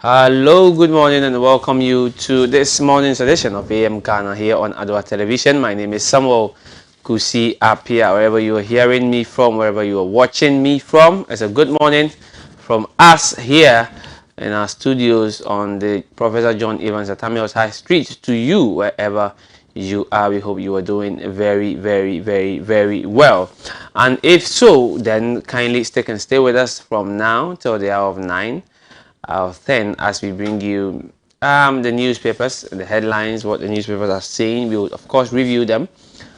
Hello, good morning, and welcome you to this morning's edition of AM Ghana here on Adoatv Television. My name is Samuel Kusi Apia. Wherever you are hearing me from, wherever you are watching me from, it's a good morning from us here in our studios on the Professor John Evans Atamios High Street to you wherever you are. We hope you are doing very, very, very, very well. And if so, then kindly stick and stay with us from now till the hour of 9 of 10 as we bring you the newspapers, the headlines, what the newspapers are saying. We will, of course, review them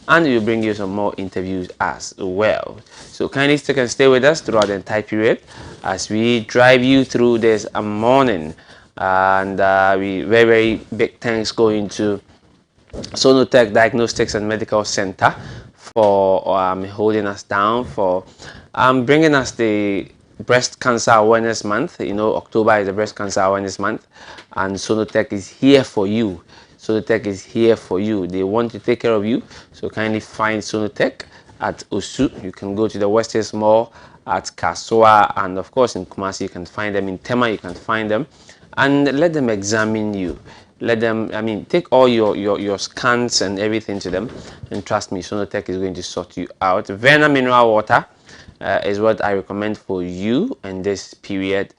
and we'll bring you some more interviews as well. So kindly stick and stay with us throughout the entire period as we drive you through this morning. And we very, very big thanks going to Sonotech Diagnostics and Medical Center for holding us down, for bringing us the Breast Cancer Awareness Month. You know, October is the Breast Cancer Awareness Month, and Sonotech is here for you. Sonotech is here for you. They want to take care of you, so kindly find Sonotech at Osu. You can go to the West Hills Mall at Kaswa, and of course in Kumasi you can find them. In Tema you can find them, and let them examine you. Let them, take all your scans and everything to them, and trust me, Sonotech is going to sort you out. Vena mineral water is what I recommend for you in this period.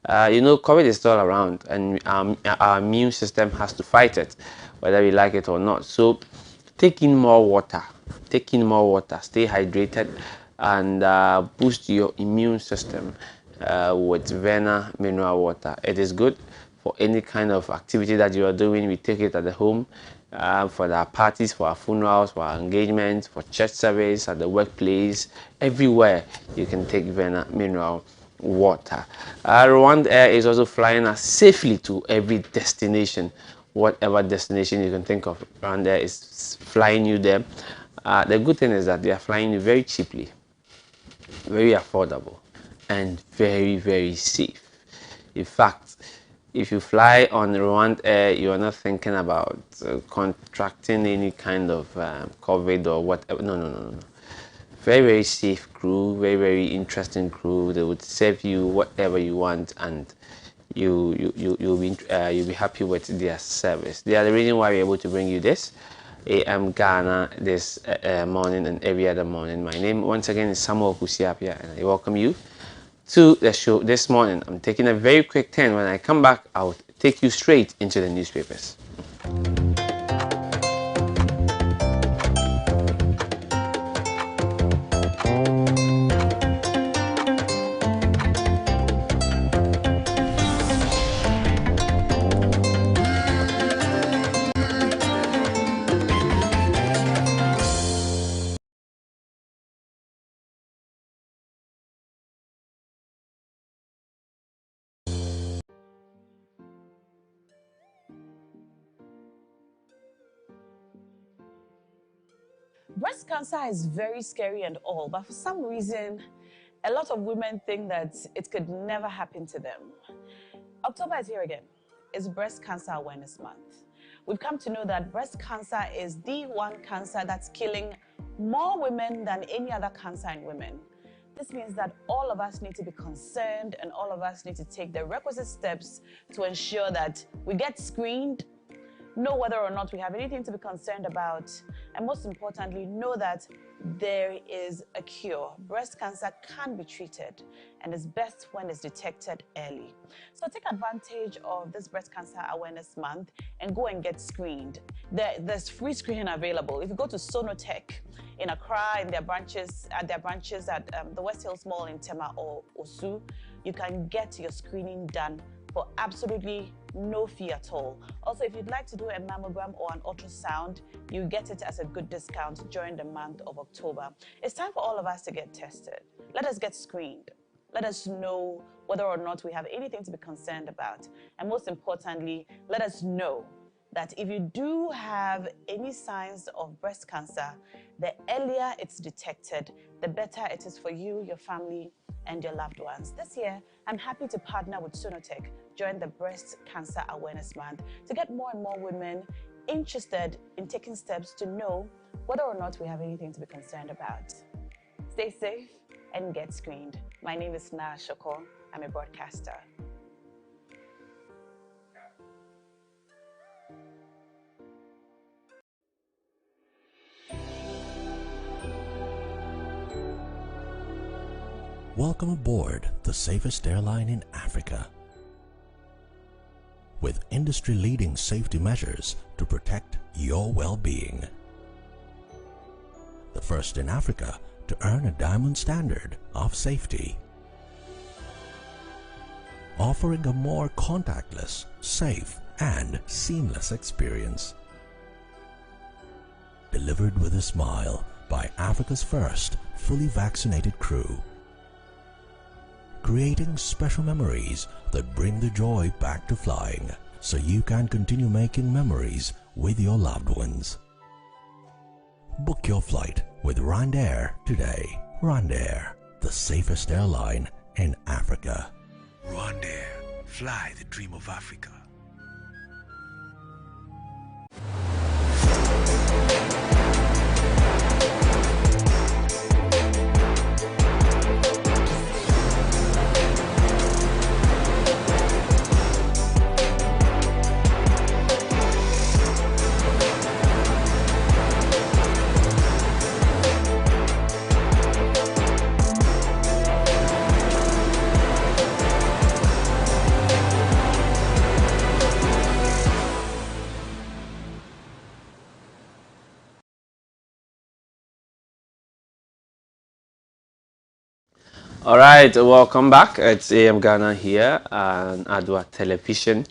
You know, COVID is still around, and our immune system has to fight it, whether we like it or not. So, take in more water. Take in more water. Stay hydrated, and boost your immune system with Vena mineral water. It is good for any kind of activity that you are doing. We take it at the home, for our parties, for our funerals, for our engagements, for church service, at the workplace, everywhere you can take Vena mineral water. Rwanda Air is also flying us safely to every destination, whatever destination you can think of. Rwanda Air is flying you there. The good thing is that they are flying you very cheaply, very affordable, and very, very safe. In fact, if you fly on Rwanda Air, you are not thinking about contracting any kind of COVID or whatever. No, no, no, no, no. Very, very safe crew, very, very interesting crew. They would serve you whatever you want, and you'll be happy with their service. They are the reason why we're able to bring you this AM Ghana this morning and every other morning. My name once again is Samuel Kusiapia, and I welcome you to the show this morning. I'm taking a very quick turn. When I come back, I'll take you straight into the newspapers. Breast cancer is very scary and all, but for some reason, a lot of women think that it could never happen to them. October is here again. It's Breast Cancer Awareness Month. We've come to know that breast cancer is the one cancer that's killing more women than any other cancer in women. This means that all of us need to be concerned and all of us need to take the requisite steps to ensure that we get screened, know whether or not we have anything to be concerned about, and most importantly, know that there is a cure. Breast cancer can be treated and is best when it's detected early. So take advantage of this Breast Cancer Awareness Month and go and get screened. There's free screening available. If you go to Sonotech in Accra, at their branches at the West Hills Mall in Tema or Osu, you can get your screening done for absolutely no fee at all. Also, if you'd like to do a mammogram or an ultrasound, you get it as a good discount during the month of October. It's time for all of us to get tested. Let us get screened. Let us know whether or not we have anything to be concerned about. And most importantly, let us know that if you do have any signs of breast cancer, the earlier it's detected, the better it is for you, your family, and your loved ones. This year, I'm happy to partner with Sonotech during the Breast Cancer Awareness Month to get more and more women interested in taking steps to know whether or not we have anything to be concerned about. Stay safe and get screened. My name is Naa Shoko. I'm a broadcaster. Welcome aboard the safest airline in Africa. With industry-leading safety measures to protect your well-being. The first in Africa to earn a diamond standard of safety. Offering a more contactless, safe, and seamless experience. Delivered with a smile by Africa's first fully vaccinated crew. Creating special memories that bring the joy back to flying, so you can continue making memories with your loved ones. Book your flight with Rwandair today. Rwandair, the safest airline in Africa. Rwandair, fly the dream of Africa. All right, welcome back. It's AM Ghana here on Adoatv Television,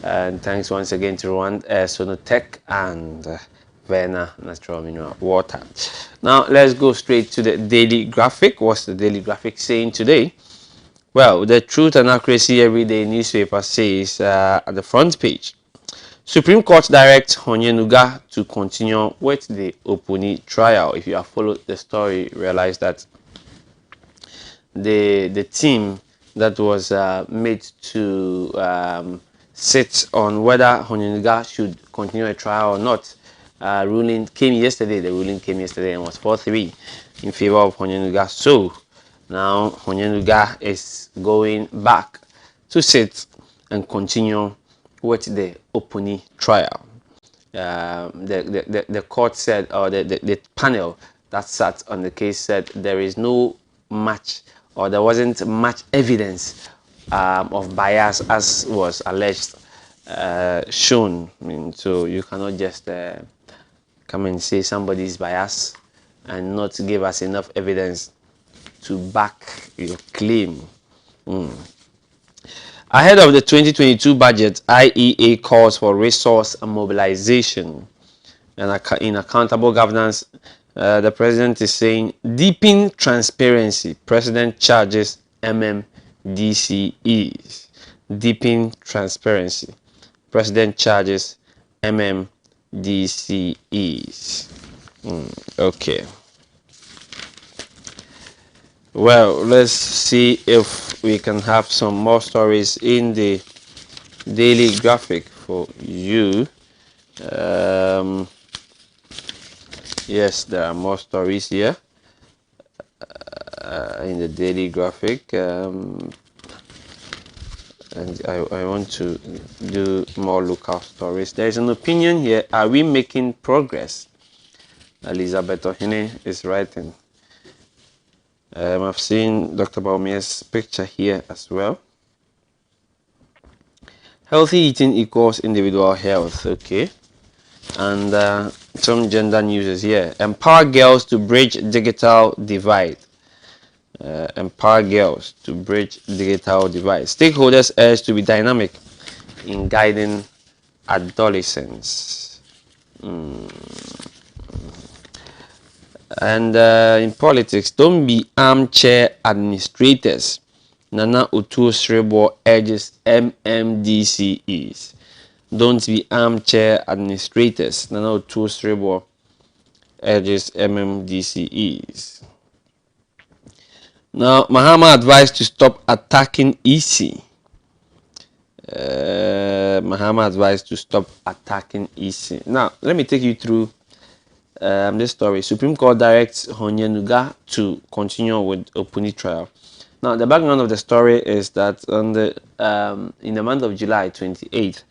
and thanks once again to Rwanda Sonotech and Vena Natural Mineral Water. Now let's go straight to the daily graphic. What's the daily graphic saying today? Well, the Truth and Accuracy Everyday newspaper says at the front page, Supreme Court directs Honyenuga to continue with the Opuni trial. If you have followed the story, realize that the team that was made to sit on whether Honyenuga should continue a trial or not. Ruling came yesterday. The ruling came yesterday and was 4-3 in favor of Honyenuga. So now Honyenuga is going back to sit and continue with the Opuni trial. The court said, or the panel that sat on the case said there is no much, or there wasn't much evidence of bias as was alleged shown. I mean, so you cannot just come and say somebody's biased and not give us enough evidence to back your claim. Ahead of the 2022 budget, IEA calls for resource mobilization. And in accountable governance, the president is saying, deepen transparency. President charges MMDCEs. Deepen transparency. President charges MMDCEs. Okay. Well, let's see if we can have some more stories in the daily graphic for you. Yes, there are more stories here in the daily graphic, and I want to do more local stories. There is an opinion here. Are we making progress? Elizabeth Ohene is writing. I've seen Dr. Baumia's picture here as well. Healthy eating equals individual health. Okay. And some gender news is here. Empower girls to bridge digital divide. Empower girls to bridge digital divide. Stakeholders urge to be dynamic in guiding adolescents. And in politics, don't be armchair administrators. Nana Utu Srebo urges MMDCEs. Don't be armchair administrators. Nana Utu Srebo urges MMDCEs. Now, Mahama advised to stop attacking EC. Mahama advised to stop attacking EC. Now, let me take you through this story. Supreme Court directs Honyenuga to continue with Opuni trial. Now, the background of the story is that on the in the month of July 28th,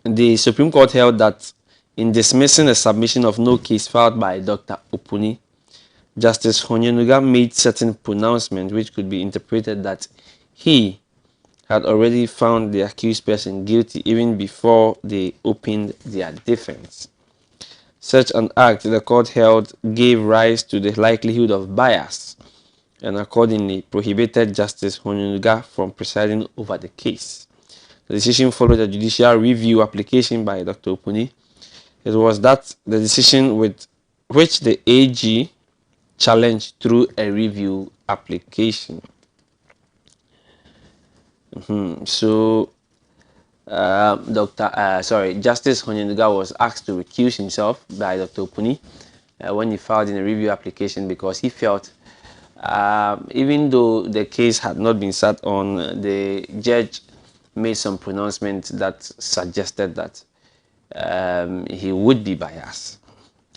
the Supreme Court held that in dismissing a submission of no case filed by Dr. Opuni, Justice Honyenuga made certain pronouncements which could be interpreted that he had already found the accused person guilty even before they opened their defense. Such an act, the court held, gave rise to the likelihood of bias and accordingly prohibited Justice Honyenuga from presiding over the case. The decision followed a judicial review application by Dr. Opuni. It was that the decision with which the AG challenged through a review application. So, Justice Honyenuga was asked to recuse himself by Dr. Opuni when he filed in a review application because he felt even though the case had not been sat on, the judge made some pronouncements that suggested that he would be biased.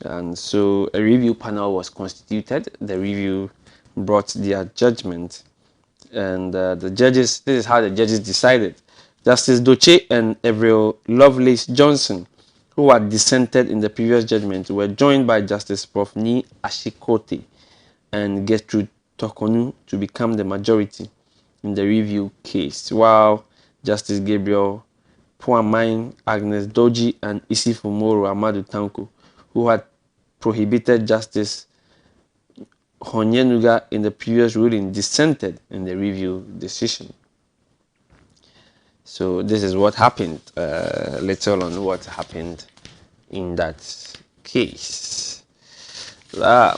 And so a review panel was constituted. The review brought their judgment. And the judges, this is how the judges decided. Justice Doche and Avril Lovelace Johnson, who had dissented in the previous judgment, were joined by Justice Prof. Ni Ashikote and Gertrude Tokonu to become the majority in the review case, while Justice Gabriel Puamain, Agnes Doji, and Isifumoro Amadu Tanko, who had prohibited Justice Honyenuga in the previous ruling, dissented in the review decision. So this is what happened, later on what happened in that case.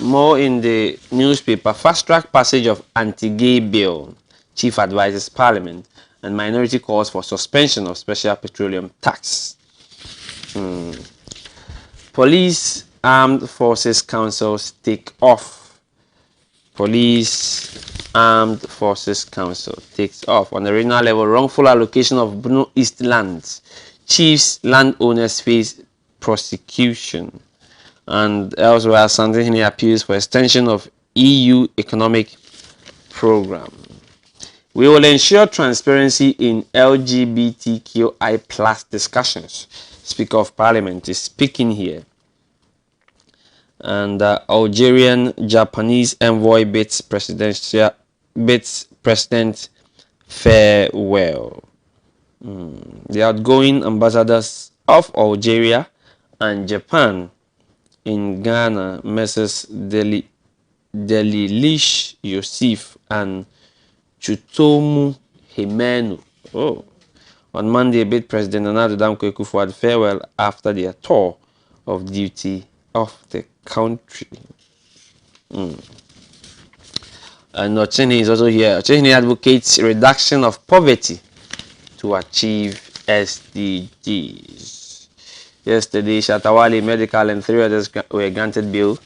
More in the newspaper. Fast-track passage of anti-gay bill. Chief advises Parliament. And minority calls for suspension of special petroleum tax. Police Armed Forces Councils take off. Police Armed Forces Council takes off. On the regional level, wrongful allocation of Bruno East lands. Chiefs, landowners face prosecution. And elsewhere, Santini appeals for extension of EU economic program. We will ensure transparency in LGBTQI plus discussions. Speaker of Parliament is speaking here. And Algerian Japanese envoy bids President farewell. The outgoing ambassadors of Algeria and Japan in Ghana, Messrs. Delilish Yosef and Chutomu Himenu. On Monday, bid President Nana Addo Dankwa Akufo-Addo farewell after their tour of duty of the country. And Ochene is also here. Ochene advocates reduction of poverty to achieve SDGs. Yesterday, Shatawale Medical and 3 others were granted bail,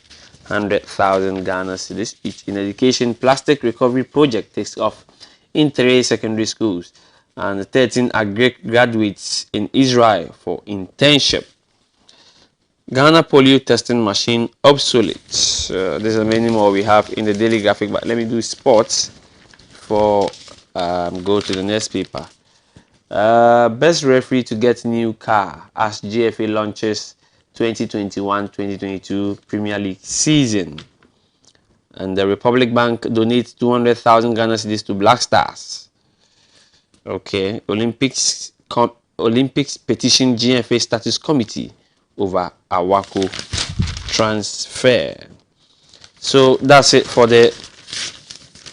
100,000 Ghana cedis each. In education, plastic recovery project takes off in 3 secondary schools, and 13 graduates in Israel for internship. Ghana polio testing machine obsolete. There's many more we have in the daily graphic, but let me do sports before go to the next paper. Best referee to get new car as GFA launches 2021-2022 Premier League season. And the Republic Bank donates 200,000 Ghana cedis to Black Stars. Okay, Olympics petition GFA status committee over Awako transfer. So that's it for the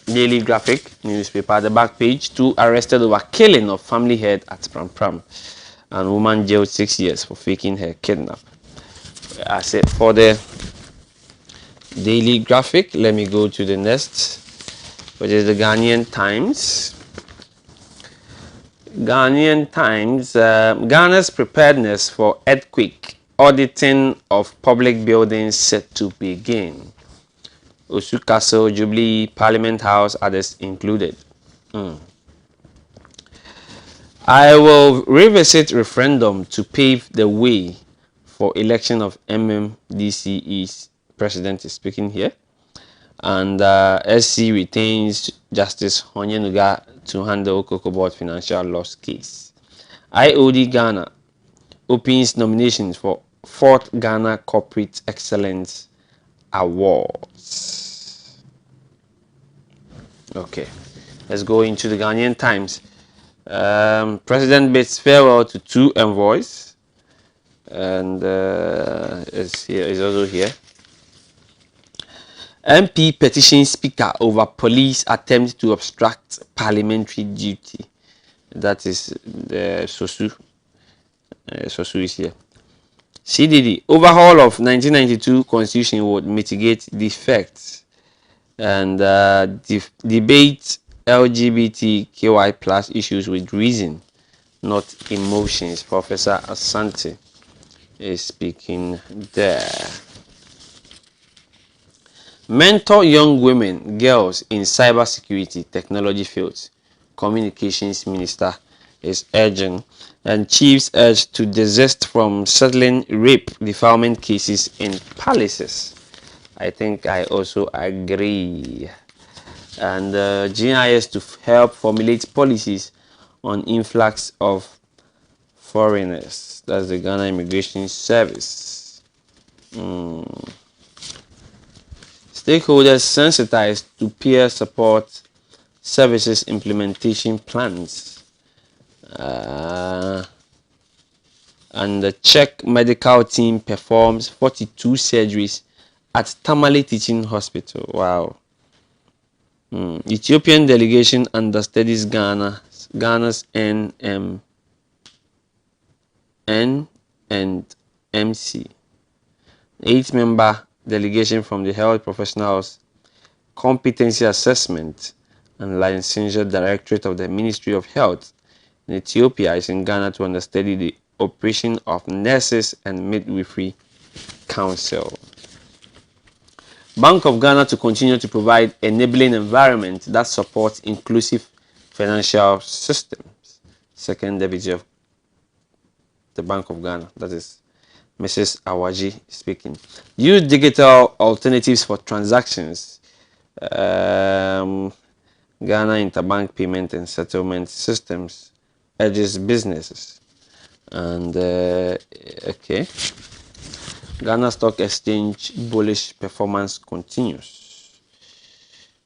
Daily Graphic newspaper. At the back page, 2 arrested over killing of family head at Pram Pram, and woman jailed 6 years for faking her kidnap. That's it for the Daily Graphic. Let me go to the next, which is the Ghanaian Times. Ghanaian Times, Ghana's preparedness for earthquake, auditing of public buildings set to begin. Osu Castle, Jubilee, Parliament House, others included. I will revisit referendum to pave the way for election of MMDCE's president is speaking here. And SC retains Justice Honyenuga to handle Cocoa Board financial loss case. IOD Ghana opens nominations for 4th Ghana Corporate Excellence Awards. Okay, let's go into the Ghanaian Times. President bids farewell to 2 envoys, and is also here. MP petition speaker over police attempt to obstruct parliamentary duty. That is the Sosu. Sosu is here. CDD overhaul of 1992 constitution would mitigate defects, and debate LGBTQI plus issues with reason, not emotions. Professor Asante is speaking there. Mentor young women, girls in cybersecurity technology fields. Communications Minister is urging, and chiefs urged to desist from settling rape defilement cases in palaces. I think I also agree. And GIS to help formulate policies on influx of foreigners. That's the Ghana Immigration Service. Stakeholders sensitized to peer support services implementation plans. And the Czech medical team performs 42 surgeries at Tamale Teaching Hospital. Wow. Ethiopian delegation understudies Ghana's N and MC. 8-member delegation from the Health Professionals Competency Assessment and Licensure Directorate of the Ministry of Health in Ethiopia is in Ghana to understudy the operation of Nurses and Midwifery Council. Bank of Ghana to continue to provide enabling environment that supports inclusive financial systems. Second Deputy of the Bank of Ghana, that is Mrs. Awaji speaking. Use digital alternatives for transactions. Ghana Interbank Payment and Settlement Systems urges businesses. And okay, Ghana Stock Exchange bullish performance continues.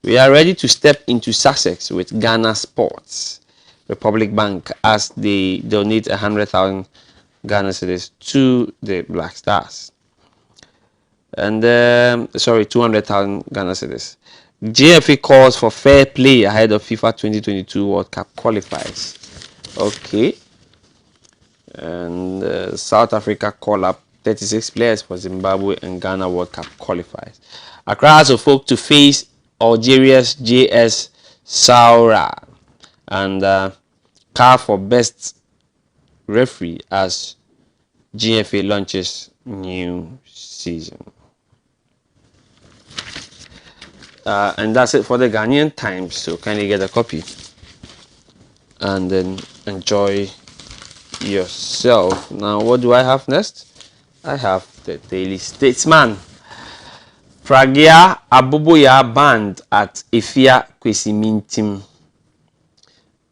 We are ready to step into Sussex with Ghana Sports. Republic Bank as they donate 100,000 Ghana cedis to the Black Stars. And 200,000 Ghana cedis. JFA calls for fair play ahead of FIFA 2022 World Cup qualifiers. Okay. And South Africa call up 36 players for Zimbabwe and Ghana World Cup qualifiers. Accra of folk to face Algeria's JS Saoura. And car for best referee as GFA launches new season. And that's it for the Ghanaian Times. So kindly get a copy and then enjoy yourself. Now, what do I have next? I have the Daily Statesman. Pragya Abubuya banned at Efia Kwesimintim.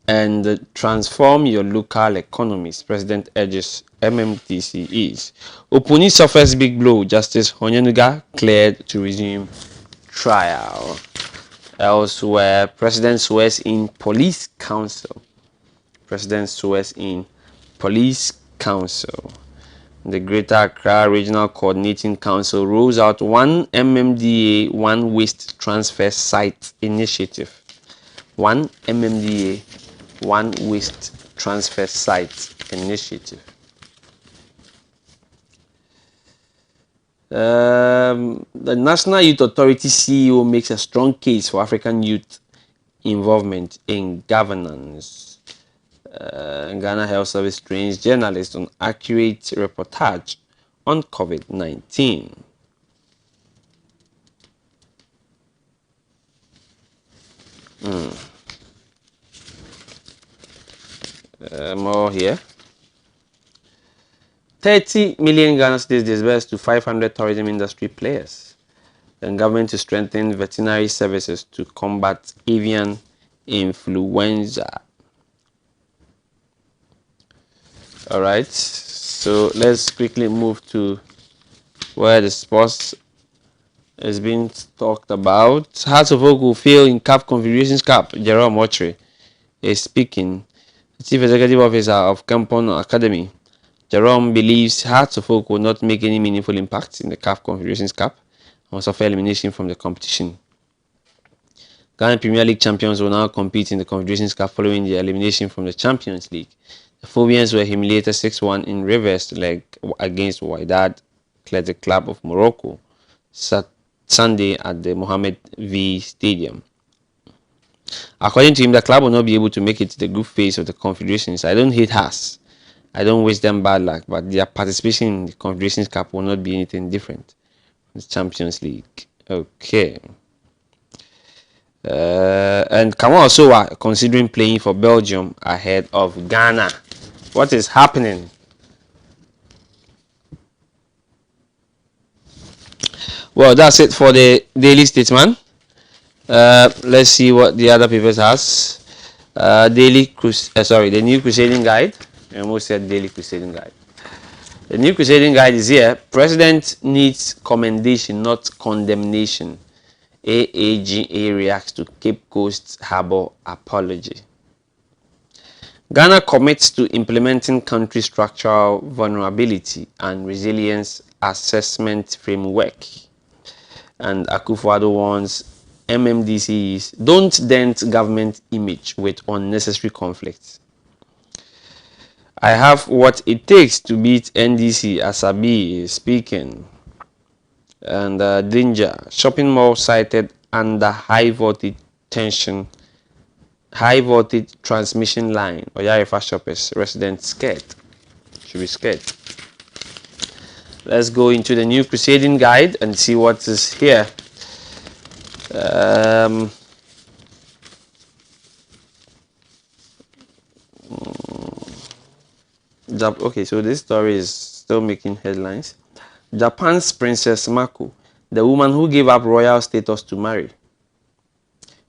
And transform your local economies. President urges MMDCEs. Opuni suffers big blow. Justice Honyenuga cleared to resume trial. Elsewhere, President swears in Police Council. President swears in Police Council. The Greater Accra Regional Coordinating Council rolls out one MMDA, one waste transfer site initiative. One MMDA, one waste transfer site initiative. The National Youth Authority CEO makes a strong case for African youth involvement in governance. Ghana Health Service trains journalists on accurate reportage on COVID-19. More here. 30 million Ghana cedis disbursed to 500 tourism industry players. The government to strengthen veterinary services to combat avian influenza. All right, so let's quickly move to where the sports is being talked about. Hearts of Oak will fail in CAF Confederations Cup. Jerome Ochre is speaking. The Chief Executive Officer of Campon Academy. Jerome believes Hearts of Oak will not make any meaningful impact in the CAF Confederations Cup and will suffer elimination from the competition. Ghana Premier League champions will now compete in the Confederations Cup following their elimination from the Champions League. The Phobians were humiliated 6-1 in reverse leg against Wydad Athletic Club of Morocco Sunday at the Mohammed V Stadium. According to him, the club will not be able to make it to the group phase of the Confederations. I don't hate Haas. I don't wish them bad luck, but their participation in the Confederations Cup will not be anything different from the Champions League. Okay. And Kamal also are considering playing for Belgium ahead of Ghana. What is happening? Well, that's it for the daily statement. Let's see what the other papers has. The New Crusading Guide. I almost said Daily Crusading Guide. The New Crusading Guide is here. President needs commendation, not condemnation. AAGA reacts to Cape Coast Harbour apology. Ghana commits to implementing country structural vulnerability and resilience assessment framework. And Akufo-Addo warns MMDCs don't dent government image with unnecessary conflicts. I have what it takes to beat NDC. Asabi is speaking. And danger. Shopping mall cited under high voltage transmission line. Oyarifa shoppers, residents scared. Should be scared. Let's go into the New Crusading Guide and see what is here. Okay, so this story is still making headlines. Japan's Princess Mako, the woman who gave up royal status to marry.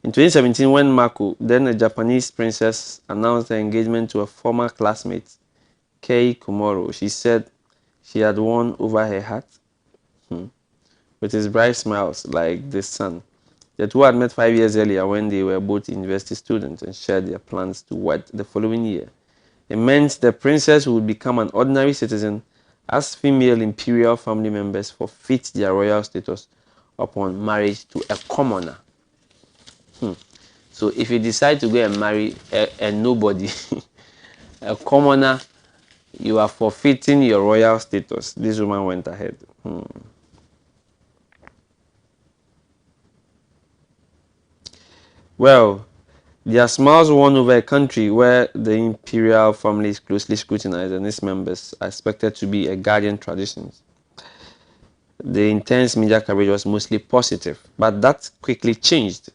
In 2017, when Mako, then a Japanese princess, announced her engagement to a former classmate, Kei Komuro, she said she had won over her heart with his bright smiles like the sun. The two had met 5 years earlier when they were both university students and shared their plans to wed the following year. It meant the princess would become an ordinary citizen as female imperial family members forfeit their royal status upon marriage to a commoner. So if you decide to go and marry a nobody, a commoner, you are forfeiting your royal status. This woman went ahead. Well, their smiles won over a country where the imperial family is closely scrutinized and its members are expected to be a guardian tradition. The intense media coverage was mostly positive, but that quickly changed.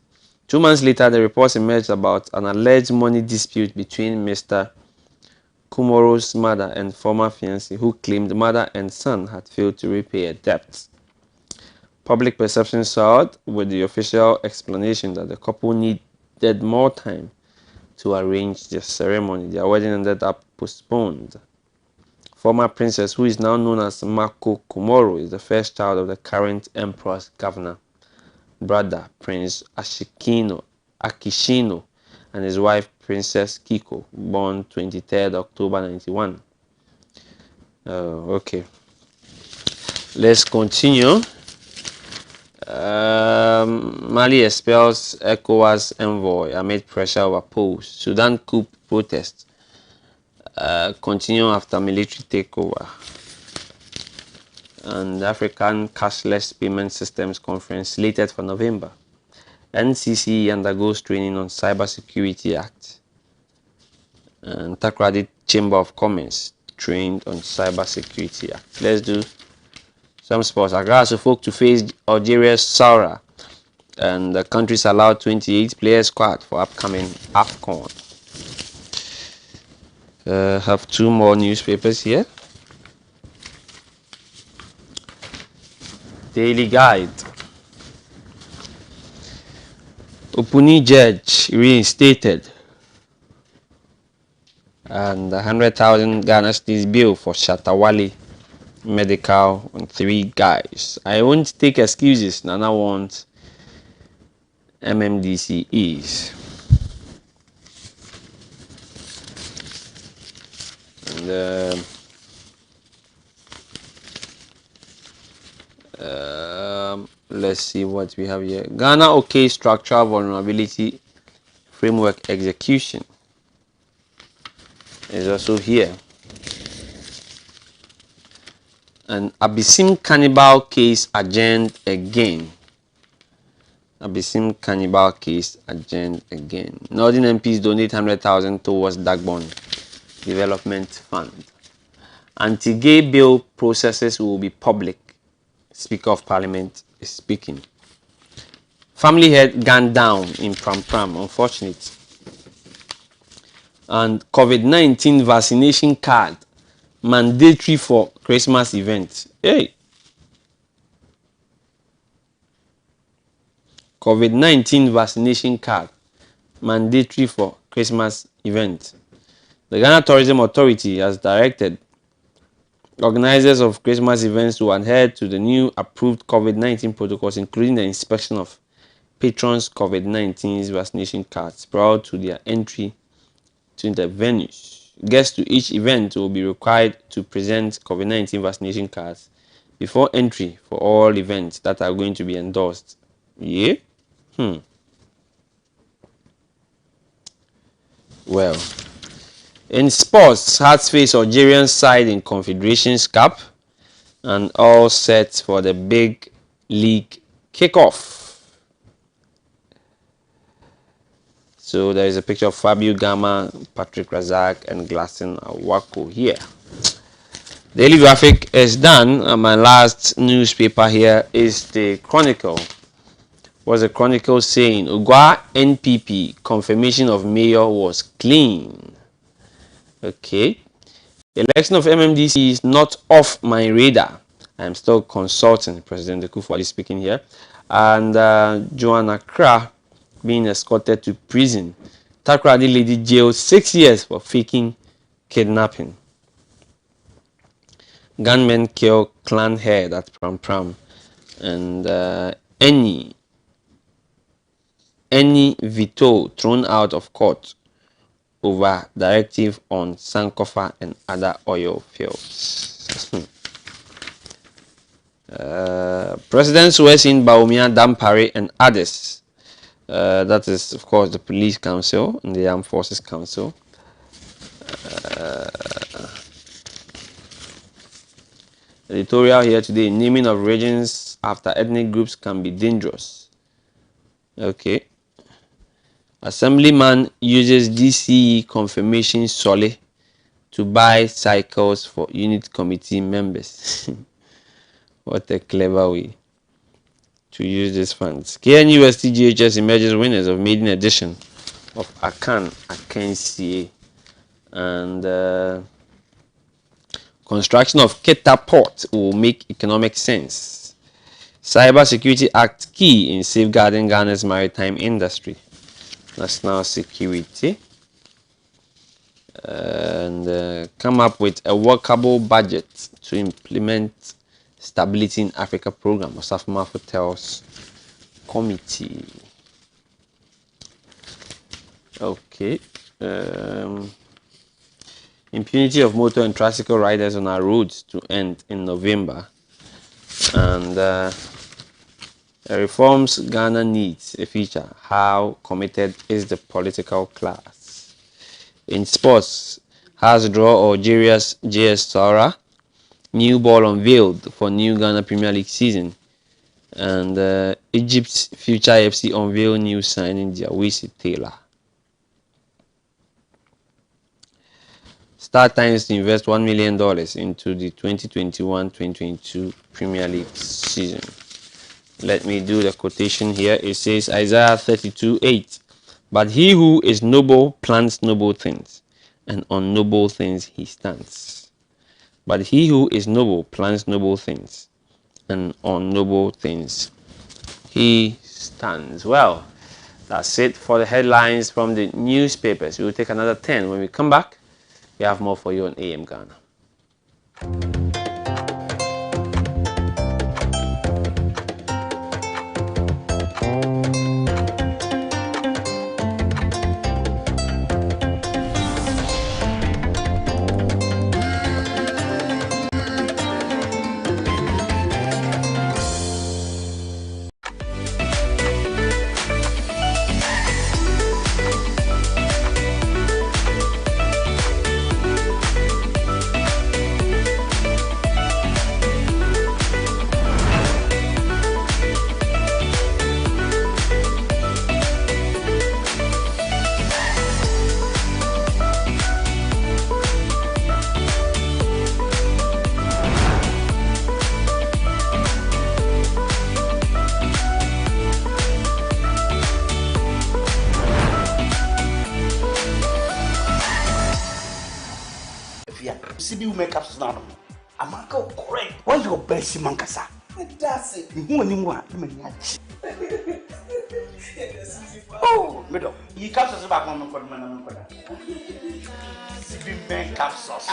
2 months later, the reports emerged about an alleged money dispute between Mr. Komoro's mother and former fiancé, who claimed mother and son had failed to repay a debt. Public perception soared with the official explanation that the couple needed more time to arrange the ceremony. Their wedding ended up postponed. Former princess, who is now known as Mako Komoro, is the first child of the current emperor's governor, brother Prince Akishino, and his wife Princess Kiko, born 23rd October 91. Okay. Let's continue. Mali expels ECOWAS envoy amid pressure over polls. Sudan coup protests continue after military takeover. And African Cashless Payment Systems Conference slated for November. NCC undergoes training on Cybersecurity Act. And Takrady Chamber of Commerce trained on Cybersecurity Act. Let's do some sports. Accra Suffolk to face Algeria's Saura. And the country's allowed 28-player squad for upcoming AFCON. Have 2 more newspapers here. Daily Guide. Opuni judge reinstated. And 100,000 Ghana cedis bill for Shatawale medical on 3 guys. I won't take excuses. Nana wants MMDCEs. And let's see what we have here. Ghana OK structural vulnerability framework execution is also here. And Abysim cannibal case adjourned again. Abysim cannibal case adjourned again. Northern MPs donate 100,000 towards Dagbon Development Fund. Anti-gay bill processes will be public. Speaker of Parliament is speaking. Family head gunned down in Pram Pram, unfortunate. And COVID-19 vaccination card mandatory for Christmas event. Hey! COVID-19 vaccination card mandatory for Christmas event. The Ghana Tourism Authority has directed organizers of Christmas events to adhere to the new approved COVID-19 protocols, including the inspection of patrons' COVID-19 vaccination cards prior to their entry to the venues. Guests to each event will be required to present COVID-19 vaccination cards before entry for all events that are going to be endorsed. Yeah? Well, in sports, Hearts face Algerian side in Confederations Cup and all set for the big league kickoff. So there is a picture of Fabio Gama, Patrick Razak, and Glasson Awako here. Daily graphic is done, and my last newspaper here is the Chronicle. What's the Chronicle saying? Ugwa NPP confirmation of mayor was clean. Okay. Election of MMDC is not off my radar. I'm still consulting. President Akufo-Addo speaking here. And Joanna Kra being escorted to prison. Takrady lady jailed 6 years for faking kidnapping. Gunmen kill clan head at Pram Pram. And any veto thrown out of court over directive on Sankofa and other oil fields. Presidents were seen Baumia, Dampare and others. That is, of course, the Police Council and the Armed Forces Council. Editorial here today, naming of regions after ethnic groups can be dangerous. Okay. Assemblyman uses DCE confirmation solely to buy cycles for unit committee members. What a clever way to use these funds. KNUST GHS emerges winners of maiden edition of Akansie. And construction of Keta Port will make economic sense. Cyber Security Act key in safeguarding Ghana's maritime industry. National security. And come up with a workable budget to implement Stability in Africa program or Safma Hotels Committee. Okay. Impunity of motor and tricycle riders on our roads to end in November. And reforms Ghana needs a feature. How committed is the political class? In sports, has draw Algeria's JS Sara. New ball unveiled for new Ghana Premier League season. And Egypt's Future FC unveil new signing Jawisi Taylor. Star Times to invest $1 million into the 2021-2022 Premier League season. Let me do the quotation here. It says Isaiah 32:8. But he who is noble plants noble things, and on noble things he stands. But he who is noble plants noble things, and on noble things he stands. Well, that's it for the headlines from the newspapers. We will take another 10. When we come back, we have more for you on AM Ghana. capsules now. I'm a go correct. What's your best mancasa? That's it. Who anymore? Oh, middle. You capsules back on the CB men capsules.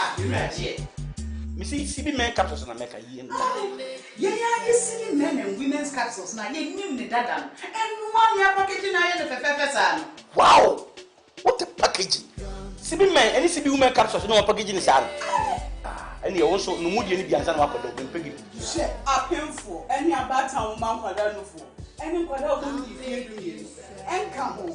Me see CB men capsules in America. Yeah, you see men and women's capsules now. You knew the dada. And one year packaging I had a pepper. Wow! What a packaging! CB men, any CB women capsules, no packaging is out. And you also no mood any bianza no akodo mpegi. Share a painful any about town man kwada no for. Any kwada won di fie do ye. Enka ho.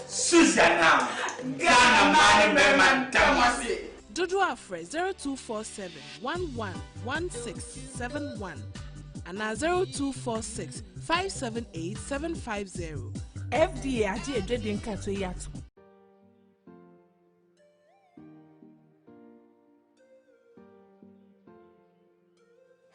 Susanna. Ghana man man tamase. Dodo Afre 0247 111671 and 0246 578 750. FDA aje edwedin ka so yato.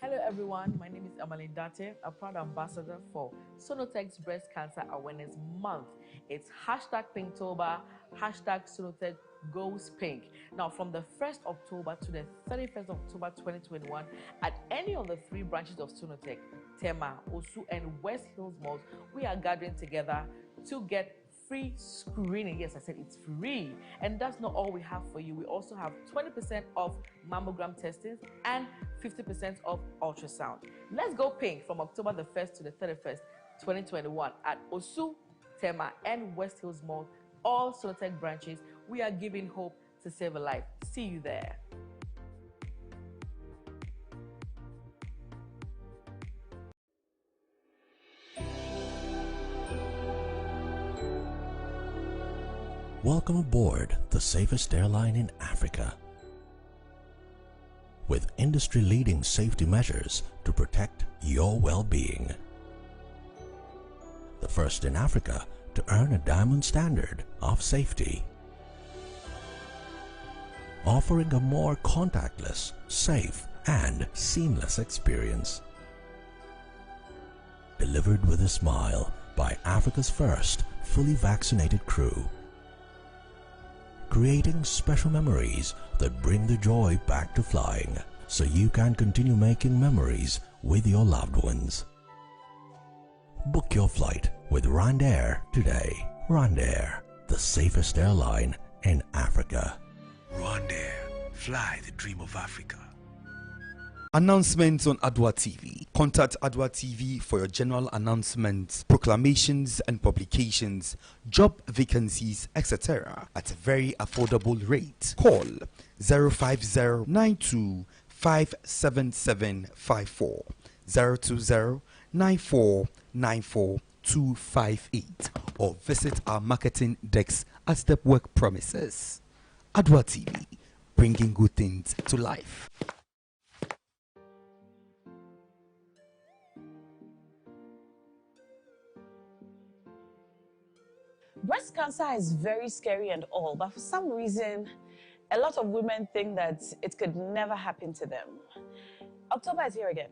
Hello everyone, my name is Adoatv, a proud ambassador for Sonotech's Breast Cancer Awareness Month. It's hashtag Pinktober, hashtag Sonotech Goes Pink. Now from the 1st October to the 31st October 2021, at any of the 3 branches of Sonotech, Tema, Osu and West Hills Malls, we are gathering together to get free screening. Yes, I said it's free. And that's not all we have for you. We also have 20% off mammogram testing and 50% off ultrasound. Let's go pink from October the 1st to the 31st, 2021 at Osu, Tema and West Hills Mall, all Sonotech branches. We are giving hope to save a life. See you there. Welcome aboard the safest airline in Africa. With industry-leading safety measures to protect your well-being. The first in Africa to earn a diamond standard of safety. Offering a more contactless, safe, and seamless experience. Delivered with a smile by Africa's first fully vaccinated crew. Creating special memories that bring the joy back to flying, so you can continue making memories with your loved ones. Book your flight with RwandAir today. RwandAir, the safest airline in Africa. Rwanda, fly the dream of Africa. Announcements on Adoatv. Contact Adoatv for your general announcements, proclamations and publications, job vacancies, etc. at a very affordable rate. Call 05092577754, 02094944258, or visit our marketing desk at Stepwork premises. Adoatv, bringing good things to life. Breast cancer is very scary and all, but for some reason, a lot of women think that it could never happen to them. October is here again.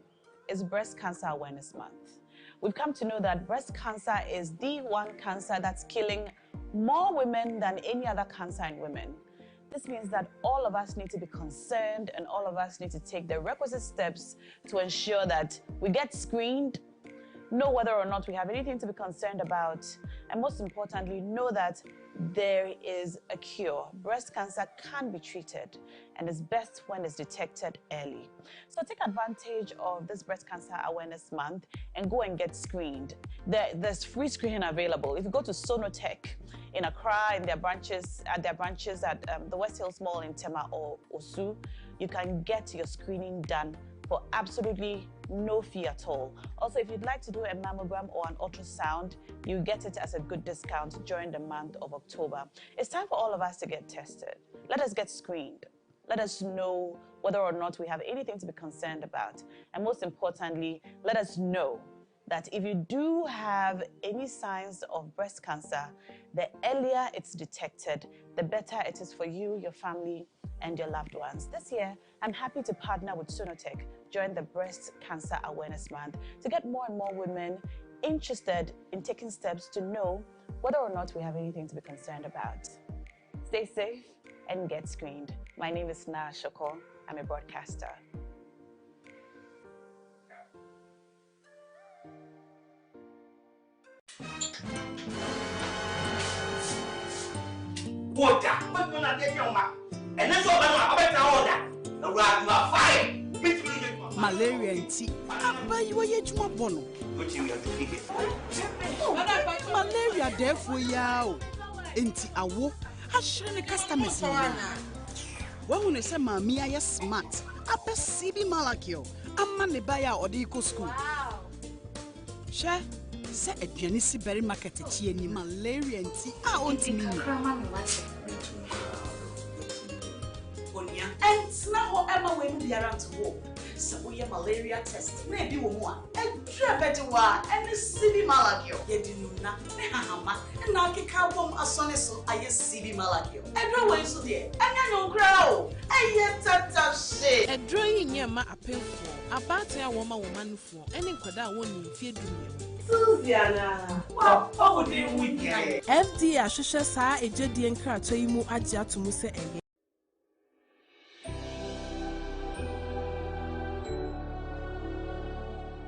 It's Breast Cancer Awareness Month. We've come to know that breast cancer is the one cancer that's killing more women than any other cancer in women. This means that all of us need to be concerned and all of us need to take the requisite steps to ensure that we get screened, know whether or not we have anything to be concerned about, and most importantly, know that there is a cure. Breast cancer can be treated and is best when it's detected early. So take advantage of this Breast Cancer Awareness Month and go and get screened. There's free screening available. If you go to Sonotech in Accra, at their branches at the West Hills Mall in Tema or Osu, you can get your screening done for absolutely no fee at all. Also, if you'd like to do a mammogram or an ultrasound, you get it as a good discount during the month of October. It's time for all of us to get tested. Let us get screened. Let us know whether or not we have anything to be concerned about. And most importantly, let us know that if you do have any signs of breast cancer, the earlier it's detected, the better it is for you, your family, and your loved ones. This year, I'm happy to partner with Sonotech during the Breast Cancer Awareness Month to get more and more women interested in taking steps to know whether or not we have anything to be concerned about. Stay safe and get screened. My name is Na Shoko. I'm a broadcaster. Water. But you're not getting your mouth. And that's all I'm about to order. Fire. Malaria and tea. But you are yet more bono. What you have to figure. Malaria there for you. Enti awo. I shouldn't the customers. When you say Mammy, I am smart. I perceive Malakio. I'm man the buyer or the eco school. Share. Say a Janisi berry market ni malaria and tea. I want to mean. And smell Emma when we are to walk. So we are malaria test. Maybe one. And better one. And the CB Malagio. You do not. And now kick out bomb as soon as I CB Malagio. And no way so dear. And I don't grow. And yet that shit. A drawing near my appeal for about a woman for any quada won't fear Susiana. Well, oh, dear, we get FD Ashusha sa a jedi and crato you mu adia to Musa and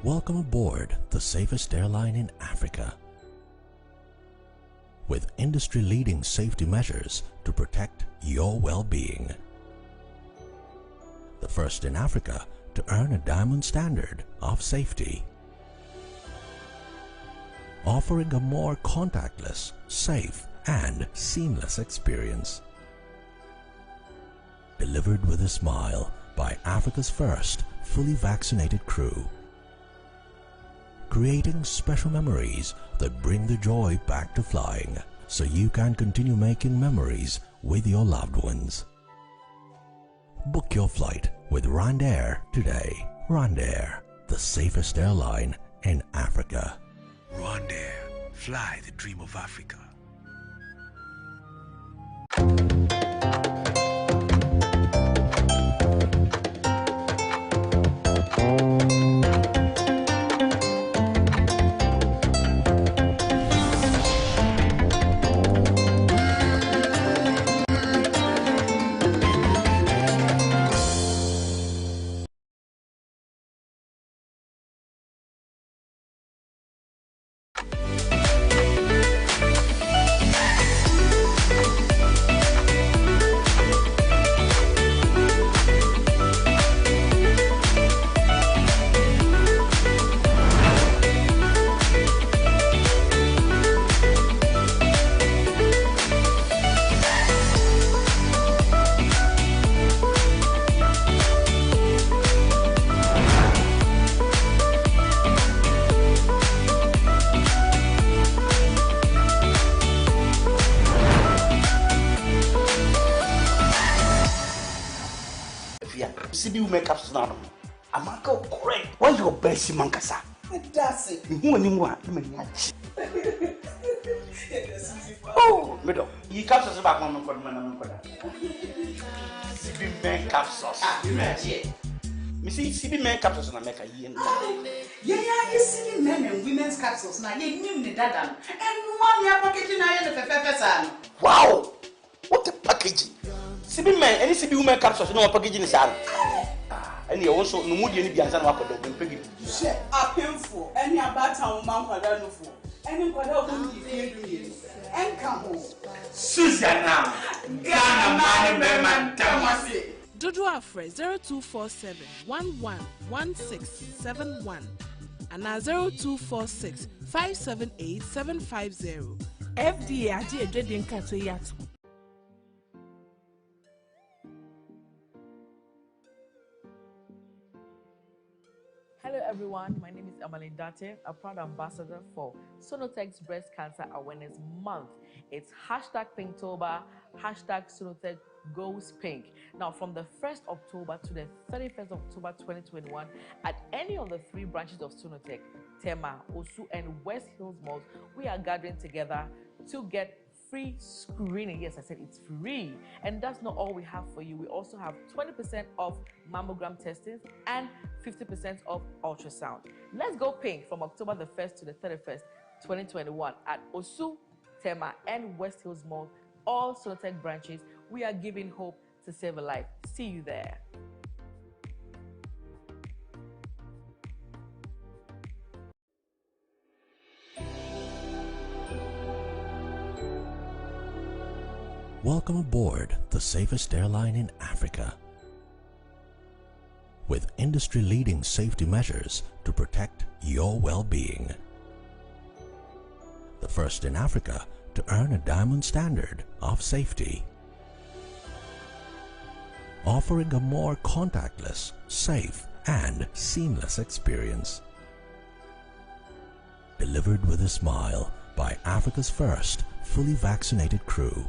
Welcome aboard the safest airline in Africa. With industry-leading safety measures to protect your well-being. The first in Africa to earn a diamond standard of safety. Offering a more contactless, safe, and seamless experience. Delivered with a smile by Africa's first fully vaccinated crew. Creating special memories that bring the joy back to flying, so you can continue making memories with your loved ones. Book your flight with RwandAir today. RwandAir, the safest airline in Africa. RwandAir, fly the dream of Africa. CB makeup now. I'm not correct. Why your best mankasa? That's it. Who anymore? Oh, middle. You captures back on CB makeup sauce. Missy CB makeup sauce and make a year. Yeah, you see men and women's capsules now. You knew the dada. And one year packaging I had a Wow! What a packaging! CB men, any CB women capsules, no packaging is out. And you also no mood any bianza no akodo mpegi. Share a painful any about town man kwada no for. Any kwada won di fie du and come home. Susanna, Ghana man man tamase. Dodo Afre 0247 111671 and 0246 578 750. FDA aje edwedin kato yato. Hello everyone, my name is Adoatv, a proud ambassador for Sonotech's Breast Cancer Awareness Month. It's hashtag Pinktober, hashtag Sonotech Goes Pink. Now from the 1st October to the 31st October 2021, at any of the 3 branches of Sonotech, Tema, Osu and West Hills Malls, we are gathering together to get free screening. Yes, I said it's free. And that's not all we have for you. We also have 20% off mammogram testing and 50% off ultrasound. Let's go pink from October the 1st to the 31st, 2021 at Osu, Tema, and West Hills Mall, all Sonotech branches. We are giving hope to save a life. See you there. Welcome aboard the safest airline in Africa. With industry-leading safety measures to protect your well-being. The first in Africa to earn a diamond standard of safety. Offering a more contactless, safe, and seamless experience. Delivered with a smile by Africa's first fully vaccinated crew.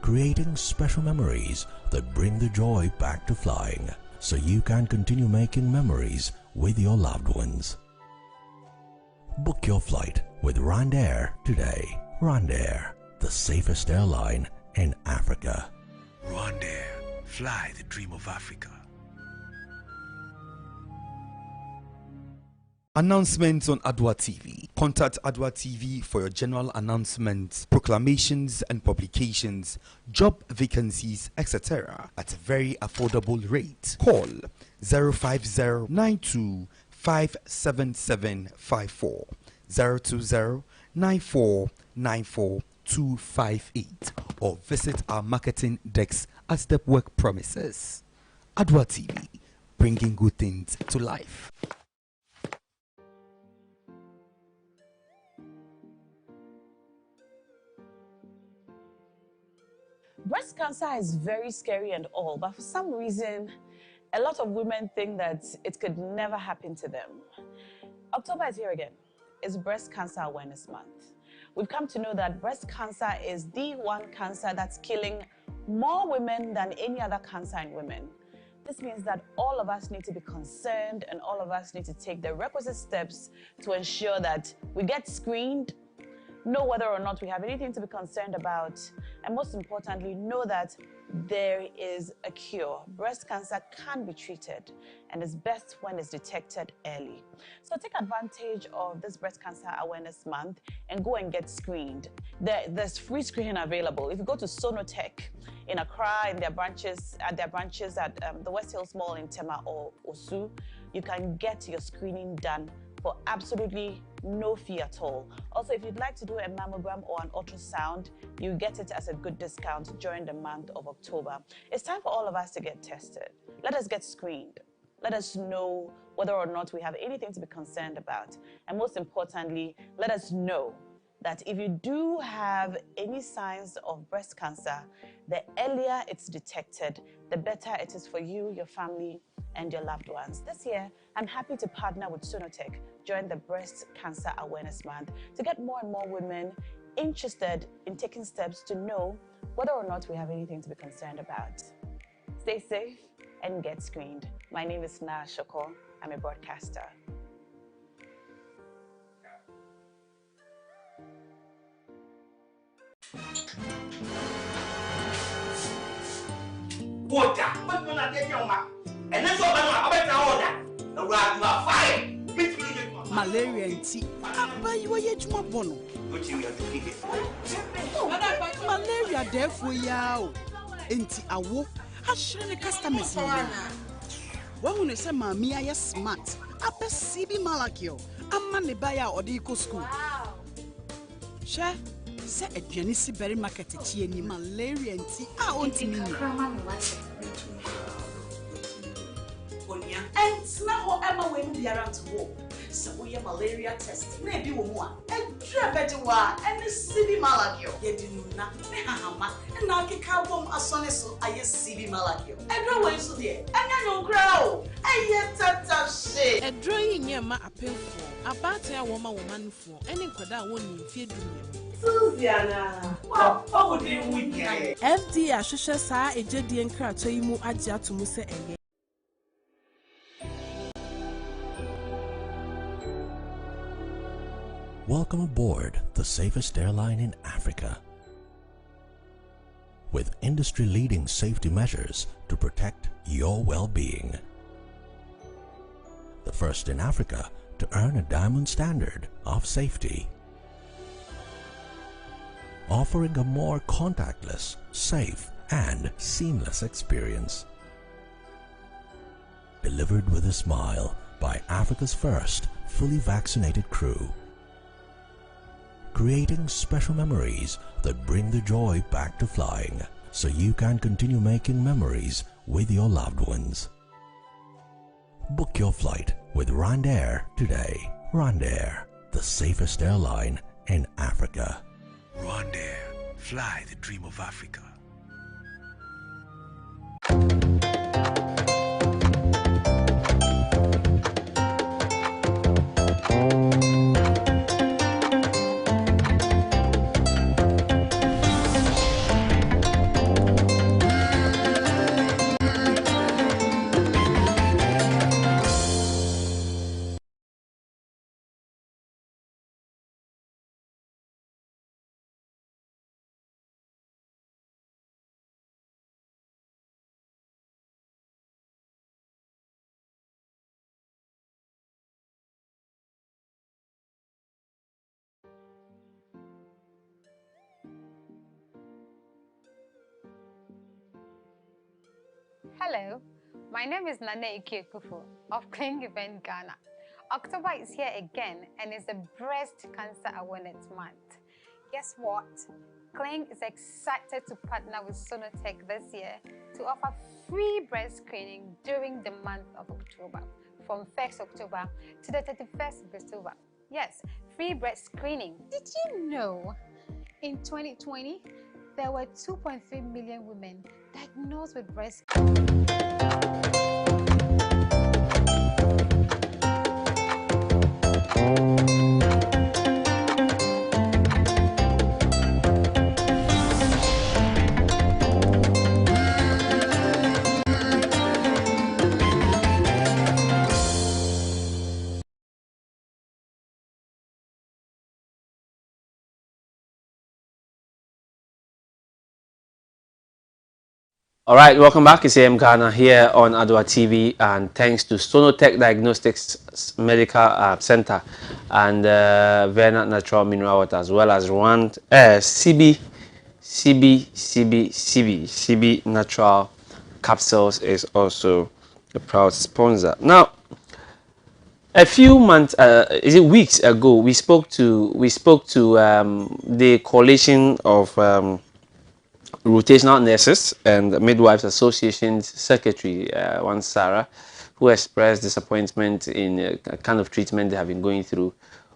Creating special memories that bring the joy back to flying, so you can continue making memories with your loved ones. Book your flight with Rwandair today. Rwandair, the safest airline in Africa. Rwandair, fly the dream of Africa. Announcements on Adoatv. Contact Adoatv for your general announcements, proclamations and publications, job vacancies, etc. at a very affordable rate. Call 050-92-57754, 020-9494-258, or visit our marketing desk at Step Work premises. Adoatv, bringing good things to life. Breast cancer is very scary and all, but for some reason, a lot of women think that it could never happen to them. October is here again. It's Breast Cancer Awareness Month. We've come to know that breast cancer is the one cancer that's killing more women than any other cancer in women. This means that all of us need to be concerned and all of us need to take the requisite steps to ensure that we get screened, know whether or not we have anything to be concerned about, and most importantly, know that there is a cure. Breast cancer can be treated and is best when it's detected early. So take advantage of this Breast Cancer Awareness Month and go and get screened. There's free screening available. If you go to Sonotech in Accra, at their branches at the West Hills Mall in Tema or Osu, you can get your screening done for absolutely no fee at all. Also, if you'd like to do a mammogram or an ultrasound, you get it as a good discount during the month of October. It's time for all of us to get tested. Let us get screened. Let us know whether or not we have anything to be concerned about. And most importantly, let us know that if you do have any signs of breast cancer, the earlier it's detected, the better it is for you, your family, and your loved ones. This year, I'm happy to partner with Sonotech during the Breast Cancer Awareness Month to get more and more women interested in taking steps to know whether or not we have anything to be concerned about. Stay safe and get screened. My name is Na Shoko. I'm a broadcaster. Water, but you're not getting your mouth. And that's what I'm about to order. You are fired. Malaria nti abayiwa yejuma bono. Malaria defo ya o. Enti awo ahire ne customers ya. Wahu ne se maami aye smart. Ape CB Malakio. Amma ne ba ya odi ko school. She se aduane si beri market chi ni malaria nti a ontimi ni. And now Emma when be around to walk. So we malaria test. Maybe woman. And better and CB Malagio. Yedinuna, Nehama, and now Kikabom Asoneso, I CB Malagio. And no way so dear. And I don't grow. I yet tata shit. A drawing near my appeal for about a woman for any quada won't in fear. Susiana, what would you with me? FD Ashusha sa a jedi and crato you adia to Musa again. Welcome aboard the safest airline in Africa. With industry-leading safety measures to protect your well-being. The first in Africa to earn a diamond standard of safety. Offering a more contactless, safe, and seamless experience. Delivered with a smile by Africa's first fully vaccinated crew. creating special memories that bring the joy back to flying, so you can continue making memories with your loved ones. Book your flight with Rwandair today. Rwandair, the safest airline in Africa. Rwandair, fly the dream of Africa. Hello, my name is Nane Ikekufu of Cling Event Ghana. October is here again and it's the Breast Cancer Awareness Month. Guess what? Cling is excited to partner with Sonotech this year to offer free breast screening during the month of October, from 1st October to the 31st of October. Yes, free breast screening. Did you know in 2020, there were 2.3 million women diagnosed with breast cancer? All right, welcome back. It's AM Ghana here on Adoatv, and thanks to Sonotech Diagnostics Medical Center and Verna Natural Mineral Water, as well as CB Natural Capsules is also a proud sponsor. Now, a few months, weeks ago, we spoke to the coalition of rotational nurses and midwives association's secretary, one Sarah, who expressed disappointment in a kind of treatment they have been going through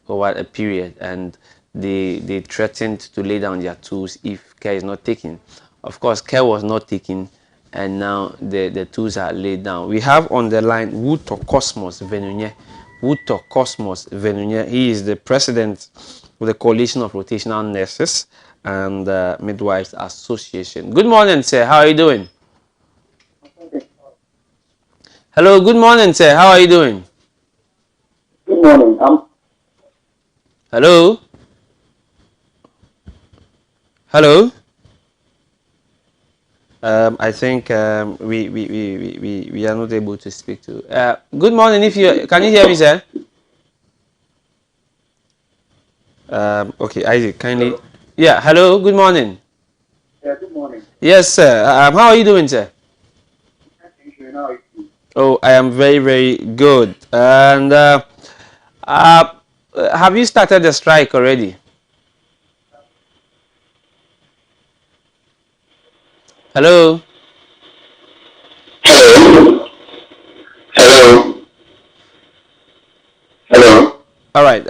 over a period, and they threatened to lay down their tools if care is not taken. Of course, care was not taken, and now the tools are laid down. We have on the line Wuto Cosmos Venunye. Wuto Cosmos Venunye. He is the president of the Coalition of Rotational Nurses and Midwives Association. Good morning, sir. How are you doing? Hello, good morning, sir. How are you doing? Good morning. Hello? Hello? I think we are not able to speak to. Good morning. If you can you hear me, sir? Okay, Isaac, kindly. Hello. Yeah. Hello. Good morning. Yeah, good morning. Yes, sir. How are you doing, sir? Oh, I am very, very good. And have you started the strike already? Hello? Hello? Hello? Hello? All right.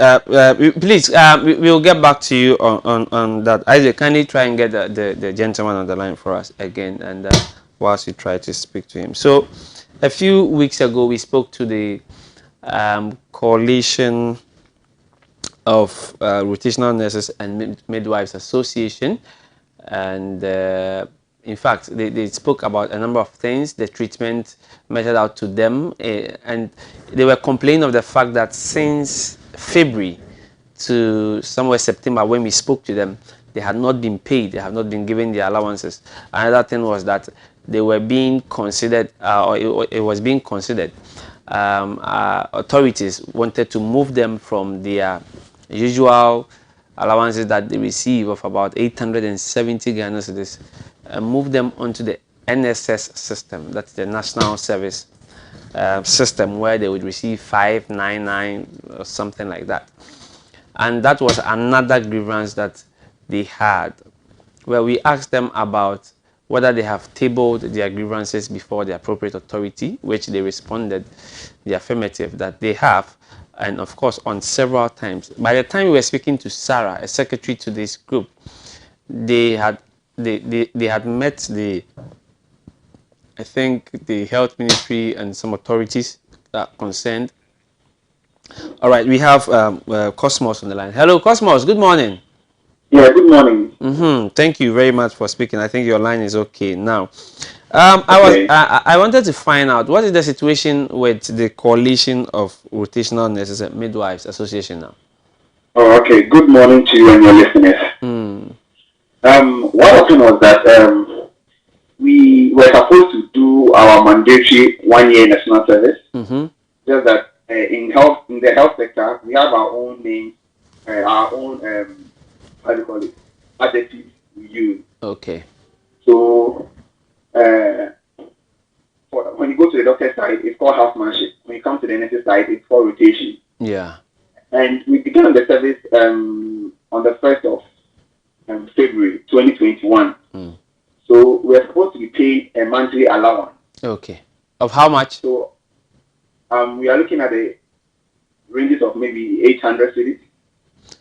Please, we'll get back to you on that. Isaac, kindly try and get the gentleman on the line for us again, and whilst you try to speak to him. So, a few weeks ago, we spoke to the coalition of Rotational Nurses and Midwives Association, and in fact, they spoke about a number of things, the treatment meted out to them, and they were complaining of the fact that since February to somewhere September, when we spoke to them, they had not been paid, they have not been given their allowances. Another thing was that they were being considered, or it was being considered, authorities wanted to move them from their usual allowances that they receive of about 870 Ghana cedis and move them onto the NSS system, that's the National Service System, where they would receive 599 or something like that. and that was another grievance that they had, where we asked them about whether they have tabled their grievances before the appropriate authority, which they responded the affirmative that they have, and of course on several times. By the time we were speaking to Sarah, a secretary to this group, they had met the, I think, the health ministry and some authorities that concerned. All right, we have Cosmos on the line. Hello, Cosmos. Good morning. Yeah, good morning. Thank you very much for speaking. I think your line is okay now. Okay. I wanted to find out what is the situation with the Coalition of Rotational Nurses and Midwives Association now. Oh, okay. Good morning to you and your listeners. What happened was that we were supposed to do our mandatory 1 year national service. Just that in the health sector, we have our own names, our own how do you call it, adjectives we use. Okay. So when you go to the doctor's side, it's called housemanship. When you come to the nurse's side, it's called rotation. Yeah. And we began the service on the 1st of February 2021. So we're supposed to be paid a monthly allowance. Okay. Of how much? So we are looking at the ranges of maybe 800 cities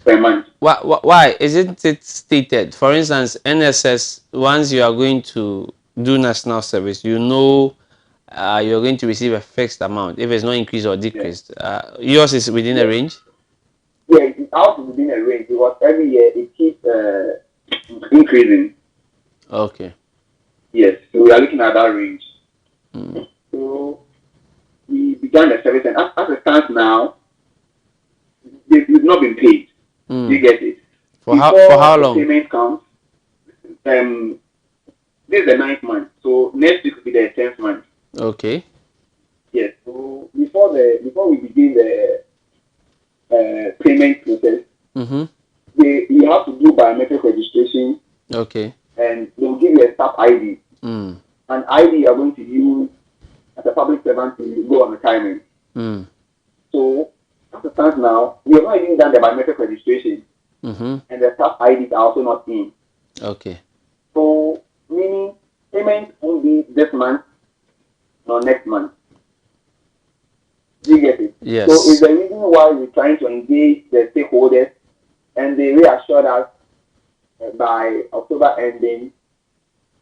per month. Why? Isn't it stated? For instance, NSS, once you are going to do national service, you know you're going to receive a fixed amount if it's not increased or decreased. Yours is within a range? Yeah, ours is within a range because every year it keeps increasing. Okay. Yes, so we are looking at that range. So we began the service, and as it stands now, we've not been paid. You get it? For how long? The payment comes. This is the 9th month, so next week will be the 10th month. Okay. Yes. So before we begin the payment process, you have to do biometric registration. Okay. And they'll give you a staff ID. An ID you are going to use as a public servant to go on retirement. So as it stands now, we have not even done the biometric registration, and the staff IDs are also not in. Okay. So meaning payment won't be this month nor next month. Do you get it? Yes. So it's the reason why we're trying to engage the stakeholders, and they reassured us by October ending,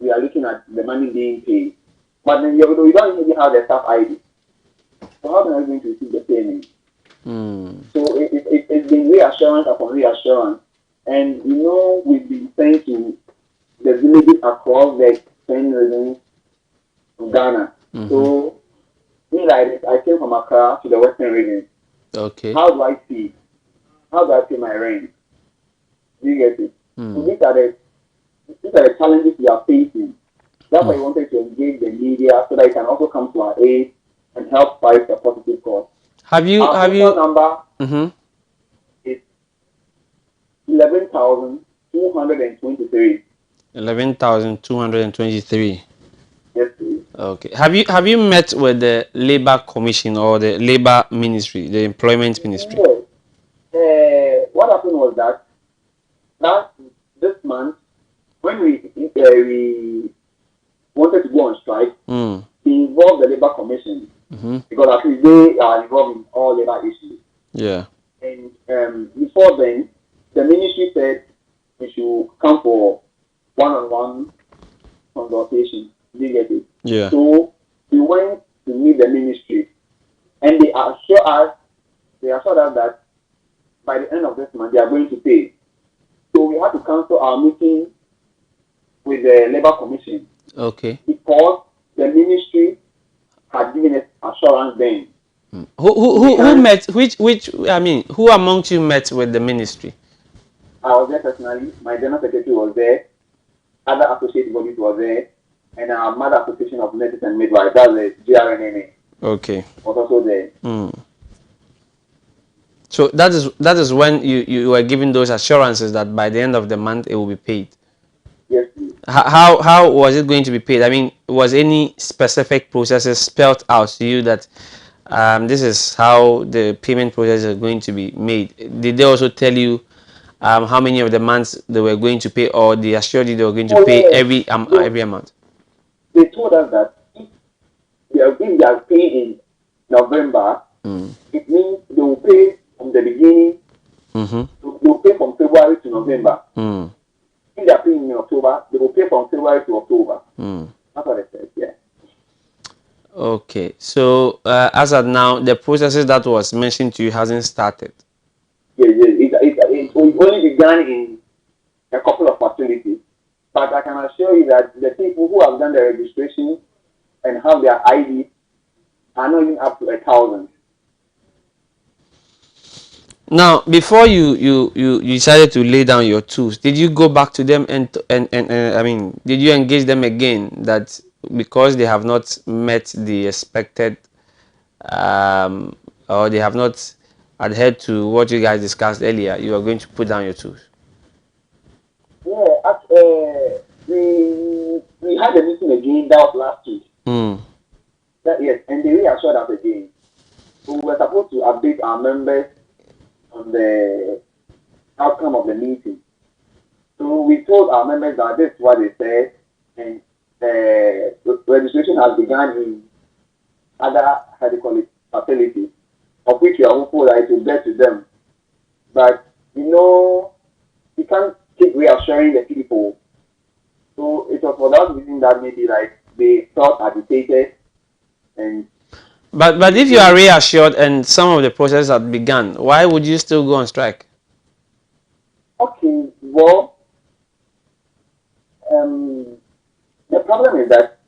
we are looking at the money being paid. But then we don't even have the staff ID. So how are we going to receive the payment? So it's been reassurance upon reassurance. And we've been saying to the villages across the 10 regions of Ghana. So me like this, I came from Accra to the Western region. Okay. How do I see? How do I pay my rent? Do you get it? So these are the challenges we are facing. That's why we wanted to engage the media so that it can also come to our aid and help fight the positive cause. Our number is 11,223. 11,223. Yes, please. Okay. Have you met with the Labor Commission or the Labor Ministry, the Employment Ministry? Yes. What happened was that this month, when we wanted to go on strike, we involved the Labor Commission because at least they are involved in all labor issues. Yeah. And before then, the ministry said we should come for one-on-one consultation. Did you get it? Yeah. So we went to meet the ministry, and they assured us that by the end of this month they are going to pay. So we had to cancel our meeting with the Labor Commission. Okay. Because the ministry had given us assurance then. Who met? Who amongst you met with the ministry? I was there personally. My general secretary was there. Other associate bodies were there, and our Mother Association of Nurses and Midwives, that's the GRNNA. Okay. Was also there. So that is when you were given those assurances that by the end of the month it will be paid. Yes, please. How was it going to be paid? I mean, was any specific processes spelled out to you that this is how the payment process is going to be made. Did they also tell you how many of the months they were going to pay, or they assured you they were going to pay every amount? They told us that if they are paying in November, it means they will pay from the beginning. They will pay from February to November. If they are paying in October, they will pay from February to October. That's what they said. Yeah. Okay, so as of now, the processes that was mentioned to you hasn't started. Yeah, it only began in a couple of facilities, but I can assure you that the people who have done the registration and have their ID are not even up to 1,000. Now, before you decided to lay down your tools, did you go back to them and I mean, did you engage them again that because they have not met the expected or they have not adhered to what you guys discussed earlier, you are going to put down your tools? Yeah, we had a meeting again. That was last week. Yes, and they reassured us again. So we were supposed to update our members on the outcome of the meeting. So we told our members that this is what they said, and registration has begun in other, how do you call it, facilities, of which we are hopeful that it will get to them. But, you can't keep reassuring the people. So it was for that reason that maybe like they felt agitated and. But if you are reassured and some of the process had begun, why would you still go on strike? Okay, well, the problem is that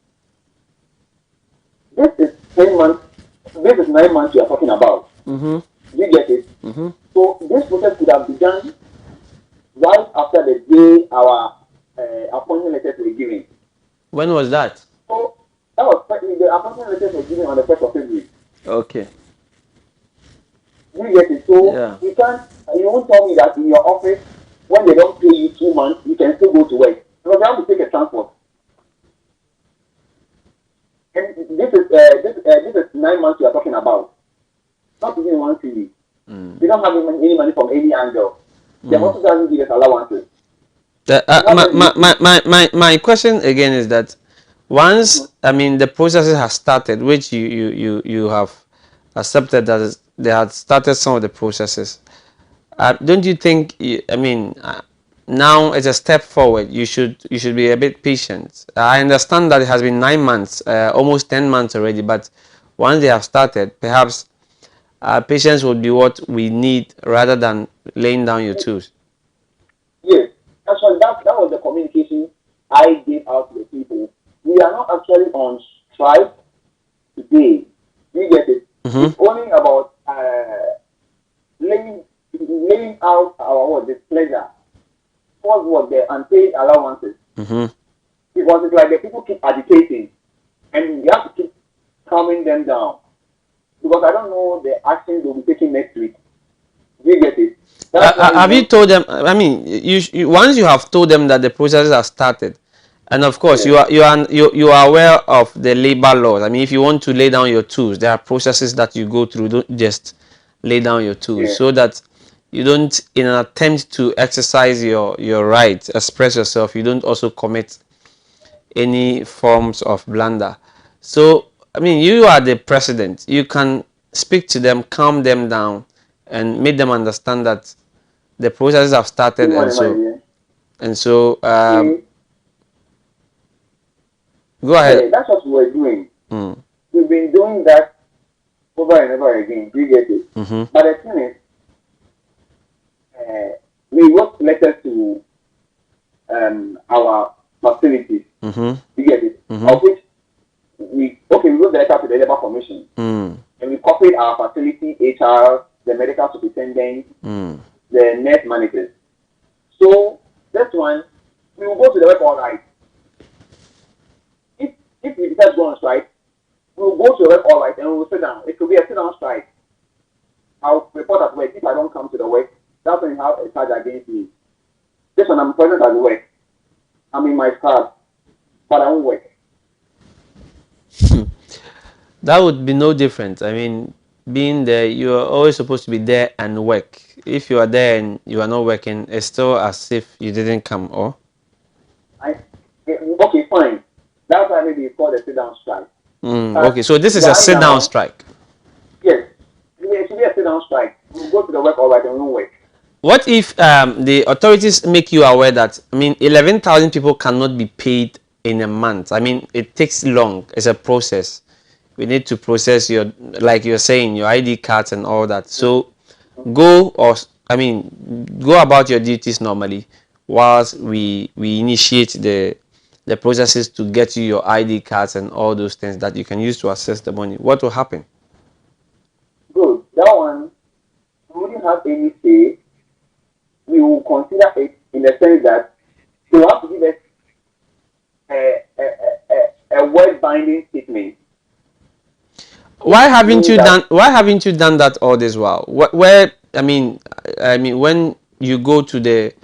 this is 10 months. This is 9 months you are talking about. You get it? So this process could have begun right after the day our appointment letters were given. When was that? So that was the appointment letters were given on the 1st of February. Okay. You get it? So you won't tell me that in your office, when they don't pay you 2 months, you can still go to work. Because you have to take a transport. And this is 9 months you are talking about. Not even one TV. We don't have any money from any angle. The hospital doesn't give us allowances. My question again is that once the processes have started, which you have accepted that they had started some of the processes, don't you think now it's a step forward? You should be a bit patient. I understand that it has been 9 months, almost 10 months already, but once they have started, perhaps patience would be what we need rather than laying down your tools. Yes, actually that was the communication I gave out to the people. We are not actually on strike today. You get it? It's only about laying out our displeasure towards what the unpaid allowances. Because it's like the people keep agitating, and you have to keep calming them down. Because I don't know the actions they'll be taking next week. You get it? Have you told them? You once you have told them that the processes have started, and of course you are aware of the labor laws. If you want to lay down your tools, there are processes that you go through. Don't just lay down your tools, so that you don't, in an attempt to exercise your right, express yourself, you don't also commit any forms of blunder. So you are the president. You can speak to them, calm them down, and make them understand that the processes have started, and so go ahead. Yeah, that's what we're doing. We've been doing that over and over again. You get it? But the thing is, we wrote letters to our facilities. You get it? Of which we wrote the letter to the Labour Commission, and we copied our facility HR, the medical superintendent, the nurse managers. So this one, we will go to the work all right. If we decide to go on strike, we will go to the work all right and we will sit down. It could be a sit-down strike. I'll report at work. If I don't come to the work, that's when you have a charge against me. This one, I'm present at the work. I'm in my car, but I won't work. That would be no different. I mean, being there, you are always supposed to be there and work. If you are there and you are not working, it's still as if you didn't come, or? Okay, fine. That's why maybe it's called a sit-down strike. Okay, so this is a right sit-down now, strike. Yes, it should be a sit-down strike. We'll go to the work, all right, and we'll work. What if the authorities make you aware that, I mean, 11,000 people cannot be paid in a month? I mean, it takes long. It's a process. We need to process your, like you're saying, your ID cards and all that. So go, or I mean, go about your duties normally whilst we initiate the processes to get you your ID cards and all those things that you can use to access the money. What will happen? Good. That one, we wouldn't have any say. We will consider it in the sense that they have to give us a word binding statement. Why haven't you done? Why haven't you done that all this while? Where I mean, when you go to the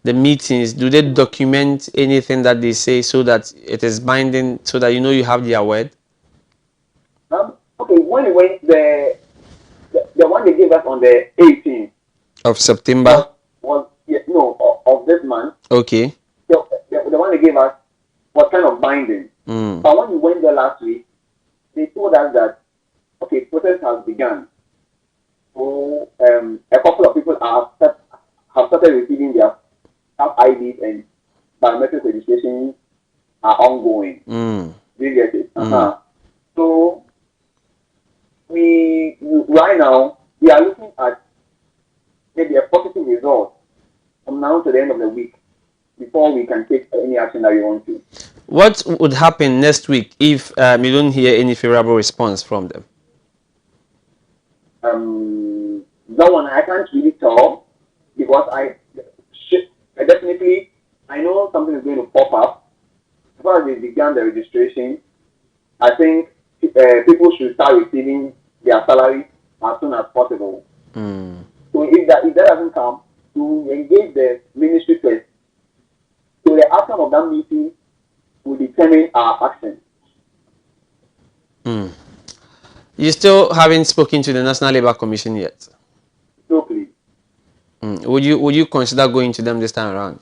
meetings, do they document anything that they say so that it is binding, so that you know you have their word? Okay, when we went the one they gave us on the 18th of September of this month. Okay. The one they gave us was kind of binding. But when we went there last week, they told us that okay, process has begun. So a couple of people have started receiving their staff IDs and biometric registration are ongoing. Do you get it? So we right now we are looking at maybe a positive result from now to the end of the week before we can take any action that we want to. What would happen next week if you don't hear any favorable response from them? That one I can't really tell because I definitely I know something is going to pop up. As far as they began the registration, I think people should start receiving their salary as soon as possible. So if that doesn't come, to engage the ministry first. So the outcome of that meeting will determine our action. You still haven't spoken to the National Labour Commission yet? No, please. Would you consider going to them this time around?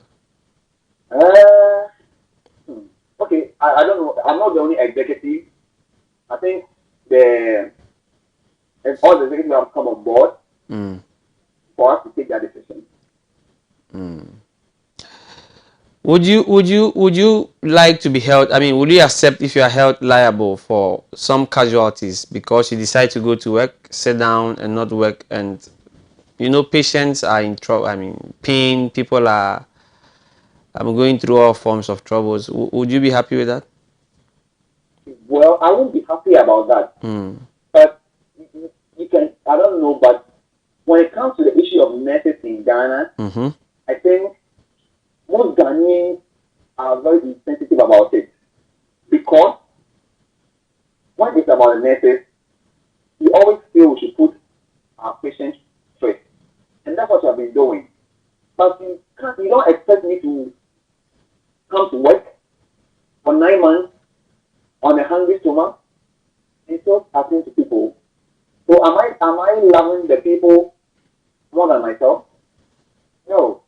Okay, I don't know. I'm not the only executive. I think all the executives have come on board for us to take that decision. Would you like to be held? I mean, would you accept if you are held liable for some casualties because you decide to go to work, sit down, and not work, and you know patients are in trouble? I mean, pain. People are going through all forms of troubles. Would you be happy with that? Well, I won't be happy about that. But you can. I don't know, but when it comes to the issue of nurses in Ghana, I think most Ghanaians are very insensitive about it because when it's about the nurses, we always feel we should put our patients first, and that's what we have been doing. But you don't expect me to come to work for 9 months on a hungry stomach and still talking to people. So am I loving the people more than myself? No,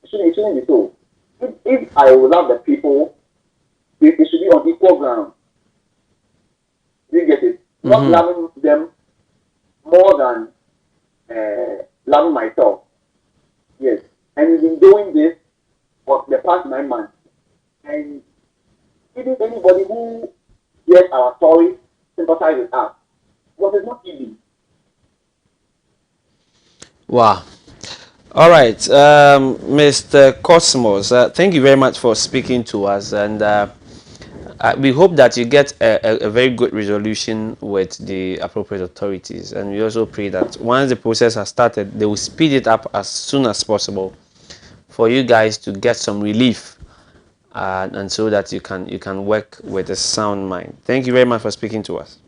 it shouldn't be so. If I would love the people, it should be on equal ground. You get it? Not loving them more than loving myself. Yes. And we've been doing this for the past 9 months. And even anybody who hears our story sympathize with us. Because it's not easy. Wow. All right, Mr. Cosmos, thank you very much for speaking to us, and we hope that you get a very good resolution with the appropriate authorities, and we also pray that once the process has started, they will speed it up as soon as possible for you guys to get some relief, and so that you can work with a sound mind. Thank you very much for speaking to us.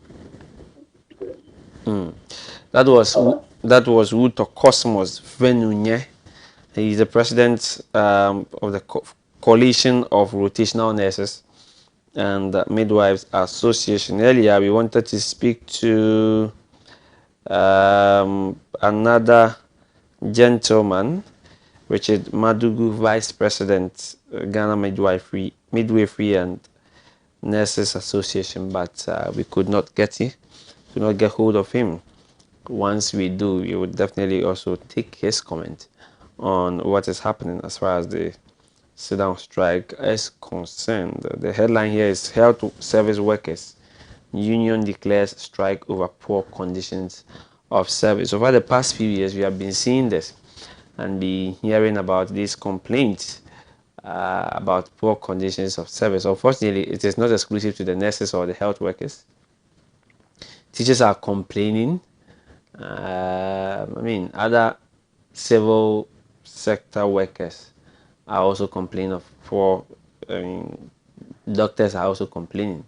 That was Ruto Cosmos Venunye. He's the president of the coalition of rotational nurses and Midwives Association. Earlier, we wanted to speak to another gentleman, Richard Madugu, Vice President, Ghana Midwifery and Nurses Association, but we could not get hold of him. Once we do, we would definitely also take his comment on what is happening as far as the sit-down strike is concerned. The headline here is Health Service Workers Union declares strike over poor conditions of service. Over the past few years, we have been seeing this and be hearing about these complaints about poor conditions of service. Unfortunately, it is not exclusive to the nurses or the health workers. Teachers are complaining. Other civil sector workers are also complaining of poor. Doctors are also complaining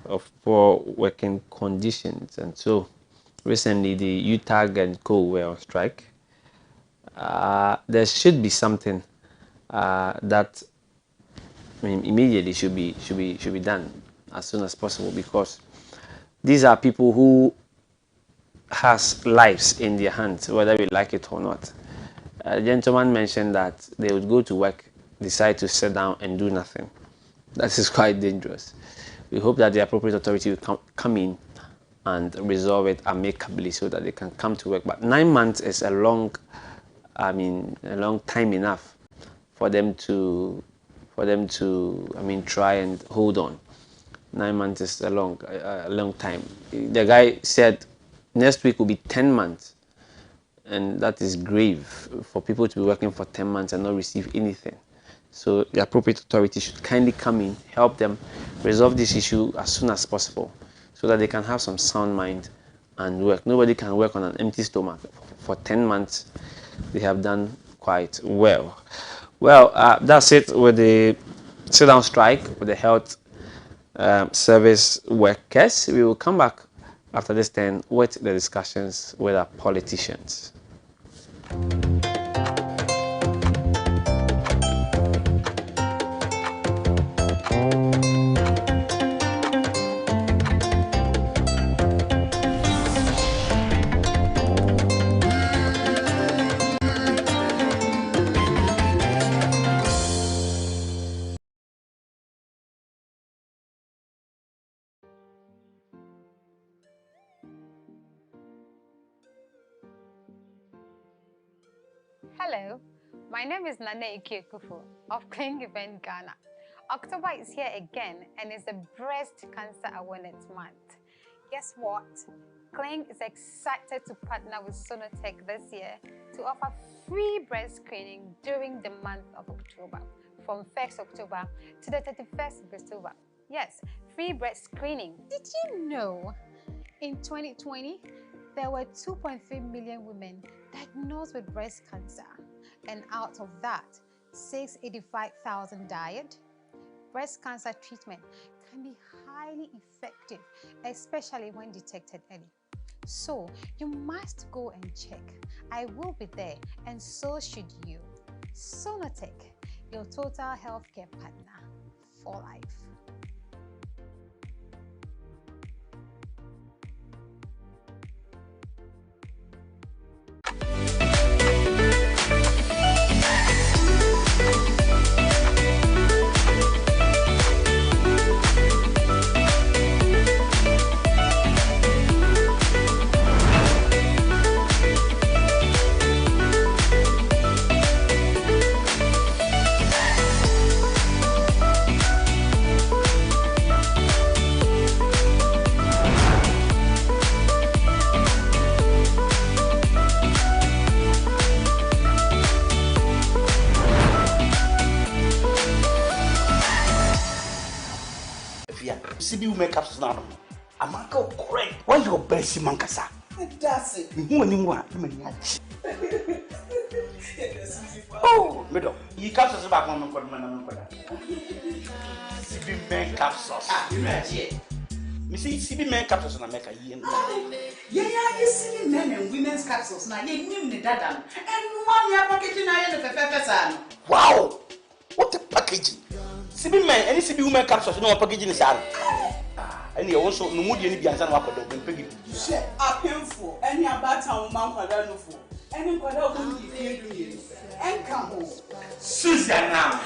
of poor working conditions, and so recently the UTAG and Co were on strike. There should be something that immediately should be done as soon as possible, because these are people who has lives in their hands, whether we like it or not. A gentleman mentioned that they would go to work, decide to sit down and do nothing. That is quite dangerous. We hope that the appropriate authority will come in and resolve it amicably so that they can come to work. But 9 months is a long time enough for them to try and hold on. 9 months is a long time. The guy said next week will be 10 months, and that is grave for people to be working for 10 months and not receive anything. So the appropriate authority should kindly come in, help them resolve this issue as soon as possible so that they can have some sound mind and work. Nobody can work on an empty stomach for 10 months. They have done quite well. Well, that's it with the sit-down strike with the health service workers. We will come back after this then with the discussions with our politicians. Hello, my name is Nane Ikekufu of Cling Event Ghana. October is here again and it's the Breast Cancer Awareness Month. Guess what? Cling is excited to partner with Sonotech this year to offer free breast screening during the month of October, from 1st October to the 31st of October. Yes, free breast screening. Did you know in 2020, there were 2.3 million women diagnosed with breast cancer, and out of that, 685,000 died? Breast cancer treatment can be highly effective, especially when detected early. So you must go and check. I will be there, and so should you. Sonotech, your total healthcare partner for life. CB women capsules now. I'm not correct. Why your best mankasa? That's it. Who anyone? Oh, middle. You capsules back on CB men capsules. Me see CB men capsules na make a year. Yeah, you see men and women's capsules now. You name the dada. And 1 year packaging I am the. Wow! What a packaging! Sibi men, any Sibi women capsules, no packaging is out. And you also no mood any bians and wako dog peggy. Shit, I pay for any about town man quadrano for any quadrano you and come home. Susanna,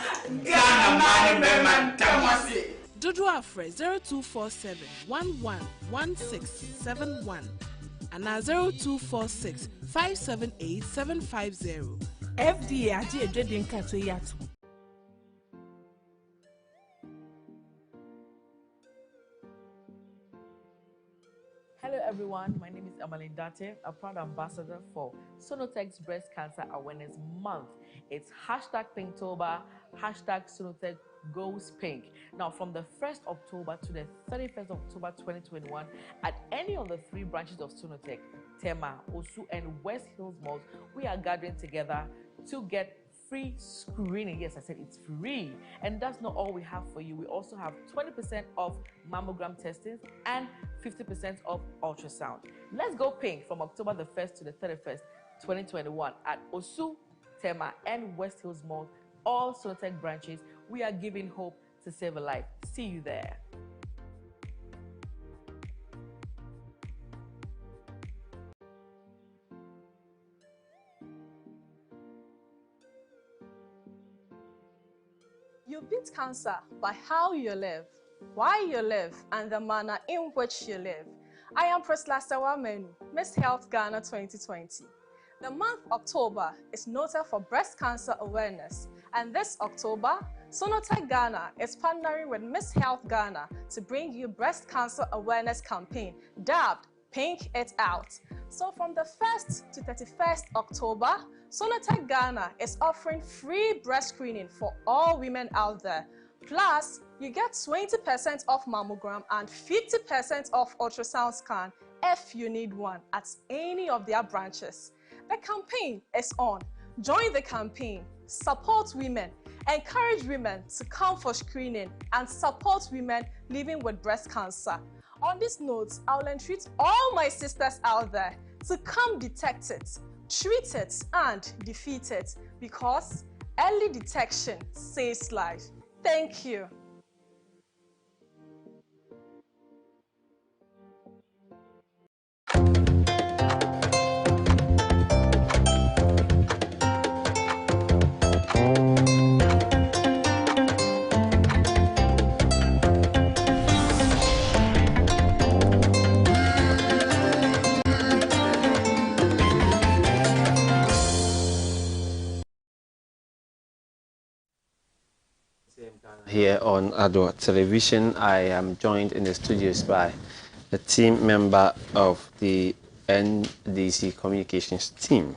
Ghana money man, Tamasi. Dodo Afre 0247 111671 and 0246 578 750. FDA aje edwedin kato yato. Hello everyone, my name is Adoatv, a proud ambassador for Sonotech's Breast Cancer Awareness Month. It's hashtag Pinktober, hashtag Sonotech Goes Pink. Now from the 1st October to the 31st October 2021, at any of the 3 branches of Sonotech, Tema, Osu and West Hills Malls, we are gathering together to get free screening. Yes, I said it's free. And that's not all we have for you. We also have 20% off mammogram testing and 50% off ultrasound. Let's go pink from October the 1st to the 31st, 2021 at Osu, Tema and West Hills Mall, all Sonotech branches. We are giving hope to save a life. See you there. You beat cancer by how you live, why you live, and the manner in which you live. I am Priscilla Sewamenu, Miss Health Ghana 2020. The month October is noted for breast cancer awareness, and this October, Sonotech Ghana is partnering with Miss Health Ghana to bring you breast cancer awareness campaign dubbed Pink It Out. So from the 1st to 31st October, Sonotech Ghana is offering free breast screening for all women out there. Plus, you get 20% off mammogram and 50% off ultrasound scan if you need one at any of their branches. The campaign is on. Join the campaign, support women, encourage women to come for screening, and support women living with breast cancer. On this note, I will entreat all my sisters out there to come detect it, treat it, and defeat it, because early detection saves life. Thank you. Here on Adoatv Television, I am joined in the studios by a team member of the NDC communications team,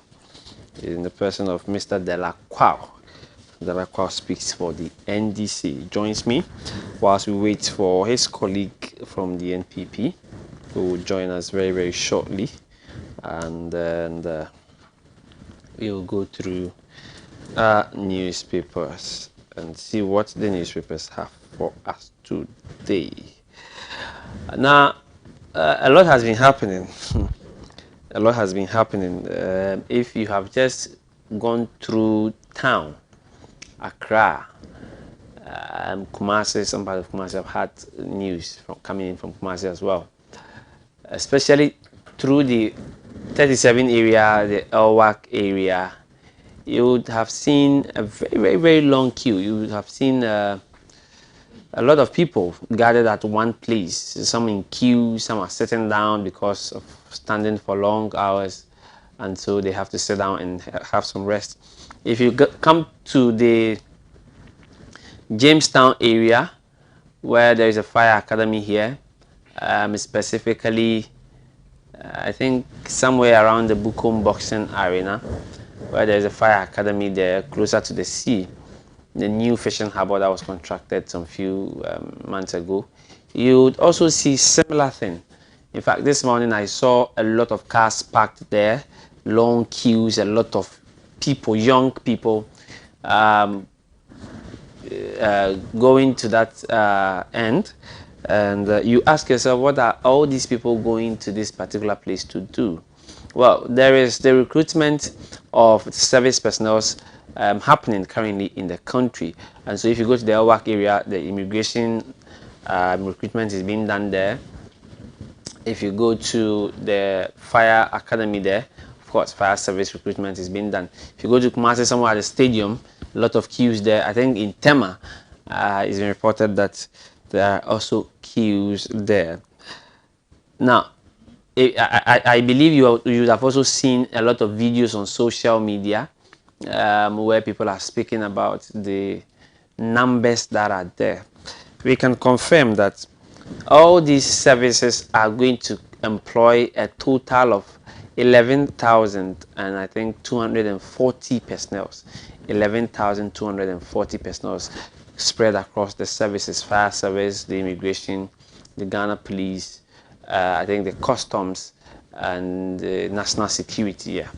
in the person of Mr. Delacroix. Delacroix speaks for the NDC. He joins me whilst we wait for his colleague from the NPP, who will join us very, very shortly, and then we will go through our newspapers and see what the newspapers have for us today. Now, a lot has been happening. A lot has been happening. If you have just gone through town, Accra, Kumasi, some part of Kumasi have had news coming in from Kumasi as well, especially through the 37 area, the Elwak area. You would have seen a very, very, very long queue. You would have seen a lot of people gathered at one place. Some in queue, some are sitting down because of standing for long hours, and so they have to sit down and have some rest. If you come to the Jamestown area, where there is a fire academy here, specifically, I think somewhere around the Bukom Boxing Arena, where there is a fire academy there, closer to the sea, the new fishing harbor that was constructed some few months ago. You would also see similar thing. In fact, this morning I saw a lot of cars parked there, long queues, a lot of people, young people, going to that end. And you ask yourself, what are all these people going to this particular place to do? Well, there is the recruitment of service personnel happening currently in the country. And so if you go to the Adoatv area, the immigration recruitment is being done there. If you go to the fire academy there, of course, fire service recruitment is being done. If you go to Kumasi somewhere at the stadium, a lot of queues there. I think in Tema, it's been reported that there are also queues there. Now, I believe you have also seen a lot of videos on social media where people are speaking about the numbers that are there. We can confirm that all these services are going to employ a total of 11,000 and I think 240 personnel. 11,240 personnel spread across the services: fire service, the immigration, the Ghana police, I think the customs, and national security. Yeah,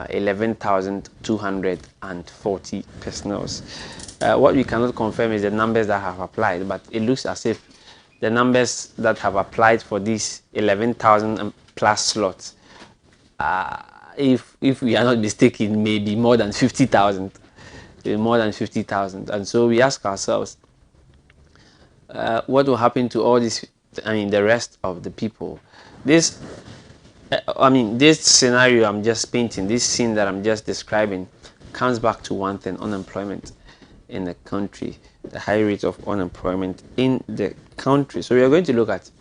11,240 personnel. What we cannot confirm is the numbers that have applied, but it looks as if the numbers that have applied for these 11,000 plus slots, if we are not mistaken, maybe more than 50,000. More than 50,000. And so we ask ourselves, what will happen to all this? I mean, the rest of the people. This scenario I'm just painting, this scene that I'm just describing, comes back to one thing: unemployment in the country, the high rate of unemployment in the country. So we are going to look at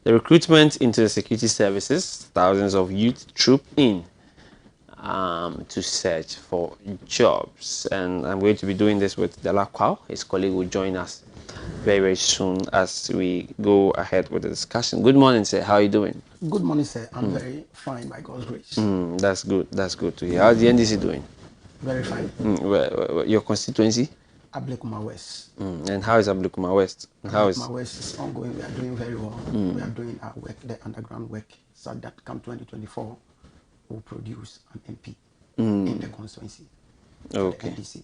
the recruitment into the security services. Thousands of youth troop in to search for jobs, and I'm going to be doing this with Dela Kwao. His colleague will join us very, very soon as we go ahead with the discussion. Good morning, sir. How are you doing? Good morning, sir. I'm very fine, by God's grace. That's good. That's good to hear. How's the NDC doing? Very fine. Your constituency? Ablekuma West. And how is Ablekuma West? Ablekuma West is ongoing. We are doing very well. We are doing our work, the underground work, so that come 2024 will produce an MP in the constituency. Okay. The NDC.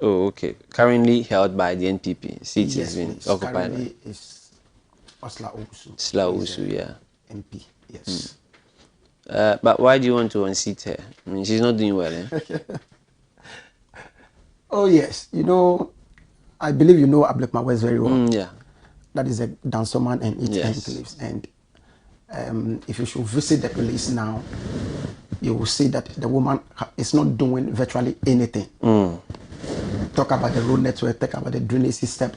Oh, okay. Currently held by the NPP. Seat has been occupied. Currently is Osla Owusu. Osla Owusu, yeah. MP, yes. But why do you want to unseat her? I mean, she's not doing well, eh? Oh, yes. You know, I believe you know Ablekuma West very well. Yeah. That is a Dansoman and its enclaves. And if you should visit the place now, you will see that the woman is not doing virtually anything. Talk about the road network, talk about the drainage system,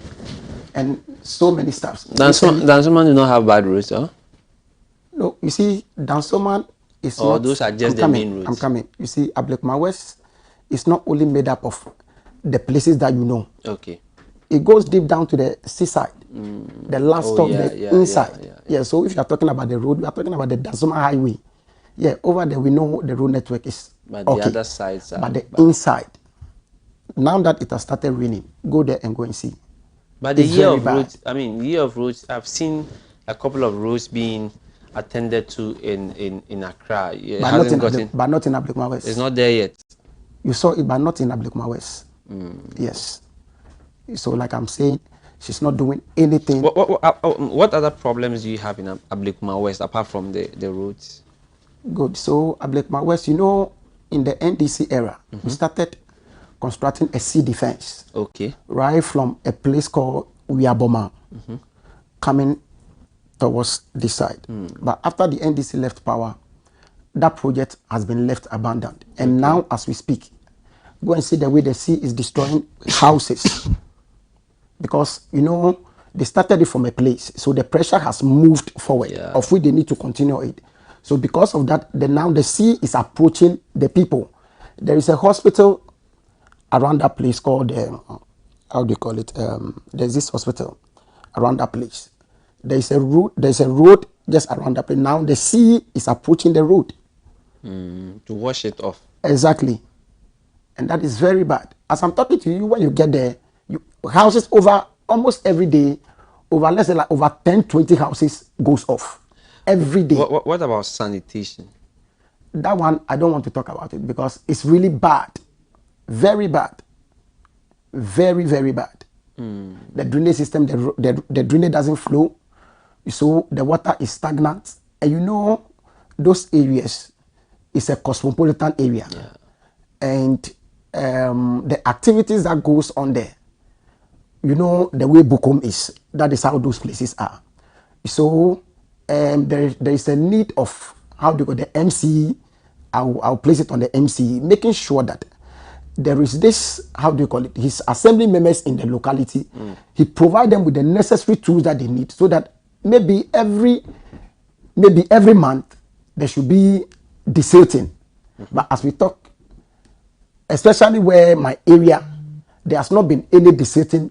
and so many stuff. Dansoman do not have bad roads, huh? No, you see, Dansoman is not... not... those are just the main roads. I'm coming. You see, Ablekuma West is not only made up of the places that you know. Okay. It goes deep down to the seaside, the last stop, inside. Yeah, so if you are talking about the road, we are talking about the Dansoman Highway. Yeah, over there we know the road network is but the other sides are but the inside. Now that it has started raining, go there and go and see. But the year of roads, year of roads, I've seen a couple of roads being attended to in Accra. But not in Ablekuma West. It's not there yet. You saw it, but not in Ablekuma West. Yes. So like I'm saying, she's not doing anything. What other problems do you have in Ablekuma West apart from the roads? Good. So Ablekuma West, you know, in the NDC era, we started constructing a sea defense. Okay. Right from a place called Uyaboma, coming towards this side. But after the NDC left power, that project has been left abandoned. And now, as we speak, go and see the way the sea is destroying houses. Because, you know, they started it from a place. So the pressure has moved forward, of which they need to continue it. So because of that, now the sea is approaching the people. There is a hospital around that place called, how do you call it? There's this hospital around that place. There's a road just around that place. Now the sea is approaching the road. To wash it off. Exactly. And that is very bad. As I'm talking to you, when you get there, houses over almost every day, over let's say like over 10, 20 houses goes off. Every day. What about sanitation? That one, I don't want to talk about it because it's really bad. Very bad. Very, very bad. The drainage system, the drainage doesn't flow. So the water is stagnant. And you know, those areas is a cosmopolitan area. and the activities that goes on there, you know, the way Bukom is, that is how those places are. So there is a need of, how do you go, the MC, I'll place it on the MC, making sure that there is this, how do you call it, his assembly members in the locality, he provide them with the necessary tools that they need, so that maybe every month there should be desilting. But as we talk, especially where my area, there has not been any desilting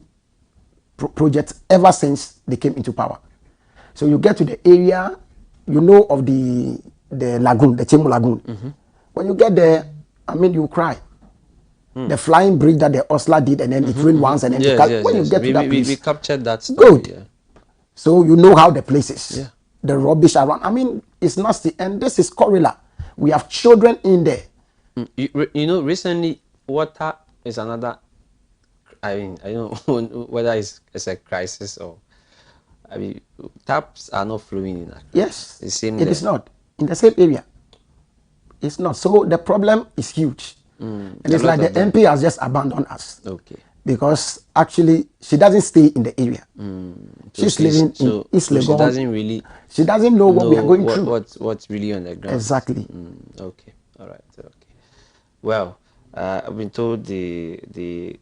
project ever since they came into power. So you get to the area, you know of the lagoon, the Chemo Lagoon. When you get there, I mean, you cry. The flying bridge that the Osler did, and then it rained once, and then when you get to that place, we captured that story. Good. So you know how the place is. The rubbish around. I mean, it's nasty. And this is Corilla. We have children in there. You know, recently, water is another. I mean, I don't know whether it's a crisis or. I mean, taps are not flowing in that. Yes, it is not in the same area. It's not. So the problem is huge, and it's like the MP has just abandoned us. Okay. Because actually, she doesn't stay in the area. So She's living in East Legon. She doesn't really. She doesn't know what we are going through. What's really on the ground. Exactly. Okay. All right. Okay. Well, I've been told the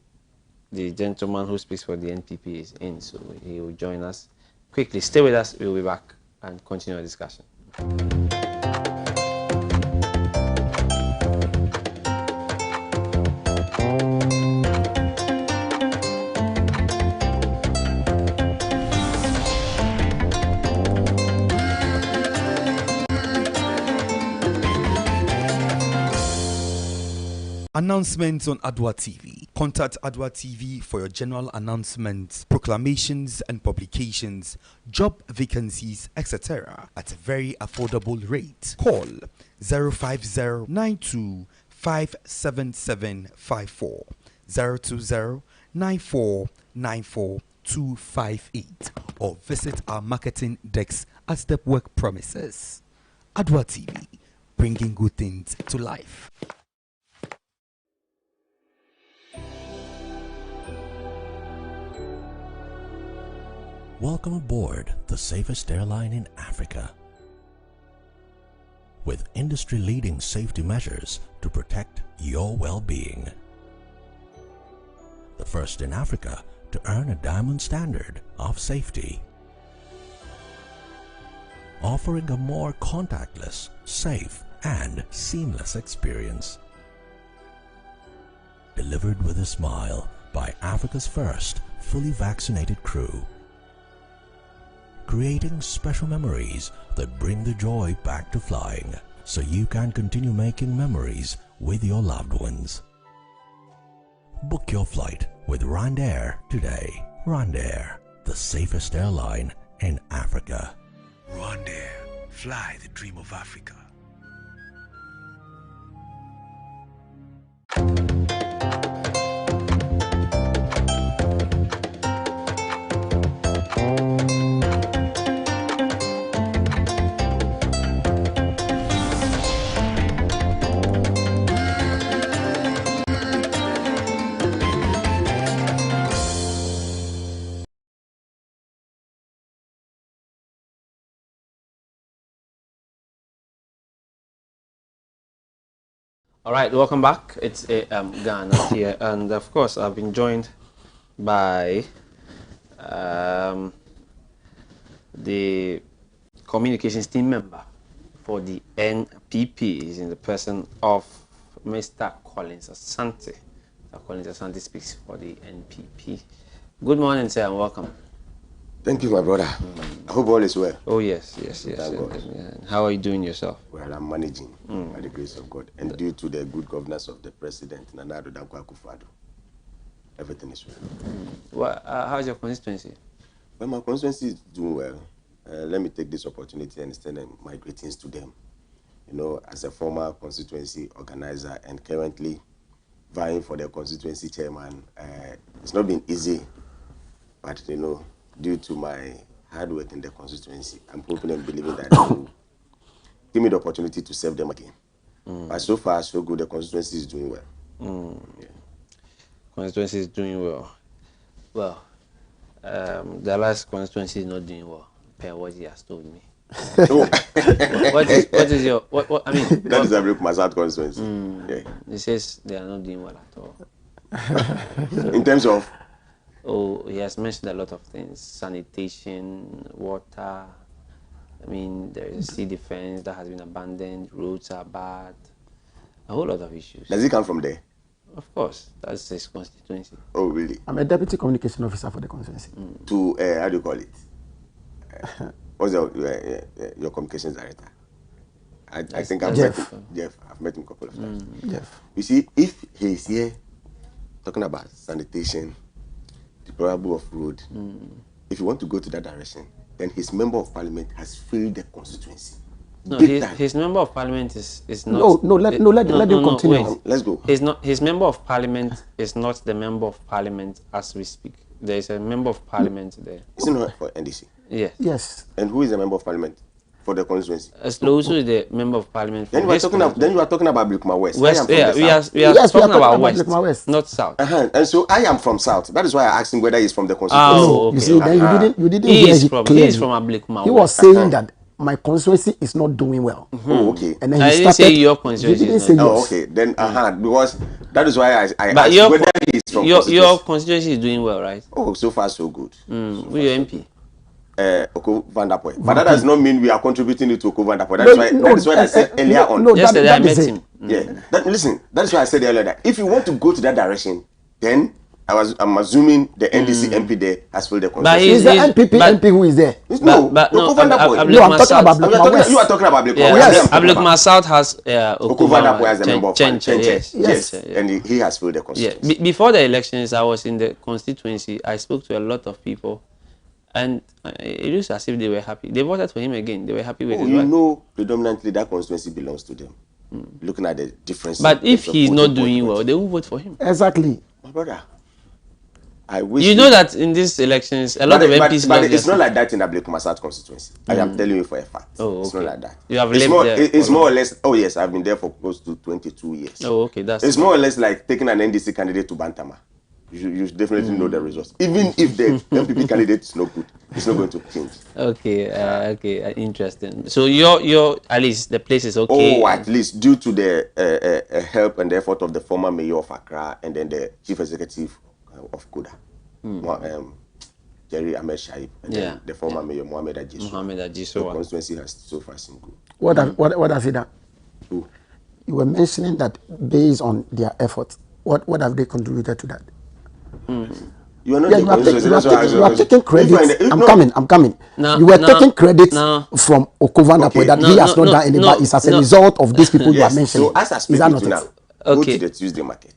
gentleman who speaks for the NPP is in, so he will join us quickly. Stay with us. We'll be back and continue our discussion. Announcements on Adoatv. Contact Adoatv for your general announcements, proclamations and publications, job vacancies, etc. at a very affordable rate. Call 050-92-57754, 020-9494-258, or visit our marketing desk at Stepwork premises. Adoatv, bringing good things to life. Welcome aboard the safest airline in Africa. With industry-leading safety measures to protect your well-being. The first in Africa to earn a diamond standard of safety. Offering a more contactless, safe, and seamless experience. Delivered with a smile by Africa's first fully vaccinated crew. Creating special memories that bring the joy back to flying, so you can continue making memories with your loved ones. Book your flight with RwandAir today. RwandAir, the safest airline in Africa. RwandAir, fly the dream of Africa. All right, welcome back. It's Ghana here, and of course, I've been joined by the communications team member for the NPP. Is in the person of Mr. Collins Asante. Mr. Collins Asante speaks for the NPP. Good morning, sir, and welcome. Thank you, my brother. I hope all is well. Oh, yes. How are you doing yourself? Well, I'm managing by the grace of God. And due to the good governance of the President, Nana Addo Dankwa Akufo-Addo, everything is well. Well, how's your constituency? Well, my constituency is doing well. Let me take this opportunity and extend my greetings to them. You know, as a former constituency organizer and currently vying for the constituency chairman, it's not been easy, but you know, due to my hard work in the constituency, I'm hoping and believing that they will give me the opportunity to serve them again. But so far, so good, the constituency is doing well. Constituency is doing well. Well, the last constituency is not doing well, per what he has told me. what is your what I mean? That is a break my South constituency. Yeah. He says they are not doing well at all. In terms of, he has mentioned a lot of things: sanitation, water. I mean, there is sea defense that has been abandoned. Roads are bad. A whole lot of issues. Does it come from there? Of course, that's his constituency. Oh, really? I'm a deputy communication officer for the constituency. To how do you call it? What's your communications director? I think I've met him. Jeff. I've met him a couple of times. Jeff. You see, if he's here talking about sanitation, deplorable of road, if you want to go to that direction, then his member of parliament has failed the constituency. No, his member of parliament is not. Let him continue. Wait, let's go. His member of parliament is not the member of parliament as we speak. There is a member of parliament there. Is it not for NDC? Yes. Yes. And who is the member of parliament for the constituency? Sloso is the member of parliament. Then you are talking about Blakema West. West, yeah, we are talking about West, not South. And so I am from South. That is why I asked him whether he's from the constituency. No, you see, then you didn't he hear is it from clearly. He is from Blakema He was saying that my constituency is not doing well. Oh, okay. And then I he didn't started. say your constituency. You didn't say Oh, yours. okay. Then because that is why I But asked whether he's from your constituency is doing well, right? Oh, so far so good. Who your MP? Oko Van Der Poel. But that does not mean we are contributing it to Oko Van Der Poel. That is why I said earlier on. Yesterday I met him. Yeah. Listen, that is why I said earlier that if you want to go to that direction, then I'm assuming the NDC MP there has filled the constituency. Is the MP who is there? No, I'm talking about Blakema West. You are talking about Blakema West. Yes. Blakema South has Oko Van Der Poel as the member of parliament. Yes. And he has filled the constituency. Yeah. Before the elections, I was in the constituency. I spoke to a lot of people, and it looks as if they were happy. They voted for him again. They were happy with his work. know, predominantly that constituency belongs to them. Looking at the difference. But if he's not doing well, they won't vote for him. Exactly. My brother, I wish you know that in these elections, a lot of MPs. But it's not like that in the Blakema South constituency. I am telling you for a fact. Oh, okay. It's not like that. You have lived there. It's more or less. Oh yes, I've been there for close to 22 years. Oh, okay, It's more or less like taking an NDC candidate to Bantama. You definitely know the results. Even if the MPP candidate is not good, it's not going to change. Okay, interesting. So your at least the place is okay. Oh, at least due to the help and the effort of the former mayor of Accra and then the chief executive of Kuda, Jerry Ahmed Shaib, and then the former mayor Mohamed Ajiso. The constituency has so far seemed good. What has he done? Who? You were mentioning that based on their efforts, what have they contributed to that? You are not you are taking credit. I'm coming. You were taking credit from Oko Van Der Poel that he has not done anything, but it's as a result of these people you are mentioning. So as I speak to now, go to the Tuesday market.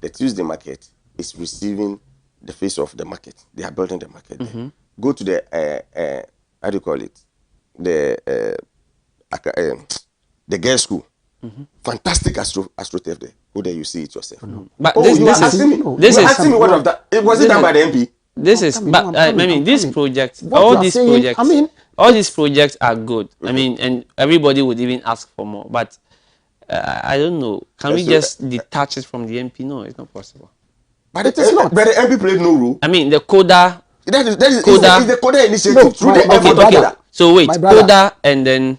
The Tuesday market is receiving the face of the market. They are building the market. Go to the how do you call it? The girls' school. Fantastic AstroTurf there. Go there, you see it yourself. But asking me what of that? Was it done by the MP? This is, but I mean, this project, all these projects are good. I mean, and everybody would even ask for more. But I don't know. Can we just detach it from the MP? No, it's not possible. But it is not. But the MP played no role. I mean, the CODA. That is the CODA initiative through the okay. So wait, CODA and then.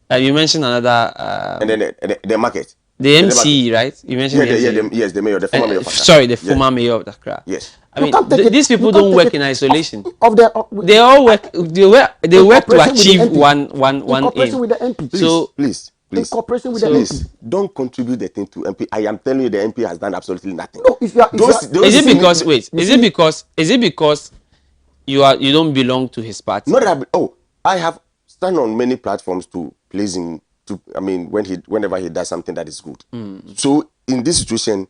You mentioned another. And then the market. The MC, right? You mentioned the mayor, the former mayor of Accra. Sorry, the former mayor of Accra. Yes. I mean, these people don't work in isolation. They all work. They work to achieve one aim. With the MP. So please. In cooperation with the MP. Don't contribute the thing to MP. I am telling you, the MP has done absolutely nothing. No, is it because Is it because you don't belong to his party? Not that. Oh, I have stand on many platforms to place him. Whenever he does something that is good. So in this situation,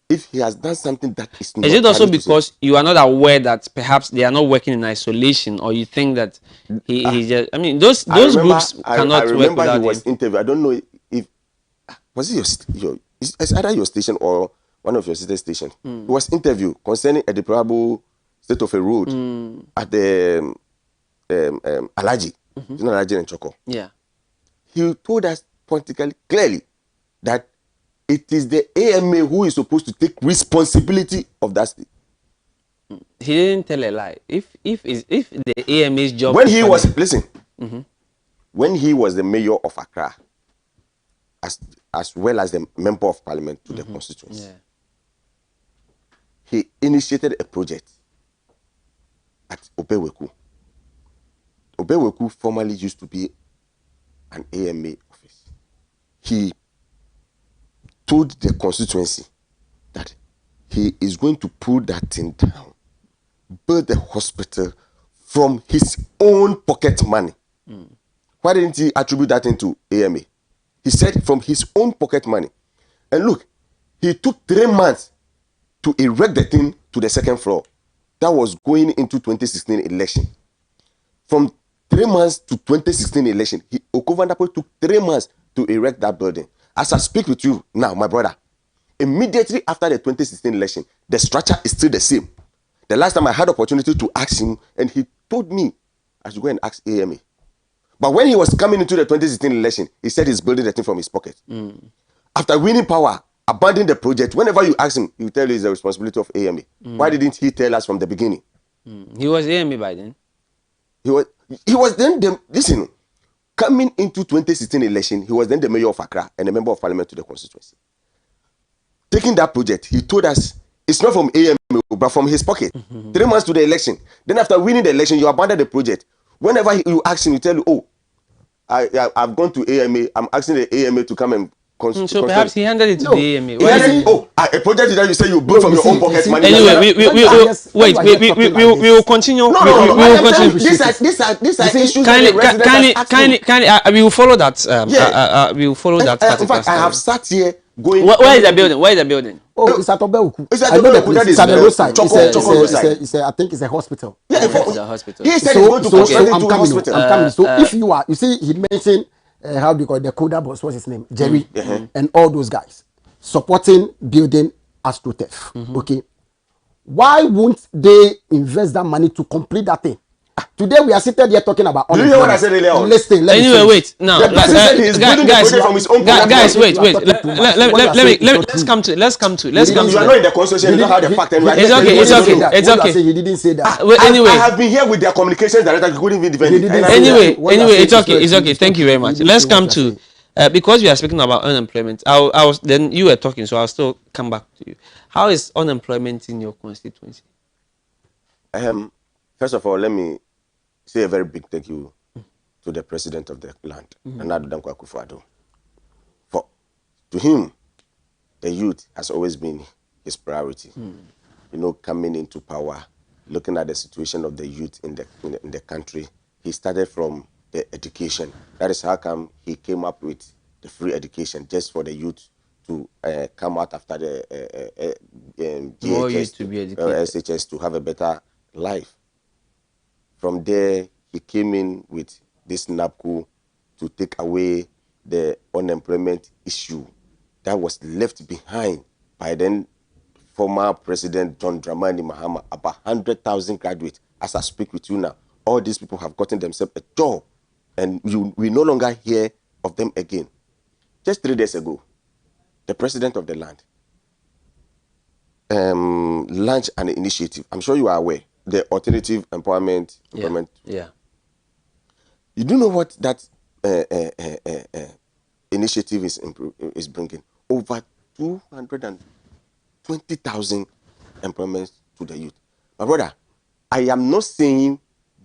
if he has done something that is not, is it also because you are not aware that perhaps they are not working in isolation, or you think that he just? I mean, those groups cannot work without him. I remember he was interviewed. I don't know if was it it's either your station or one of your sister stations. He was interviewed concerning a deplorable state of a road at the Alaji, you know, Alaji and Choco. Yeah. He told us politically clearly that it is the AMA who is supposed to take responsibility of that state. He didn't tell a lie. If the AMA's job When to he punish- was listen, when he was the mayor of Accra, as well as the member of parliament to the constituency, he initiated a project at Obeweku. Obeweku formerly used to be an AMA office. He told the constituency that he is going to pull that thing down, build a hospital from his own pocket money. Why didn't he attribute that into AMA? He said from his own pocket money. And look, he took 3 months to erect the thing to the second floor. That was going into 2016 election. From 3 months to 2016 election, Okovan-Dapo took 3 months to erect that building. As I speak with you now, my brother, immediately after the 2016 election, the structure is still the same. The last time I had opportunity to ask him, and he told me I should go and ask AMA. But when he was coming into the 2016 election, he said he's building the thing from his pocket. After winning power, abandoning the project, whenever you ask him, he will tell you it's the responsibility of AMA. Why didn't he tell us from the beginning? He was AMA by then. He was then listen, coming into 2016 election, he was then the mayor of Accra and a member of parliament to the constituency. Taking that project, he told us it's not from AMA but from his pocket. 3 months to the election. Then after winning the election, you abandon the project. Whenever you ask him, he tell you, oh, I've gone to AMA. I'm asking the AMA to come and so perhaps he handed it to the AMA. A project that you say you built from your own pocket money. Anyway, we will continue. These are issues. Kindly, we will follow that. We will follow that. In fact, I have sat here going. Where is the building? Where is the building? Oh, it's at Obeweku. I know the place. It's at the roadside. I think it's a hospital. Yeah, it's a hospital. He said he's going to construct into a hospital. I'm coming. So if you see, he mentioned how do you call it, the Koda boss? What's his name? Jerry and all those guys supporting building Adoatv. Okay, why won't they invest that money to complete that thing? Today we are sitting here talking about. Do you hear what I said earlier on? Anyway, wait. Now, guys, wait. Let's come to. You are not in the constitution. You don't have the fact. It's okay. He didn't say that. Anyway, I have been here with their communications director. He couldn't even defend it. Anyway, it's okay. Thank you very much. Let's come to because we are speaking about unemployment. I was then you were talking, so I'll still come back to you. How is unemployment in your constituency? First of all, let me say a very big thank you to the president of the land, Nana Dankwa Akufo-Addo. For to him, the youth has always been his priority. You know, coming into power, looking at the situation of the youth in the country, he started from the education. That is how come he came up with the free education just for the youth to come out after the GHS to be educated. SHS to have a better life. From there, he came in with this NAPCO to take away the unemployment issue that was left behind by then former President John Dramani Mahama. About 100,000 graduates. As I speak with you now, all these people have gotten themselves a job, and we no longer hear of them again. Just 3 days ago, the president of the land launched an initiative. I'm sure you are aware. The alternative employment. Yeah. You do know what that initiative is bringing? Over 220,000 employments to the youth. My brother, I am not saying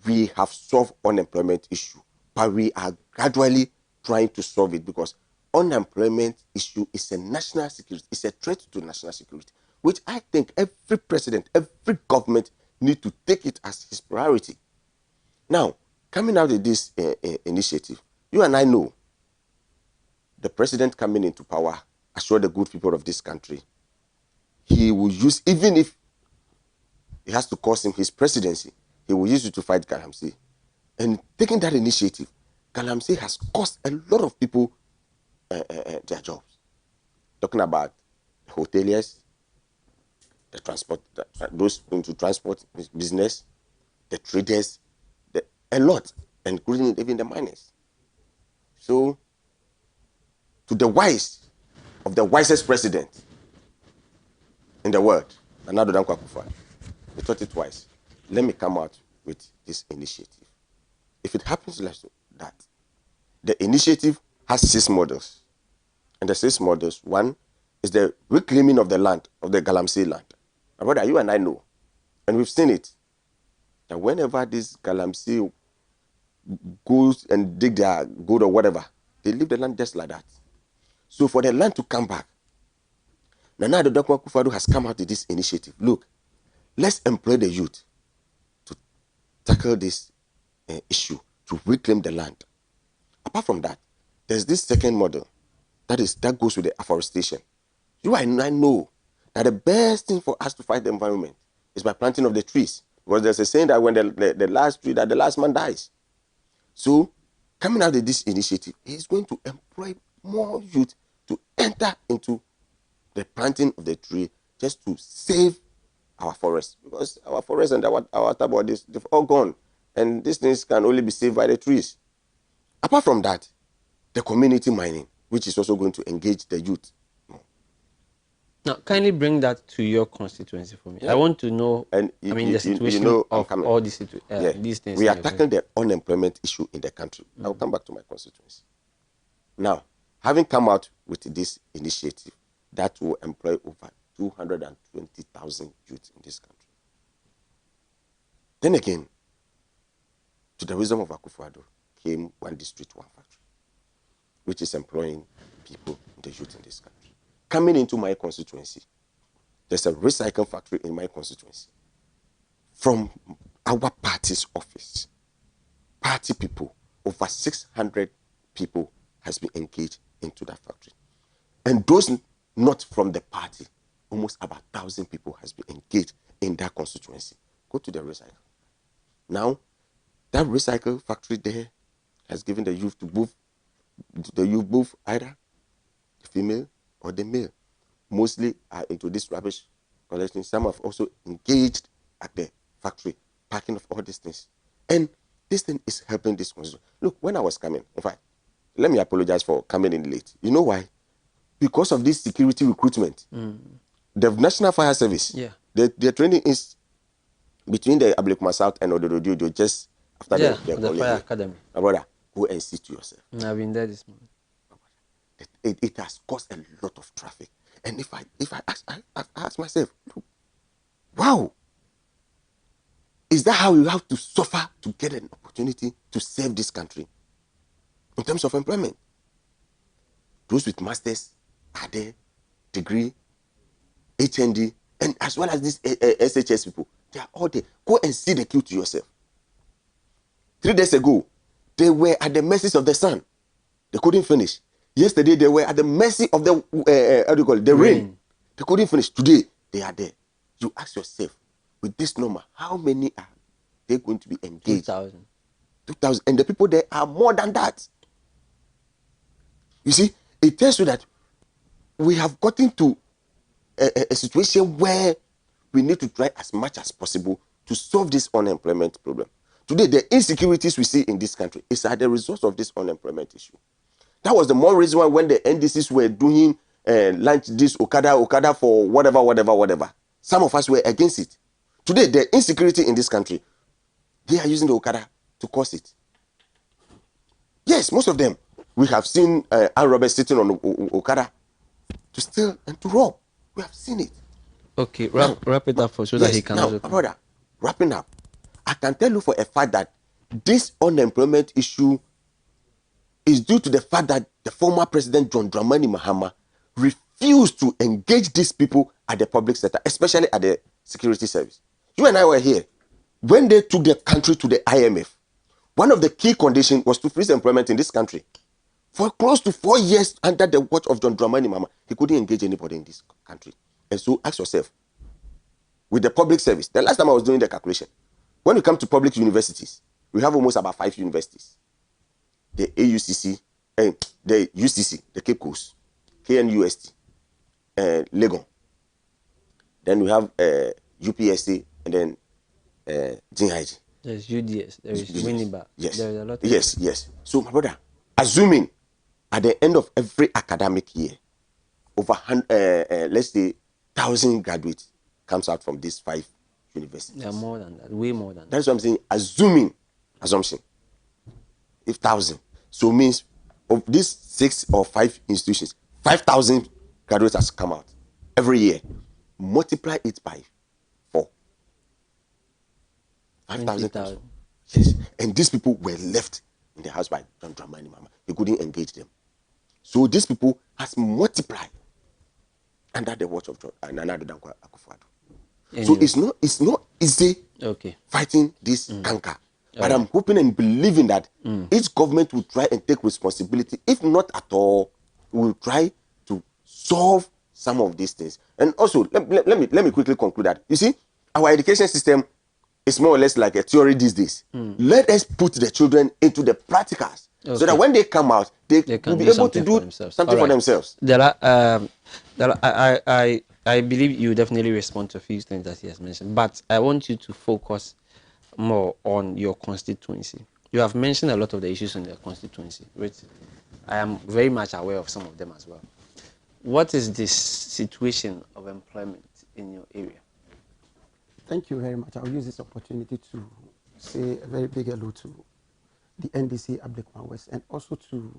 we have solved unemployment issue, but we are gradually trying to solve it, because unemployment issue is a national security. It's a threat to national security, which I think every president, every government need to take it as his priority. Now, coming out of this initiative, you and I know the president coming into power, assure the good people of this country, he will use, even if it has to cost him his presidency, he will use it to fight Galamsey. And taking that initiative, Galamsey has cost a lot of people their jobs. Talking about hoteliers, the transport, those into transport business, the traders, a lot, including even the miners. So, to the wise, of the wisest president in the world, Nana Addo Dankwa Akufo-Addo, he thought it twice. Let me come out with this initiative. If it happens like that, the initiative has 6 models. And the 6 models, one is the reclaiming of the land, of the Galamsey land. My brother, you and I know, and we've seen it, that whenever this Galamsey goes and dig their gold or whatever, they leave the land just like that. So for the land to come back, Nana Addo Dankwa Akufo-Addo has come out with this initiative. Look, let's employ the youth to tackle this issue, to reclaim the land. Apart from that, there's this second model that goes with the afforestation. You and I know that the best thing for us to fight the environment is by planting of the trees. Because there's a saying that when the last tree, that the last man dies. So, coming out of this initiative is going to employ more youth to enter into the planting of the tree just to save our forests. Because our forests and our water bodies, they've all gone. And these things can only be saved by the trees. Apart from that, the community mining, which is also going to engage the youth. Now, kindly bring that to your constituency for me. Yeah. I want to know, the situation of all these things. We are tackling the unemployment issue in the country. I will come back to my constituency. Now, having come out with this initiative that will employ over 220,000 youth in this country. Then again, to the wisdom of Akufo-Addo came one district, one factory, which is employing people, the youth in this country. Coming into my constituency, there's a recycle factory in my constituency. From our party's office, party people, over 600 people has been engaged into that factory. And those not from the party, almost about 1,000 people has been engaged in that constituency. Go to the recycle. Now, that recycle factory there has given the youth both either the female or the male. Mostly are into this rubbish collection. Some have also engaged at the factory, packing of all these things. And this thing is helping this constitution. Look, when I was coming, in fact, let me apologize for coming in late. You know why? Because of this security recruitment. The National Fire Service, their training is between the Ablekuma South and Odododio, just after the fire academy. My brother, go and see to yourself. I've been there this morning. It has caused a lot of traffic. And if I ask myself, wow, is that how you have to suffer to get an opportunity to save this country in terms of employment? Those with masters are there, degree, HND, and as well as these SHS people, they are all there. Go and see the queue to yourself. 3 days ago, they were at the mercy of the sun. They couldn't finish. Yesterday, they were at the mercy of the rain. They couldn't finish. Today, they are there. You ask yourself, with this number, how many are they going to be engaged? 2,000. 2,000. And the people there are more than that. You see, it tells you that we have gotten to a situation where we need to try as much as possible to solve this unemployment problem. Today, the insecurities we see in this country is as the result of this unemployment issue. That was the more reason why when the NDCs were doing launch this Okada for whatever. Some of us were against it. Today, the insecurity in this country, they are using the Okada to cause it. Yes, most of them. We have seen Ann Roberts sitting on Okada to steal and to rob. We have seen it. Okay, wrap it up so that he can also come. Brother, wrapping up, I can tell you for a fact that this unemployment issue is due to the fact that the former president John Dramani Mahama refused to engage these people at the public sector, especially at the security service. You and I were here when they took the country to the IMF. One of the key conditions was to freeze employment in this country. For close to 4 years under the watch of John Dramani Mahama, he couldn't engage anybody in this country. And so ask yourself, with the public service, the last time I was doing the calculation, when you come to public universities, we have almost about 5 universities. The AUCC, and the UCC, the Cape Coast, KNUST, Legon. Then we have UPSA, and then GIG. There's UDS, there is Winneba. Yes. There is a lot of Yes. So, my brother, assuming at the end of every academic year, over let's say 1,000 graduates comes out from these 5 universities. Yeah, more than that, way more than that. That's what I'm saying. Assumption. If 1,000, so means of these 6 or 5 institutions, 5,000 graduates has come out every year. Multiply it by 4. 5,000. Yes, and these people were left in the house by John Dramani Mahama. He couldn't engage them. So these people has multiplied under the watch of John and another Dankwa Akufo-Addo. So it's not easy fighting this canker. But I'm hoping and believing that each government will try and take responsibility. If not at all, we will try to solve some of these things. And also, let me quickly conclude that. You see, our education system is more or less like a theory these days. Let us put the children into the practicals so that when they come out, they will be able to do something for themselves. I believe you definitely respond to a few things that he has mentioned, but I want you to focus more on your constituency. You have mentioned a lot of the issues in the constituency, which I am very much aware of some of them as well. What is the situation of employment in your area? Thank you very much. I'll use this opportunity to say a very big hello to the NDC Ablekman West, and also to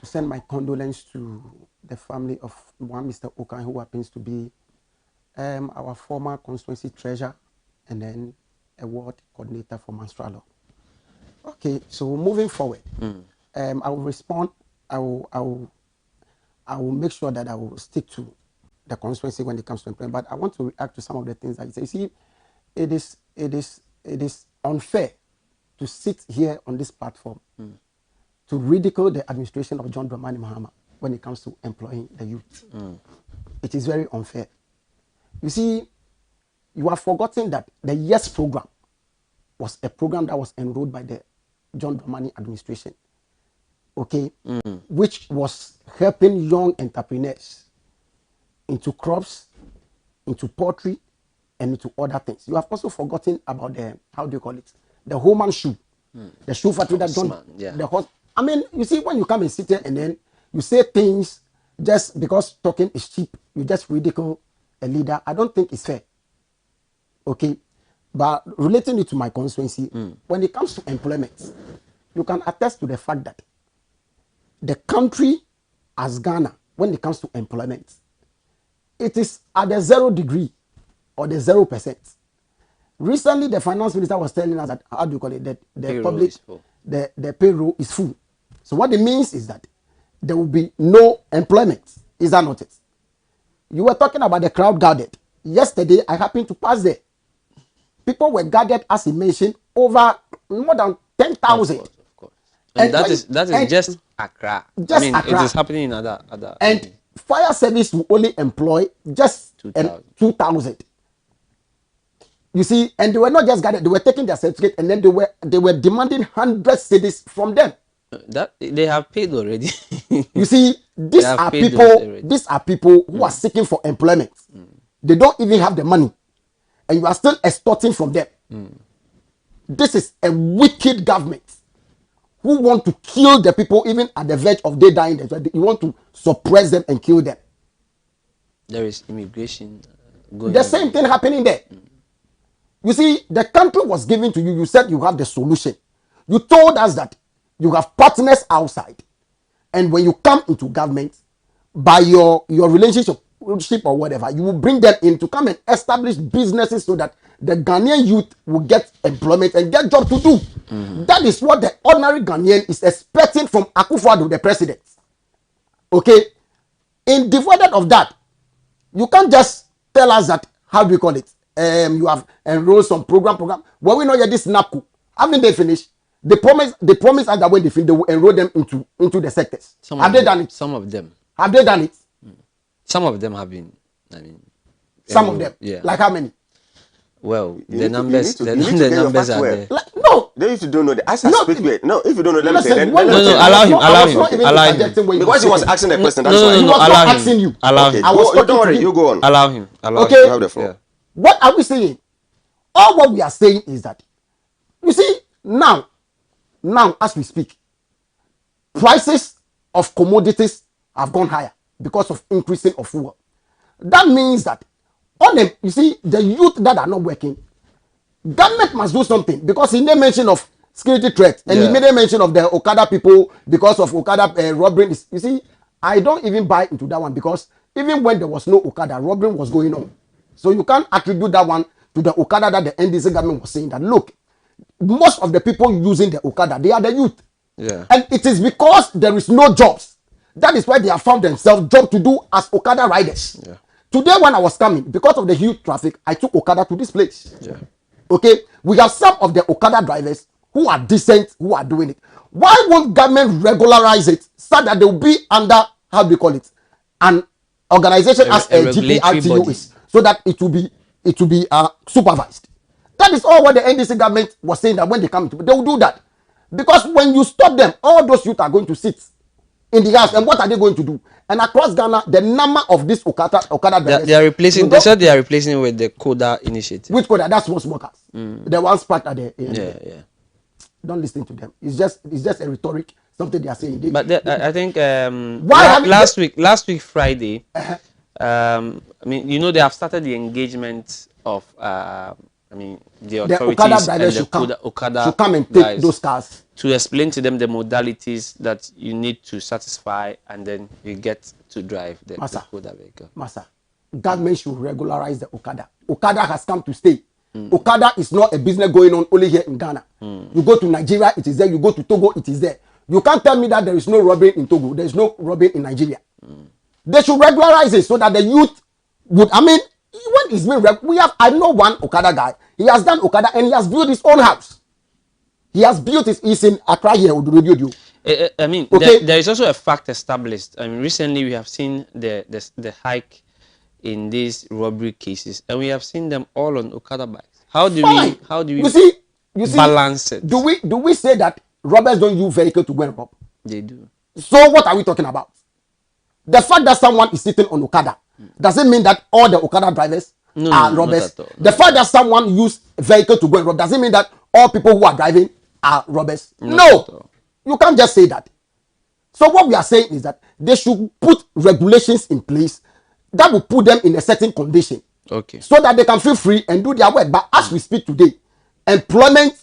send my condolence to the family of one Mr. Okan, who happens to be our former constituency treasurer and then a ward coordinator for Manstralo. Okay, so moving forward, I will respond. I will make sure that I will stick to the constituency when it comes to employment. But I want to react to some of the things that you say. You see, it is unfair to sit here on this platform to ridicule the administration of John Dramani Mahama when it comes to employing the youth. It is very unfair. You see, you have forgotten that the YES program was a program that was enrolled by the John Dramani administration, which was helping young entrepreneurs into crops, into poultry, and into other things. You have also forgotten about the, how do you call it, the Holman shoe, the shoe factory that John, I mean, you see, when you come and sit here and then you say things just because talking is cheap, you just ridicule a leader. I don't think it's fair. Okay, but relating it to my constituency, when it comes to employment, you can attest to the fact that the country as Ghana, when it comes to employment, it is at the 0 degree or the 0%. Recently, the finance minister was telling us that, how do you call it, that the payroll is full. So what it means is that there will be no employment. Is that not it? You were talking about the crowd gathered. Yesterday, I happened to pass there. People were gathered, as he mentioned, over more than 10,000. Of course. And that is just Accra. I mean, Accra. It is happening in other. And fire service will only employ just 2,000. You see, and they were not just gathered; they were taking their certificate, and then they were demanding 100 cedis from them. That they have paid already. You see, these are people who are seeking for employment. They don't even have the money, and you are still extorting from them. This is a wicked government who want to kill the people even at the verge of they dying. You want to suppress them and kill them. There is immigration going. The same thing happening there. You see, the country was given to you. You said you have the solution. You told us that you have partners outside, and when you come into government, by your relationship or whatever, you will bring them in to come and establish businesses so that the Ghanaian youth will get employment and get job to do. That is what the ordinary Ghanaian is expecting from Akufo-Addo, the president. Okay, in devoid of that, you can't just tell us that, how do you call it? You have enrolled some program. Well, we know yet this NAPCO. Haven't they finished? They promise us that when they finish, they will enroll them into the sectors. Have they done it? Some of them. Have they done it? Some of them have been. I mean, some of them. Yeah. Like how many? Well, the numbers are there. No. They used to don't know that. As I speak with. No, if you don't know, let me say. Allow him. Because he was asking the question. That's why. He was not asking you. Allow him. Don't worry, you go on. Allow him. Okay. You have the floor. What are we saying? All what we are saying is that, you see, now as we speak, prices of commodities have gone higher. because of increasing of fuel. That means that on them, you see, the youth that are not working, government must do something, because he made mention of security threats and he made a mention of the Okada people because of Okada robbery. You see, I don't even buy into that one, because even when there was no Okada, robbery was going on. So you can't attribute that one to the Okada that the NDC government was saying that, look, most of the people using the Okada, they are the youth. Yeah. And it is because there is no jobs. That is why they have found themselves job to do as Okada riders. Yeah. Today when I was coming, because of the huge traffic, I took Okada to this place. Yeah. Okay, we have some of the Okada drivers who are decent, who are doing it. Why won't government regularize it so that they will be under, how do you call it, an organization as a GPRTU is, so that it will be supervised. That is all what the NDC government was saying, that when they come to, they will do that. Because when you stop them, all those youth are going to sit in the house, and what are they going to do? And across Ghana, the number of these Okada drivers, they are replacing. They said they are replacing it with the Koda initiative. Which Koda? That's small smokers. The ones parked at the. Yeah. Don't listen to them. It's just a rhetoric. Something they are saying. I think last week Friday, I mean, you know, they have started the engagement of the authorities Okada and the Okada should come and take those cars to explain to them the modalities that you need to satisfy, and then you get to drive the Okada vehicle. Massa, government should regularize the Okada. Okada has come to stay. Okada is not a business going on only here in Ghana. You go to Nigeria, it is there. You go to Togo, it is there. You can't tell me that there is no robbery in Togo. There is no robbery in Nigeria. They should regularize it so that the youth would, I mean, when it's been, I know one Okada guy. He has done Okada and he has built his own house. He has built he's in Accra here with the radio. I mean, there is also a fact established. I mean, recently we have seen the hike in these robbery cases, and we have seen them all on Okada bikes. How do we you see, balance it? Do we say that robbers don't use vehicle to go and rob? They do. So what are we talking about? The fact that someone is sitting on Okada doesn't mean that all the Okada drivers are robbers. The fact that someone use vehicle to go and rob doesn't mean that all people who are driving are robbers. No, you can't just say that. So what we are saying is that they should put regulations in place that will put them in a certain condition, so that they can feel free and do their work. But as we speak today, employment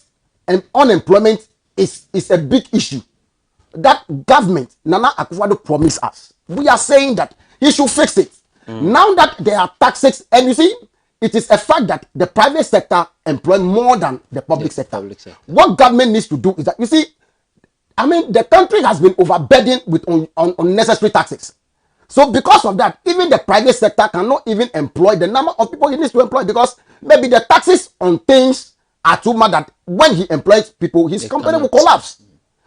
and unemployment is a big issue that government Nana Akufo-Addo promised us. We are saying that he should fix it. Now that there are taxes, and you see, it is a fact that the private sector employ more than the public sector. What government needs to do is that, you see, I mean, the country has been overburdened with unnecessary taxes. So because of that, even the private sector cannot even employ the number of people he needs to employ, because maybe the taxes on things are too much that when he employs people, his company will collapse.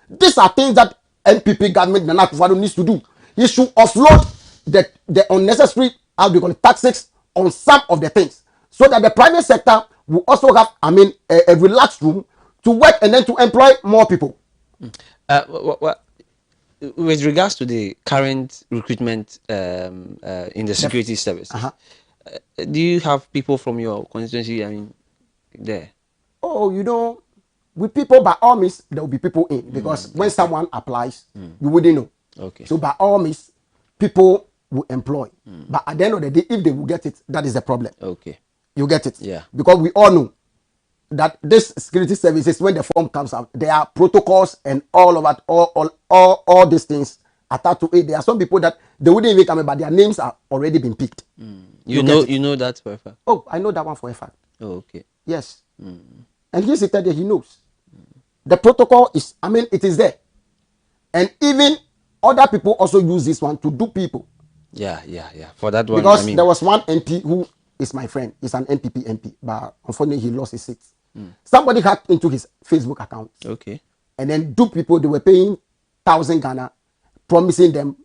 These are things that NPP government Nana Akufo-Addo needs to do. He should offload the unnecessary, how do you call it, taxes on some of the things, so that the private sector will also have, I mean, a relaxed room to work and then to employ more people. With regards to the current recruitment in the security service, do you have people from your constituency, I mean, there? Oh, you know, with people, by all means, there will be people in, because when someone applies, you wouldn't know. Okay. So by all means, people will employ. But at the end of the day, if they will get it, that is the problem. Okay. You get it? Yeah. Because we all know that this security services, when the form comes out, there are protocols and all of that, all these things attached to it. There are some people that they wouldn't even come in, but their names are already been picked. You know that for a fact? Oh, I know that one for a fact. Oh, okay. Yes. And he's said that he knows. The protocol is, I mean, it is there. And even other people also use this one to do people. Yeah. For that one, because I mean, there was one MP who is my friend. He's an NPP MP, but unfortunately he lost his seat. Somebody hacked into his Facebook account. Okay. And then two people, they were paying 1,000 Ghana, promising them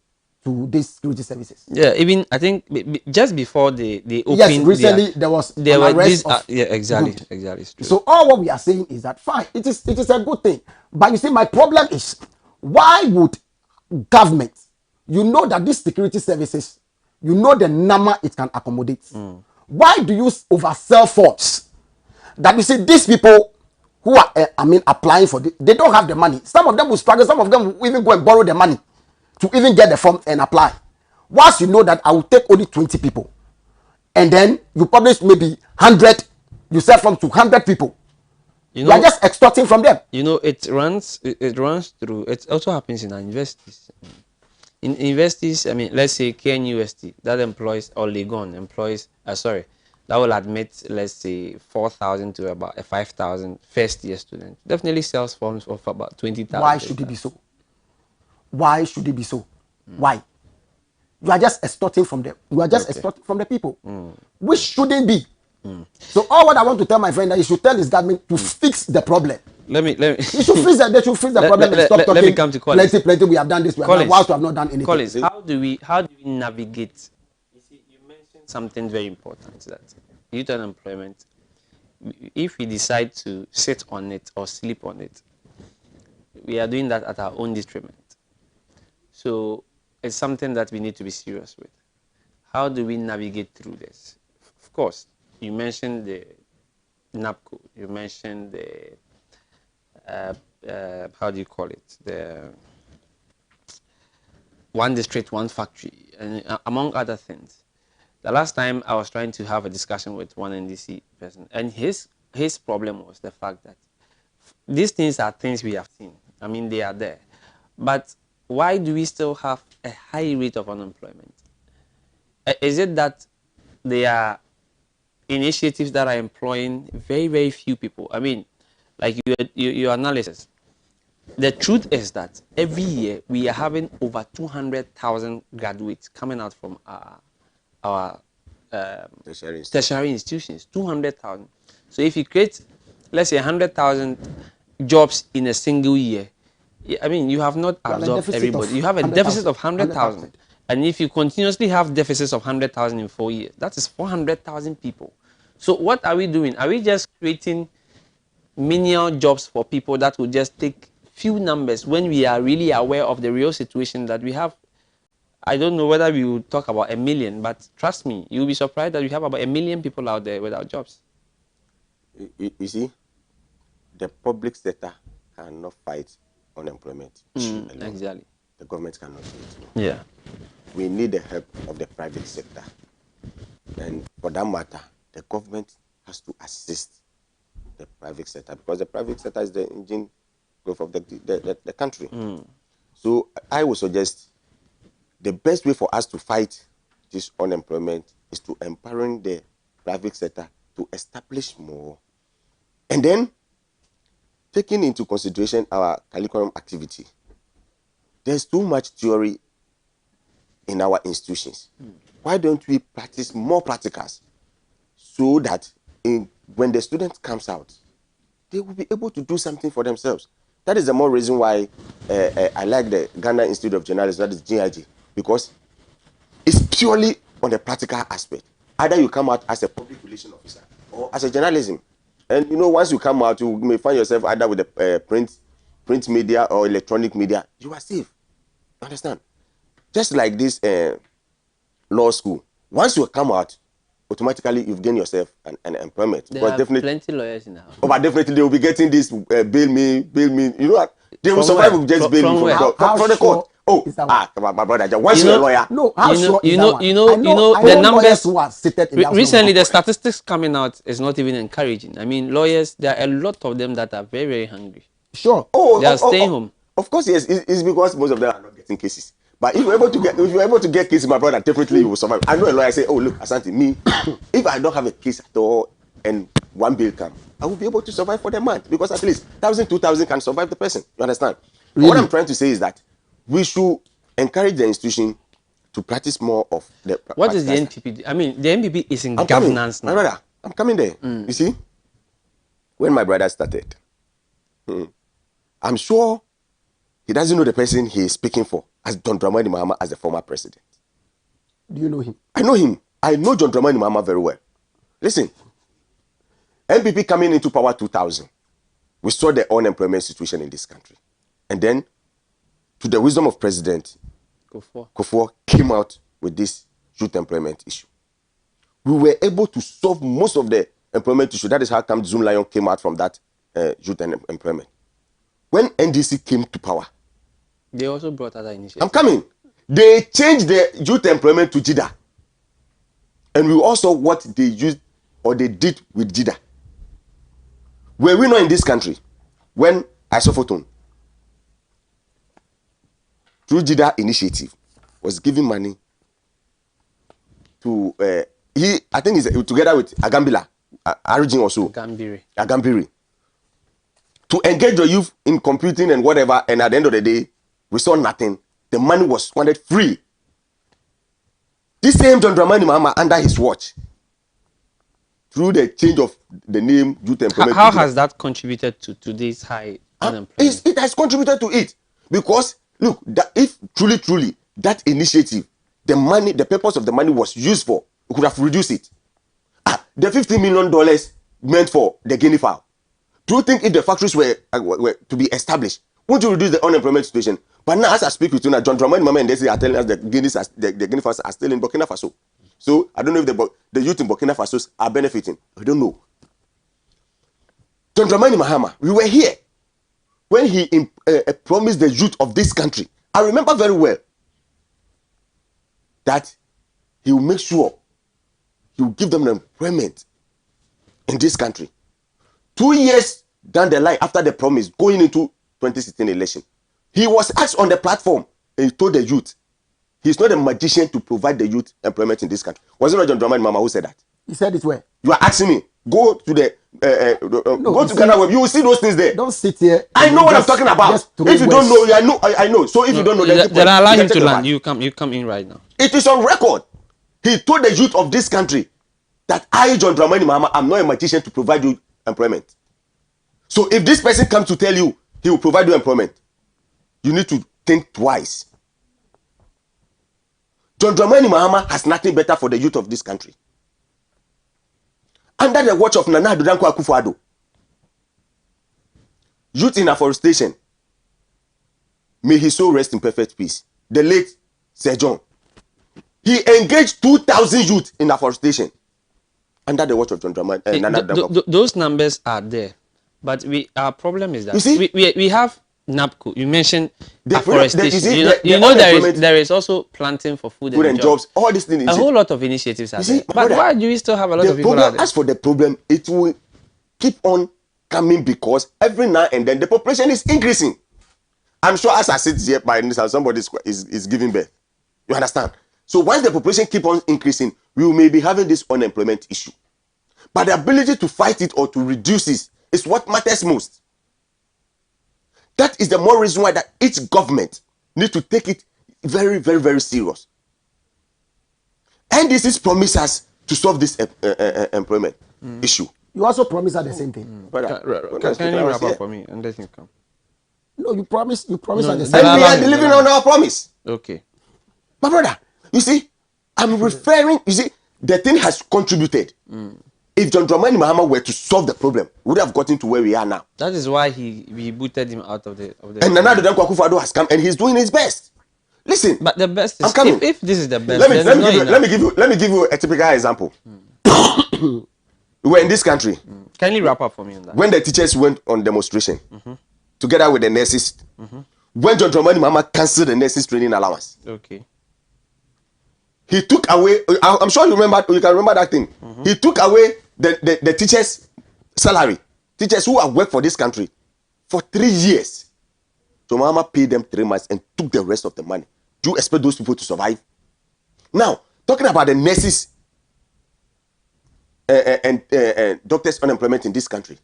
to these security services. Yeah, even I think just before they opened. Yes, recently there was these. Yeah, exactly. Good. Exactly. It's true. So all what we are saying is that fine, it is a good thing. But you see, my problem is, why would government, you know that these security services, you know the number it can accommodate. Why do you oversell force? That you see these people who are, applying for this, they don't have the money. Some of them will struggle. Some of them will even go and borrow the money to even get the form and apply. Once you know that I will take only 20 people, and then you publish maybe 100, you sell from to 100 people. You are just extorting from them. You know, it runs through. It also happens in our universities. In universities, I mean, let's say KNUST that employs, or Legon employs, that will admit, let's say 4,000 to about 5,000 first year students. Definitely sells forms of about 20,000. Why should it be so? Why should it be so? Why? You are just extorting from them. You are just extorting from the people, which shouldn't be. So all what I want to tell my friend that he should tell his government to fix the problem. Let me. They should fix the problem and stop talking. Let me come to Collins. Plenty. We have done this. We have done, whilst we have not done anything. Collins, how do we navigate? You see, you mentioned something very important, that youth unemployment. If we decide to sit on it or sleep on it, we are doing that at our own detriment. So it's something that we need to be serious with. How do we navigate through this? Of course, you mentioned the NAPCO. You mentioned the how do you call it? The one district, one factory, and among other things. The last time I was trying to have a discussion with one NDC person, and his problem was the fact that these things are things we have seen. I mean, they are there. But why do we still have a high rate of unemployment? Is it that there are initiatives that are employing very, very few people? I mean, like your analysis. The truth is that every year we are having over 200,000 graduates coming out from our tertiary institutions. 200,000. So if you create, let's say, 100,000 jobs in a single year, I mean, you have not absorbed everybody. You have a deficit of 100,000. And if you continuously have deficits of 100,000 in 4 years, that is 400,000 people. So what are we doing? Are we just creating menial jobs for people that will just take few numbers when we are really aware of the real situation that we have? I don't know whether we will talk about 1 million, but trust me, you'll be surprised that we have about 1 million people out there without jobs. You see, the public sector cannot fight unemployment issue alone. Exactly. The government cannot do it. Yeah. We need the help of the private sector. And for that matter, the government has to assist the private sector, because the private sector is the engine growth of the country. So I would suggest the best way for us to fight this unemployment is to empowering the private sector to establish more. And then, taking into consideration our curriculum activity, there's too much theory in our institutions. Why don't we practice more practicals so that when the student comes out, they will be able to do something for themselves? That is the more reason why I like the Ghana Institute of Journalism, that is GIG, because it's purely on the practical aspect. Either you come out as a public relations officer or as a journalism. And you know, once you come out, you may find yourself either with the print media or electronic media. You are safe. You understand? Just like this law school. Once you come out, automatically you've gained yourself an employment. There are plenty lawyers in the house. Oh, but definitely they will be getting this bail me. You know what? They will survive with just bail me from the court. Oh, my brother, once you're a lawyer. No, how sure you is know, that one? you know, I know, you know I the know numbers who are seated in that recently. room. The statistics coming out is not even encouraging. I mean, lawyers, there are a lot of them that are very, very hungry. Sure. They are staying home. Of course, yes. It's because most of them are not getting cases. But if you're able to get cases, my brother, definitely you will survive. I know a lawyer say, "Oh, look, Asante, me, if I don't have a case at all and one bill come, I will be able to survive for the month, because at least 1,000, 2,000 can survive the person." You understand? Really? What I'm trying to say is that we should encourage the institution to practice more of the. What is the NPP? I mean, the NPP is in governance now. My brother, I'm coming there. You see, when my brother started, I'm sure he doesn't know the person he is speaking for as John Dramani Mahama as the former president. Do you know him? I know him. I know John Dramani Mahama very well. Listen, NPP coming into power 2000, we saw the unemployment situation in this country. And then, to the wisdom of President Kufuor came out with this youth employment issue. We were able to solve most of the employment issue. That is how come Zoom Lion came out from that youth employment. When NDC came to power, they also brought other initiatives. I'm coming. They changed the youth employment to JIDA. And we also what they used or they did with JIDA. Were we not in this country when I saw photo through JIDA initiative was giving money to I think he's together with Agambila, Origin also. Agambiri. To engage the youth in computing and whatever, and at the end of the day, we saw nothing. The money was squandered free. This same John Dramani Mahama under his watch, through the change of the name youth employment. How has that contributed to today's high unemployment? It has contributed to it because look, if truly that initiative, the purpose of the money was used for, we could have reduced it. The $50 million meant for the guinea fowl. Do you think if the factories were to be established, would you reduce the unemployment situation? But now, as I speak with you now, John Dramani Mahama and they are telling us the guinea fowls are still in Burkina Faso. So I don't know if the youth in Burkina Faso are benefiting. I don't know. John Dramani Mahama, we were here when he promised the youth of this country. I remember very well that he will make sure he will give them employment in this country. 2 years down the line after the promise, going into 2016 election, he was asked on the platform and he told the youth, he's not a magician to provide the youth employment in this country. Was it not John Dramani Mahama who said that? He said it where? You are asking me. Go to the go to Ghana web. You will see those things there. Don't sit here. I know what I'm talking about. If you don't know, I know. So if you don't know, then allow him to land. You come in right now. It is on record. He told the youth of this country that I, John Dramani Mahama, am not a magician to provide you employment. So if this person comes to tell you he will provide you employment, you need to think twice. John Dramani Mahama has nothing better for the youth of this country. Under the watch of Nana Addo Dankwa Akufo-Addo, youth in afforestation, may his soul rest in perfect peace. The late Sir John, he engaged 2,000 youth in afforestation under the watch of John Dramani. Nana Addo Dankwa. Those numbers are there, but our problem is that you see, we have NAPCO. You mentioned the afforestation. You know there is also planting for food and jobs. All these things. A whole lot of initiatives are there. But why do we still have a lot of people problem, out there? As for the problem, it will keep on coming because every now and then the population is increasing. I'm sure as I sit here by this house, somebody is giving birth. You understand? So once the population keep on increasing, we may be having this unemployment issue. But the ability to fight it or to reduce it is what matters most. That is the more reason why that each government need to take it very, very, very serious. And this is promise us to solve this employment issue. You also promise us the same thing. Can you wrap up for me and let him come? No, you promise us the same thing. And we are delivering on our promise. Okay. My brother, you see, I'm referring, you see, the thing has contributed. If John Dramani Mahama were to solve the problem, we would have gotten to where we are now. That is why he booted him out of the. And Nana Addo Dankwa Akufo-Addo has come and he's doing his best. Listen, but the best is I'm coming. If this is the best, let me give you a typical example. We were in this country. Can you wrap up for me on that? When the teachers went on demonstration, together with the nurses, when John Dramani Mahama cancelled the nurses training allowance. Okay. He took away. I'm sure you can remember that thing. He took away the teachers' salary. Teachers who have worked for this country for 3 years. John Mahama paid them 3 months and took the rest of the money. Do you expect those people to survive? Now, talking about the nurses and doctors' unemployment in this country.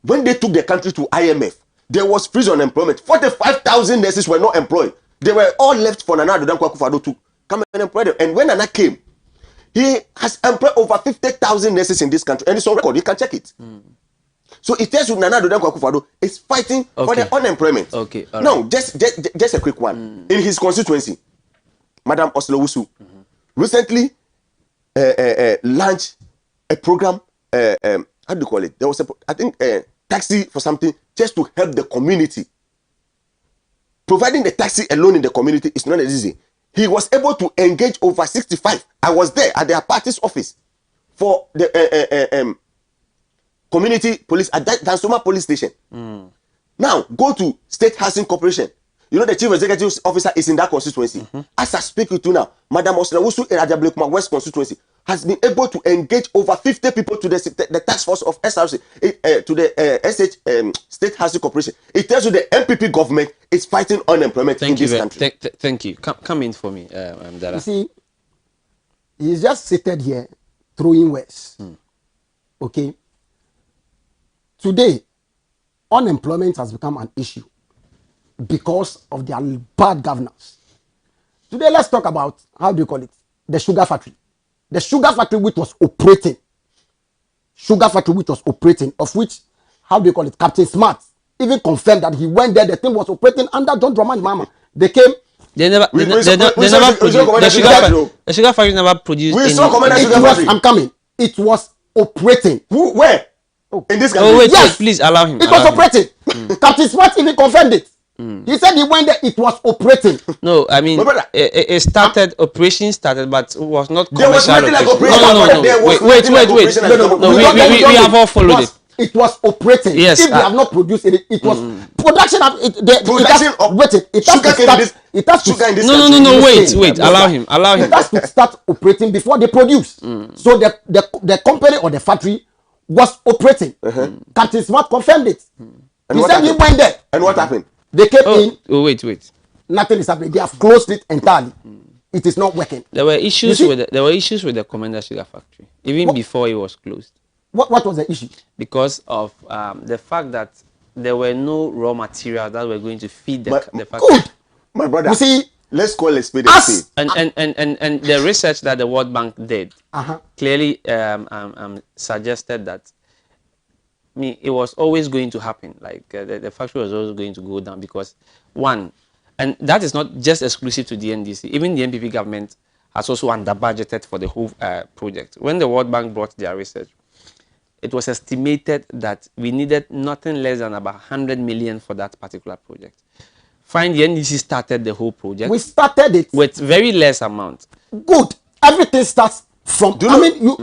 When they took the country to IMF, there was freeze on employment. 45,000 nurses were not employed. They were all left for Nana Addo Dankwa Akufo-Addo to come and employ them. And when Nana came, he has employed over 50,000 nurses in this country. And it's on record. You can check it. So it tells you Nana Addo Dankwa Akufo-Addo is fighting for the unemployment. Okay. Now, just a quick one. In his constituency, Madam Oslo Wusu recently launched a program. How do you call it? There was a taxi for something just to help the community. Providing the taxi alone in the community is not easy. He was able to engage over 65. I was there at their party's office for the community police at that Dansoma police station. Now go to State Housing Corporation. You know the chief executive officer is in that constituency. As I speak with you now, Madam Osna Wusu in Ajablekuma West constituency has been able to engage over 50 people to the task force of SRC, to the State Housing Corporation. It tells you the MPP government is fighting unemployment in this country. Thank you. Come in for me, Dara. You see, he's just seated here throwing words. Okay. Today, unemployment has become an issue because of their bad governance. Today, let's talk about, how do you call it, the sugar factory. The sugar factory which was operating, of which, how do you call it, Captain Smart even confirmed that he went there, the thing was operating under John Dramani Mahama. They came. The sugar factory never produced any. I'm coming. It was operating. Where? In this country? Oh, wait, yes. please allow him. It was operating. Captain Smart even confirmed it. He said he went there, it was operating. No, I mean, it started, operation started, but it was not commercial. There was nothing like operation. No, we have all followed it. It was operating. Yes. If they have not produced it, it was production. It has to start. No, wait, allow him. It has to start operating before they produce. So the company or the factory was operating. Captain Smart confirmed it. He said he went there. And what happened? They came in. Oh, wait. Nothing is happening. They have closed it entirely. It is not working. There were issues with the Commander Sugar Factory even before it was closed. What was the issue? Because of the fact that there were no raw materials that were going to feed the factory. Good, my brother. You see, let's call it spade a spade. And the research that the World Bank did clearly suggested that it was always going to happen. Like the factory was always going to go down because one, and that is not just exclusive to the NDC. Even the NPP government has also under-budgeted for the whole project. When the World Bank brought their research, it was estimated that we needed nothing less than about 100 million for that particular project. Fine, the NDC started the whole project. We started it with very less amount. Good. Everything starts from. Do you know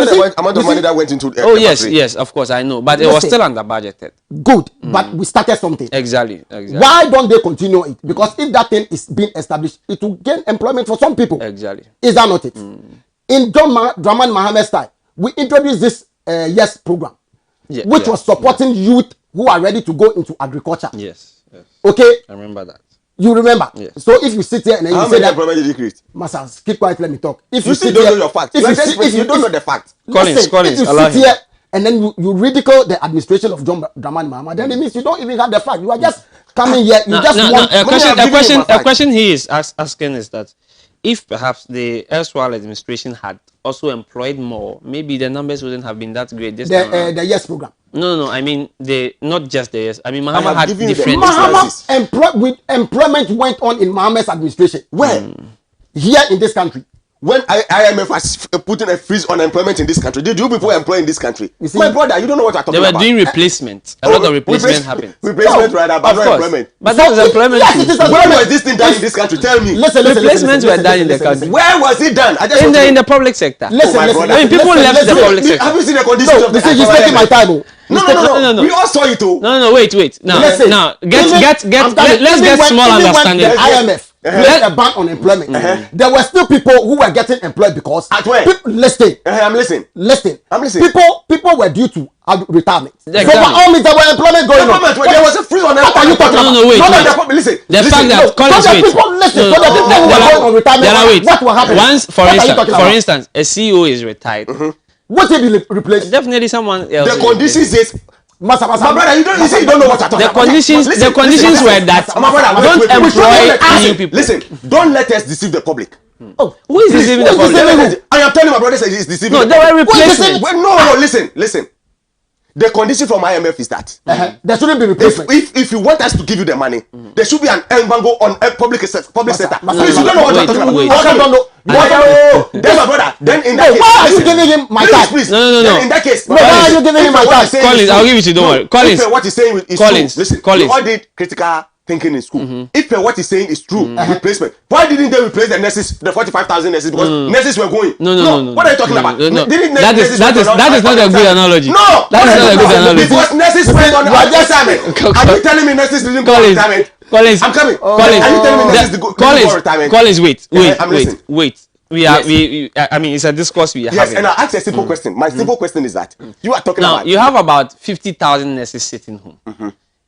the amount of money that went into? Oh yes, of course I know, but it was still under budgeted. Good, but we started something. Exactly. Why don't they continue it? Because if that thing is being established, it will gain employment for some people. Exactly. Is that not it? In Dramani Mahama style, we introduced this YES program, which was supporting youth who are ready to go into agriculture. Yes. Okay. I remember that. You remember? Yes. So if you sit here and then how you say that, employment did you create? Master, keep quiet. Let me talk. If you still don't know your facts, if you don't know the facts, Collins, if you sit here and then you ridicule the administration of John Dramani Mahama, then it means you don't even have the fact. You are just coming here. You want a question he is asking is that if perhaps the erstwhile administration had also employed more, maybe the numbers wouldn't have been that great. This time the YES program. No. I mean not just the YES. I mean Mahama had different. Mahama employment went on in Mahama's administration. Where? Here in this country. When IMF was putting a freeze on employment in this country, did you people employ in this country? You see, my brother, you don't know what I'm talking about. They were doing replacement. A lot of replacement happened. Replacement, rather, but not employment. But that was employment. Where was this thing done in this country? Tell me. Replacements were done in the country. Where was it done? In the public sector. When people left the public sector. Have you seen the conditions of the he's taking my time. No. We all saw it too. No. Wait. Now, let's get small understanding. IMF. Placed a ban on employment. There were still people who were getting employed because at where? Listen. I'm listening. I'm listening. People were due to retirement. Exactly. So by all means, there were employment going on. There was a free on employment. What are you talking about? No, wait. Listen. The fact that Collins, wait. People listen. So the people who were going on retirement. What will happen? Once, for instance, a CEO is retired. What will be replaced? Definitely someone else. The conditions is. My brother, you don't know what I'm talking about. The conditions were that don't employ new people. Listen, don't let us deceive the public. Oh, who is deceiving the public? I am telling my brother he's deceiving. No, they were replacing. No, listen. The condition from IMF is that there shouldn't be replacement. If you want us to give you the money, there should be an embargo on public sector. Please, you don't know what I'm talking about. I don't know. Then my brother. Then in that case, why are you giving him my time? Please. No. In that case, why are you giving him my time? Collins, I'll give it to you. Don't worry. Collins, what he's saying is true. Listen, you all did critical thinking in school. If what he's saying is true, replacement. Why didn't they replace the nurses, the 45,000 nurses? Because nurses were going. No. What are you talking about? That is not a good analogy. No, that is not a good analogy. Because nurses went on retirement. Are you telling me nurses didn't go on retirement? Collins, I'm coming. Collins, Are you telling me this is the good retirement? Collins, wait. Yes. I mean, it's a discourse we are having. Yes, and I ask a simple question. My simple question is that you are talking now, about. You have about 50,000 nurses sitting home.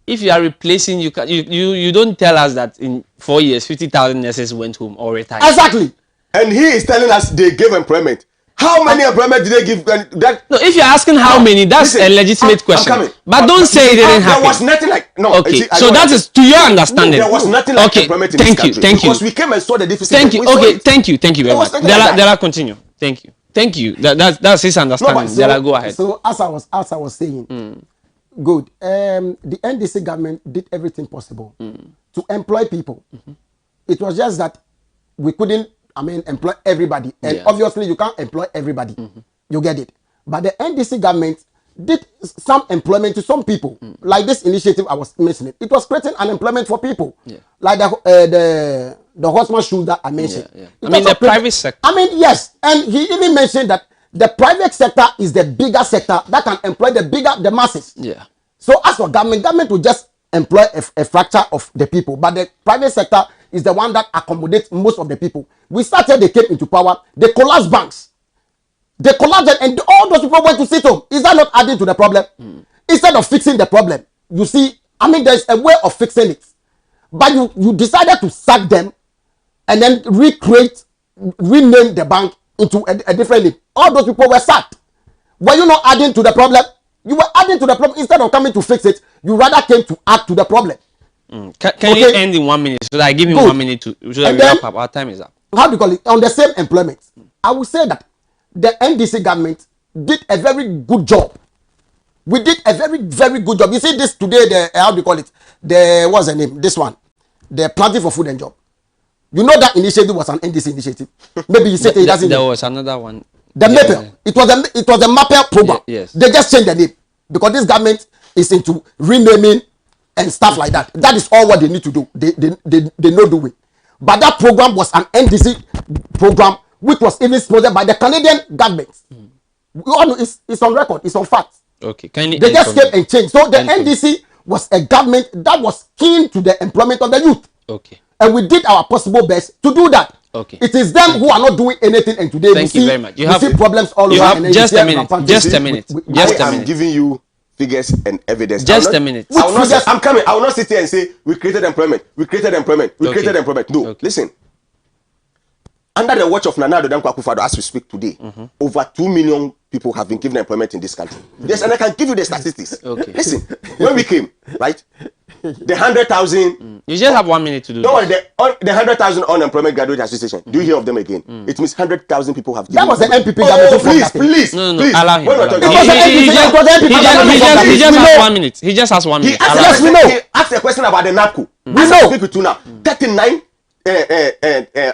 If you are replacing, you don't tell us that in 4 years 50,000 nurses went home or retired. Exactly. And he is telling us they gave employment. How many employment did they give? That no, if you're asking how many, that's a legitimate question. But don't say it didn't happen. There was nothing like Okay, so that is to your understanding. There was nothing like employment in this country. Thank you. Because we came and saw the deficit. Thank you. Okay, thank you very much. Dela, continue. Thank you. That's his understanding. Dela, go ahead. So as I was saying, good. The NDC government did everything possible to employ people. It was just that we couldn't, employ everybody. And obviously you can't employ everybody. You get it. But the NDC government did some employment to some people. Like this initiative I was mentioning. It was creating unemployment for people. Like the horseman shoes that I mentioned. The private sector. Yes. And he even mentioned that the private sector is the bigger sector that can employ the masses. Yeah. So as for government will just employ a fracture of the people. But the private sector is the one that accommodates most of the people. We started, they came into power, they collapsed banks. They collapsed it, and all those people went to sit home. Is that not adding to the problem? Instead of fixing the problem, you see, there's a way of fixing it. But you decided to sack them and then rename the bank into a different name. All those people were sacked. Were you not adding to the problem? You were adding to the problem. Instead of coming to fix it, you rather came to add to the problem. Can you end in 1 minute so that I give him 1 minute so that we wrap up? Our time is up. How do you call it? On the same employment, I would say that the NDC government did a very good job. We did a very, very good job. You see this today, how do you call it? What's the name? This one. The planting for food and job. You know that initiative was an NDC initiative. Maybe you said it doesn't. There was another one. The Maple. It was a MAPEL program. Yes. They just changed the name because this government is into renaming and stuff like that. That is all what they need to do. They know doing. But that program was an NDC program which was even sponsored by the Canadian government. We all know it's on record. It's on fact. Okay. They just came and changed. So the NDC was a government that was keen to the employment of the youth. Okay. And we did our possible best to do that. Okay. It is them who are not doing anything, and today Thank you very much. You see problems all over. You have just a minute. Just a minute. I'm giving you figures and evidence. Just a minute. I'm coming. I will not sit here and say we created employment. We created employment. We created employment. No. Listen. Under the watch of Nana Addo Dankwa Akufo-Addo, as we speak today, over 2 million people have been given employment in this country. Yes, and I can give you the statistics. Okay. Listen, when we came, right, the 100,000. You just have 1 minute to do. Don't worry, the 100,000 unemployment graduate association. Do you hear of them again? It means 100,000 people have. That was the NPP government. Please. No. Allow him. He just has 1 minute. He just has 1 minute. He asked a question about the NAPCO. We know. Speak with you now. 39.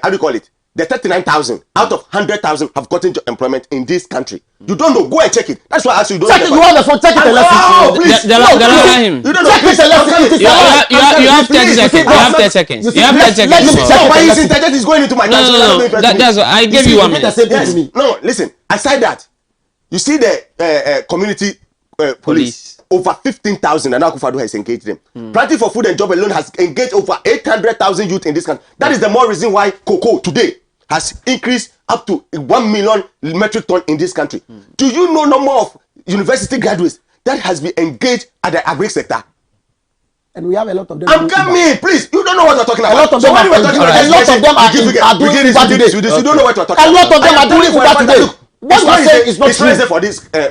How do you call it? The 39,000 out of 100,000 have gotten employment in this country. You don't know. Go and check it. That's why I ask you. Check it. You have the phone. Check it and let's see. Please. You don't know. Check it and let's see. You have 10 seconds. You have 10 seconds. You have 10 seconds. No, why is internet is going into my time? No. That's I gave you 1 minute. Yes. No, listen. Aside that, you see the community police. Over 15,000 and Akufo-Addo has engaged them. Planting for food and job alone has engaged over 800,000 youth in this country. That is the more reason why cocoa today has increased up to 1 million metric ton in this country. Do you know number of university graduates that has been engaged at the agri sector? And we have a lot of them. I'm coming, please. You don't know what you're talking about. A lot of them are doing Uber today. You don't know what you're talking about. A lot of them are doing Uber today. What you are saying is not true. It's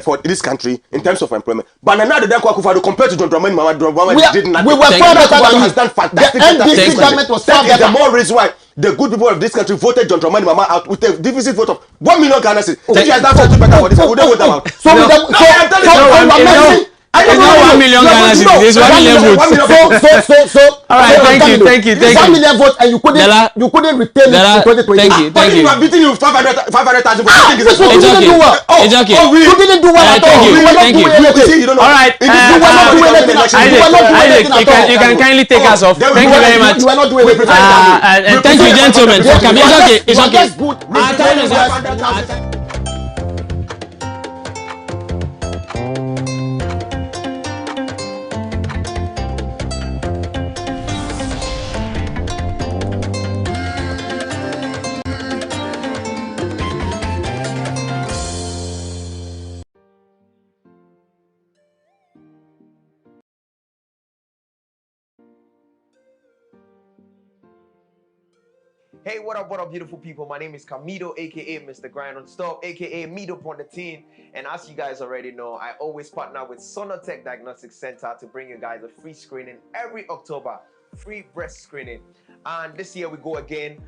for this country in terms of employment. But Nana Addo Dankwa Akufo-Addo compared to John Dramani Mahama did nothing. We were far better than has done fantastic. The NDC government was far better. The more reason why the good people of this country voted John Dramani Mahama out with a deficit vote of 1 million Ghana cedis. If you have done something better for this, would they vote them out? So I don't know 1 million Ghana cedis. There's 1 million votes. All right, thank you. 1 million votes and you couldn't retain it in 2020. Thank you. You are beating you 500,000 votes. You didn't do well. It's okay. You didn't do well at all. Thank you. All right. Isaac, you can kindly take us off. Thank you very much. And thank you, gentlemen, for coming. It's okay. Our time is up. Hey, what up, beautiful people? My name is Camido, aka Mr. Grind on Stop, aka Mido upon the team. And as you guys already know, I always partner with Sonotech Diagnostic Center to bring you guys a free screening every October, free breast screening. And this year we go again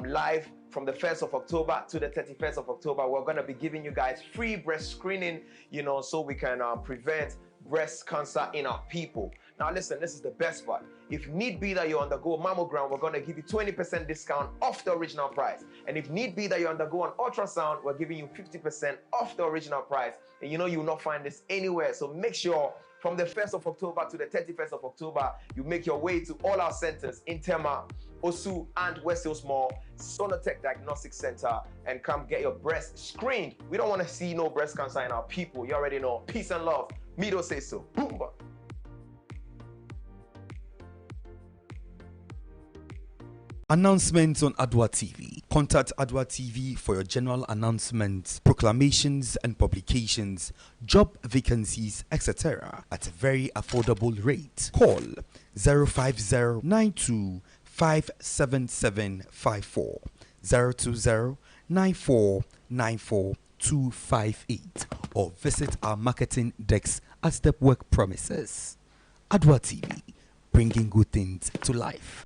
live from the 1st of October to the 31st of October. We're going to be giving you guys free breast screening, so we can prevent breast cancer in our people. Now listen, this is the best part. If need be that you undergo mammogram, we're going to give you 20% discount off the original price. And if need be that you undergo an ultrasound, we're giving you 50% off the original price. And you will not find this anywhere. So make sure from the 1st of October to the 31st of October, you make your way to all our centers in Tema, Osu, and West Hills Mall, Sonotech Diagnostic Center, and come get your breast screened. We don't want to see no breast cancer in our people. You already know. Peace and love. Mido say so. Boomba. Announcements on Adoatv. Contact Adoatv for your general announcements, proclamations and publications, job vacancies, etc. at a very affordable rate. Call 050-92-57754, 020-9494-258, or visit our marketing decks at Stepwork premises. Adoatv, bringing good things to life.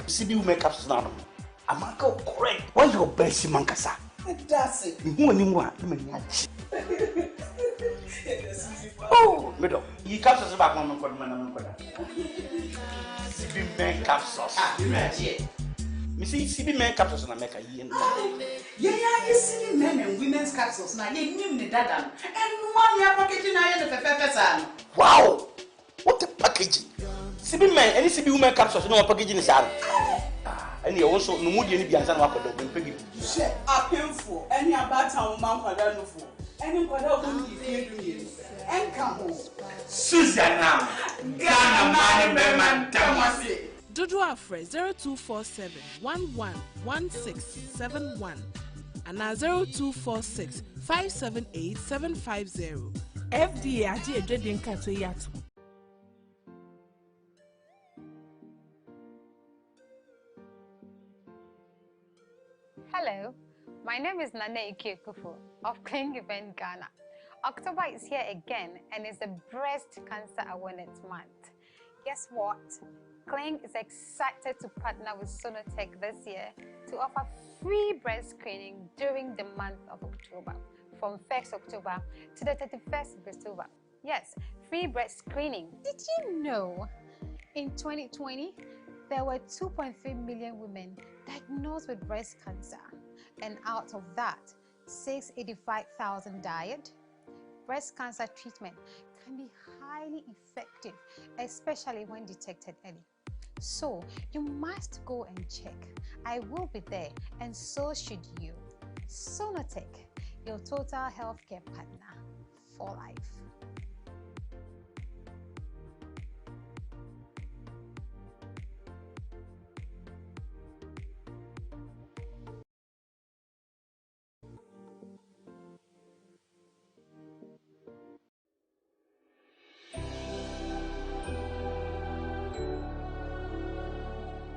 CB will make up now. I'm correct. Why your best mankasa? That's it. Oh, middle. You captures back on CB men capsules. Me see CB men capsules and make a year. Yeah, you see men and women's capsules now. You knew the dada. And 1 year packaging I had the pepper. Wow! What a packaging! CB men, any CB women capsules, no packaging is out. And you also no mood any biansan wako do pegi. Share a painful any about town man kwada no for. Any kwada won di fie do yen. Enka ho. Susanna. Ghana man be man tamase. Dodo Afre 0247 111671 and 0246 578 750. FDA adi edwedin kato yato. Hello, my name is Nane Ikekufu of Cling Event Ghana. October is here again and it's the Breast Cancer Awareness Month. Guess what? Cling is excited to partner with Sonotech this year to offer free breast screening during the month of October, from 1st October to the 31st of October. Yes, free breast screening. Did you know in 2020, there were 2.3 million women diagnosed with breast cancer, and out of that, 685,000 died? Breast cancer treatment can be highly effective, especially when detected early. So, you must go and check. I will be there, and so should you. Sonotech, your total healthcare partner for life.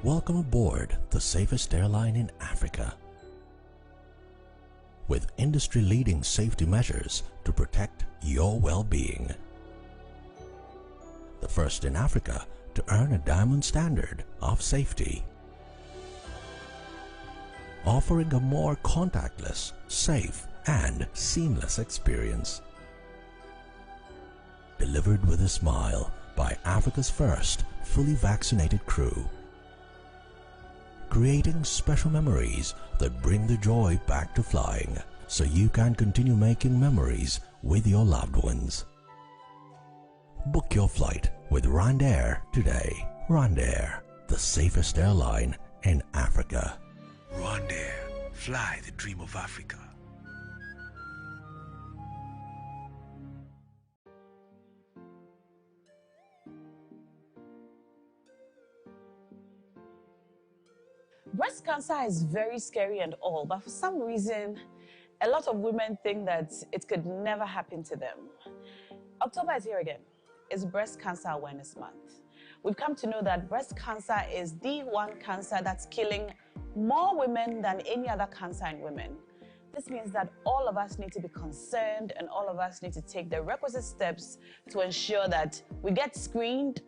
Welcome aboard the safest airline in Africa. With industry-leading safety measures to protect your well-being. The first in Africa to earn a diamond standard of safety. Offering a more contactless, safe, and seamless experience. Delivered with a smile by Africa's first fully vaccinated crew. Creating special memories that bring the joy back to flying, so you can continue making memories with your loved ones. Book your flight with Rwandair today. Rwandair, the safest airline in Africa. Rwandair, fly the dream of Africa. Breast cancer is very scary and all, but for some reason, a lot of women think that it could never happen to them. October is here again. It's Breast Cancer Awareness Month. We've come to know that breast cancer is the one cancer that's killing more women than any other cancer in women. This means that all of us need to be concerned and all of us need to take the requisite steps to ensure that we get screened,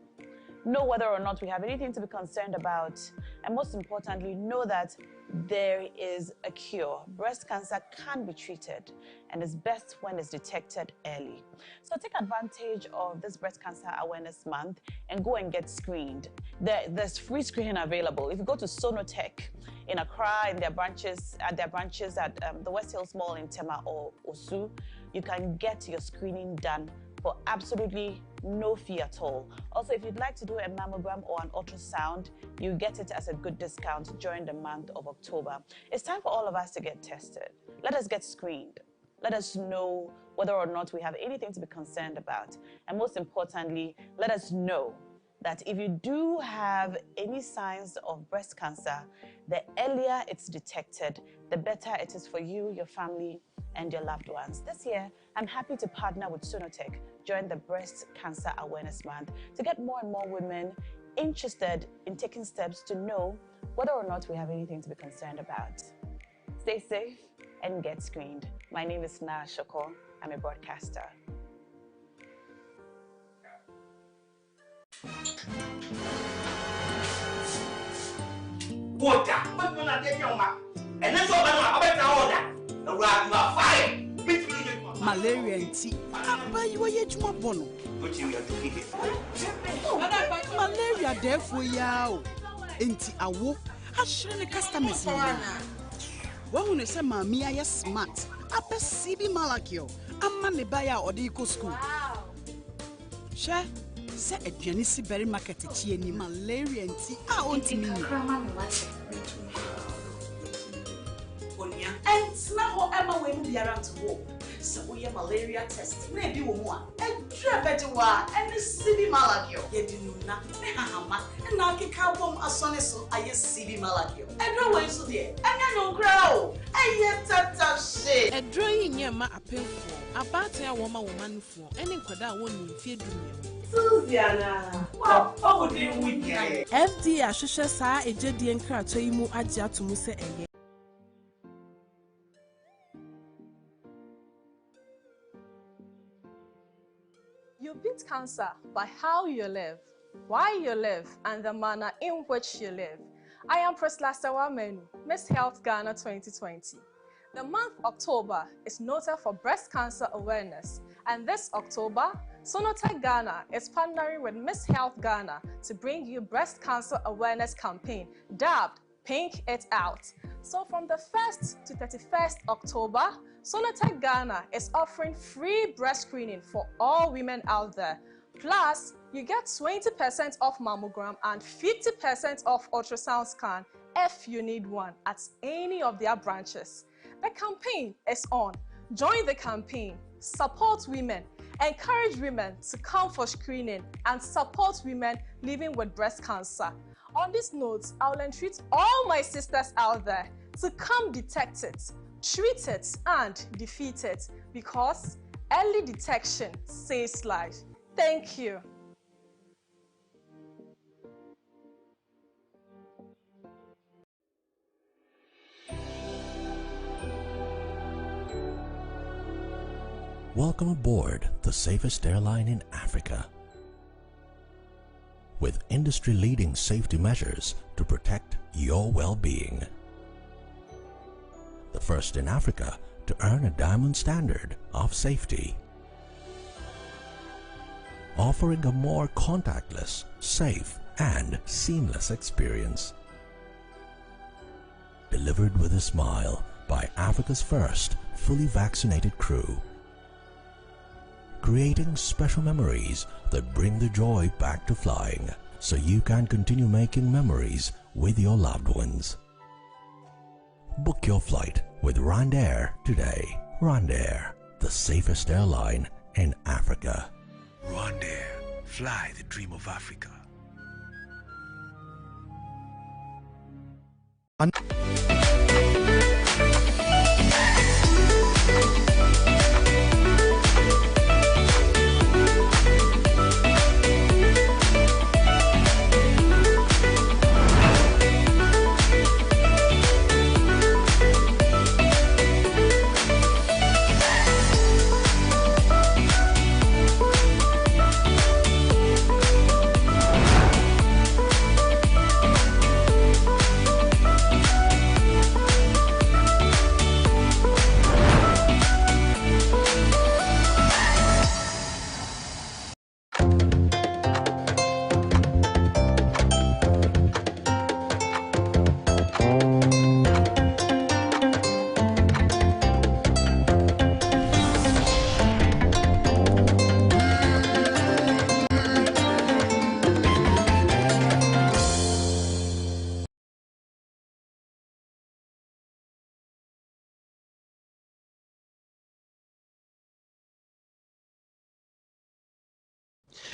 know whether or not we have anything to be concerned about, and most importantly, know that there is a cure. Breast cancer can be treated and is best when it's detected early. So take advantage of this Breast Cancer Awareness Month and go and get screened. There's free screening available. If you go to Sonotech in Accra, at their branches at the West Hills Mall in Tema or Osu, you can get your screening done for absolutely no fee at all. Also, if you'd like to do a mammogram or an ultrasound, you get it as a good discount during the month of October. It's time for all of us to get tested. Let us get screened. Let us know whether or not we have anything to be concerned about. And most importantly, let us know that if you do have any signs of breast cancer, the earlier it's detected, the better it is for you, your family, and your loved ones. This year, I'm happy to partner with Sonotech during the Breast Cancer Awareness Month to get more and more women interested in taking steps to know whether or not we have anything to be concerned about. Stay safe and get screened. My name is Na Shoko. I'm a broadcaster. Water. But you're not getting your mouth. And that's all I'm about to fire. Malaria nti abayiwa yejuma bono. Malaria defo ya o. Enti awo ahire ne customers na. Wahu ne se mami aye smart. Ape sibi malakio. Amma ne ba ya odi ko school. She se aduane si berry market chi ani malaria nti a ontimi ni. Onia ent na ho ema we mu biara to wo. So we have malaria test. Maybe we want a better and the CB malagio. Yedinuna, Nehama, and now kick out bomb as soon as I CB malagio. And no way so there, and I don't grow. And yet, that shit. A drawing your ma appeal for about a woman for any quada one in fear. Susiana, what would you with FD Ashusha sa a jedi and crato you mu adia to Musa and You beat cancer by how you live, why you live, and the manner in which you live. I am Priscilla Sewamenu, Miss Health Ghana 2020. The month October is noted for breast cancer awareness, and this October, Sonotech Ghana is partnering with Miss Health Ghana to bring you breast cancer awareness campaign dubbed Pink It Out. So from the 1st to 31st October, Sonotech Ghana is offering free breast screening for all women out there. Plus, you get 20% off mammogram and 50% off ultrasound scan if you need one at any of their branches. The campaign is on. Join the campaign, support women, encourage women to come for screening, and support women living with breast cancer. On this note, I will entreat all my sisters out there to come detect it, treat it, and defeat it, because early detection saves life. Thank you. Welcome aboard the safest airline in Africa. With industry-leading safety measures to protect your well-being. The first in Africa to earn a diamond standard of safety. Offering a more contactless, safe, and seamless experience. Delivered with a smile by Africa's first fully vaccinated crew. creating special memories that bring the joy back to flying so you can continue making memories with your loved ones. Book your flight with Rwandair today. Rwandair, the safest airline in Africa. Rwandair, fly the dream of Africa.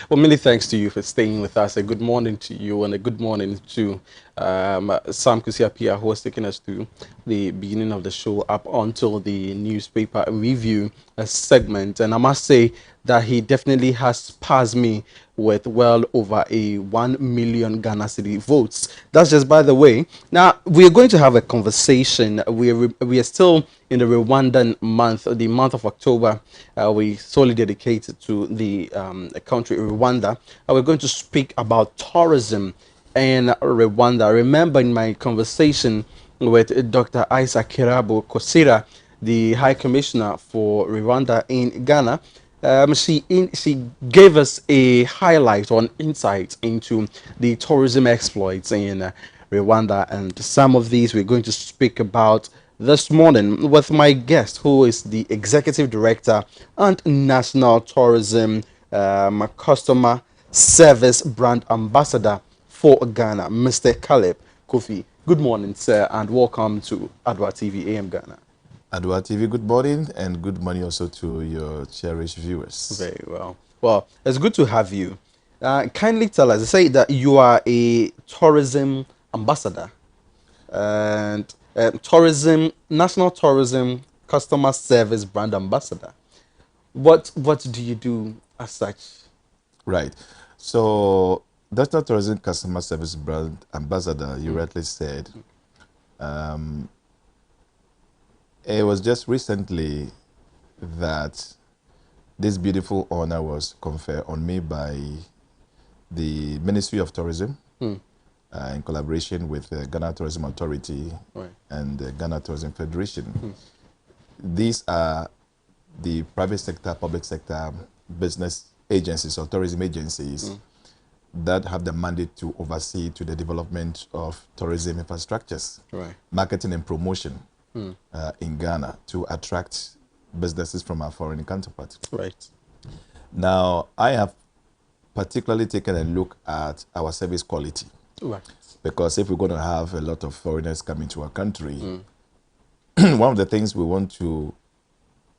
Well, many thanks to you for staying with us. A good morning to you and a good morning to Sam Kusiapia, who was taking us to the beginning of the show up until the newspaper review segment. And I must say that he definitely has passed me with well over 1 million Ghana cedi votes. That's just by the way. Now, we are going to have a conversation. We are still in the Rwandan month, the month of October. We solely dedicated to the country Rwanda. We're going to speak about tourism in Rwanda. Remember in my conversation with Dr. Isaac Kirabo Kosira, the High Commissioner for Rwanda in Ghana, she gave us a highlight or an insight into the tourism exploits in Rwanda, and some of these we're going to speak about this morning with my guest, who is the Executive Director and National Tourism Customer Service Brand Ambassador for Ghana, Mr. Caleb Kofi. Good morning, sir, and welcome to Adoatv AM Ghana. Adoatv, good morning, and good morning also to your cherished viewers. Very well. Well, it's good to have you. Kindly tell us, say that you are a tourism ambassador and National Tourism Customer Service Brand Ambassador. What do you do as such? Right. So, National Tourism Customer Service Brand Ambassador, you rightly said. It was just recently that this beautiful honor was conferred on me by the Ministry of Tourism in collaboration with the Ghana Tourism Authority and the Ghana Tourism Federation. These are the private sector, public sector, business agencies or tourism agencies that have the mandate to oversee to the development of tourism infrastructures, marketing and promotion in Ghana to attract businesses from our foreign counterparts. Right. Now, I have particularly taken a look at our service quality. Right. Because if we're going to have a lot of foreigners coming to our country, one of the things we want to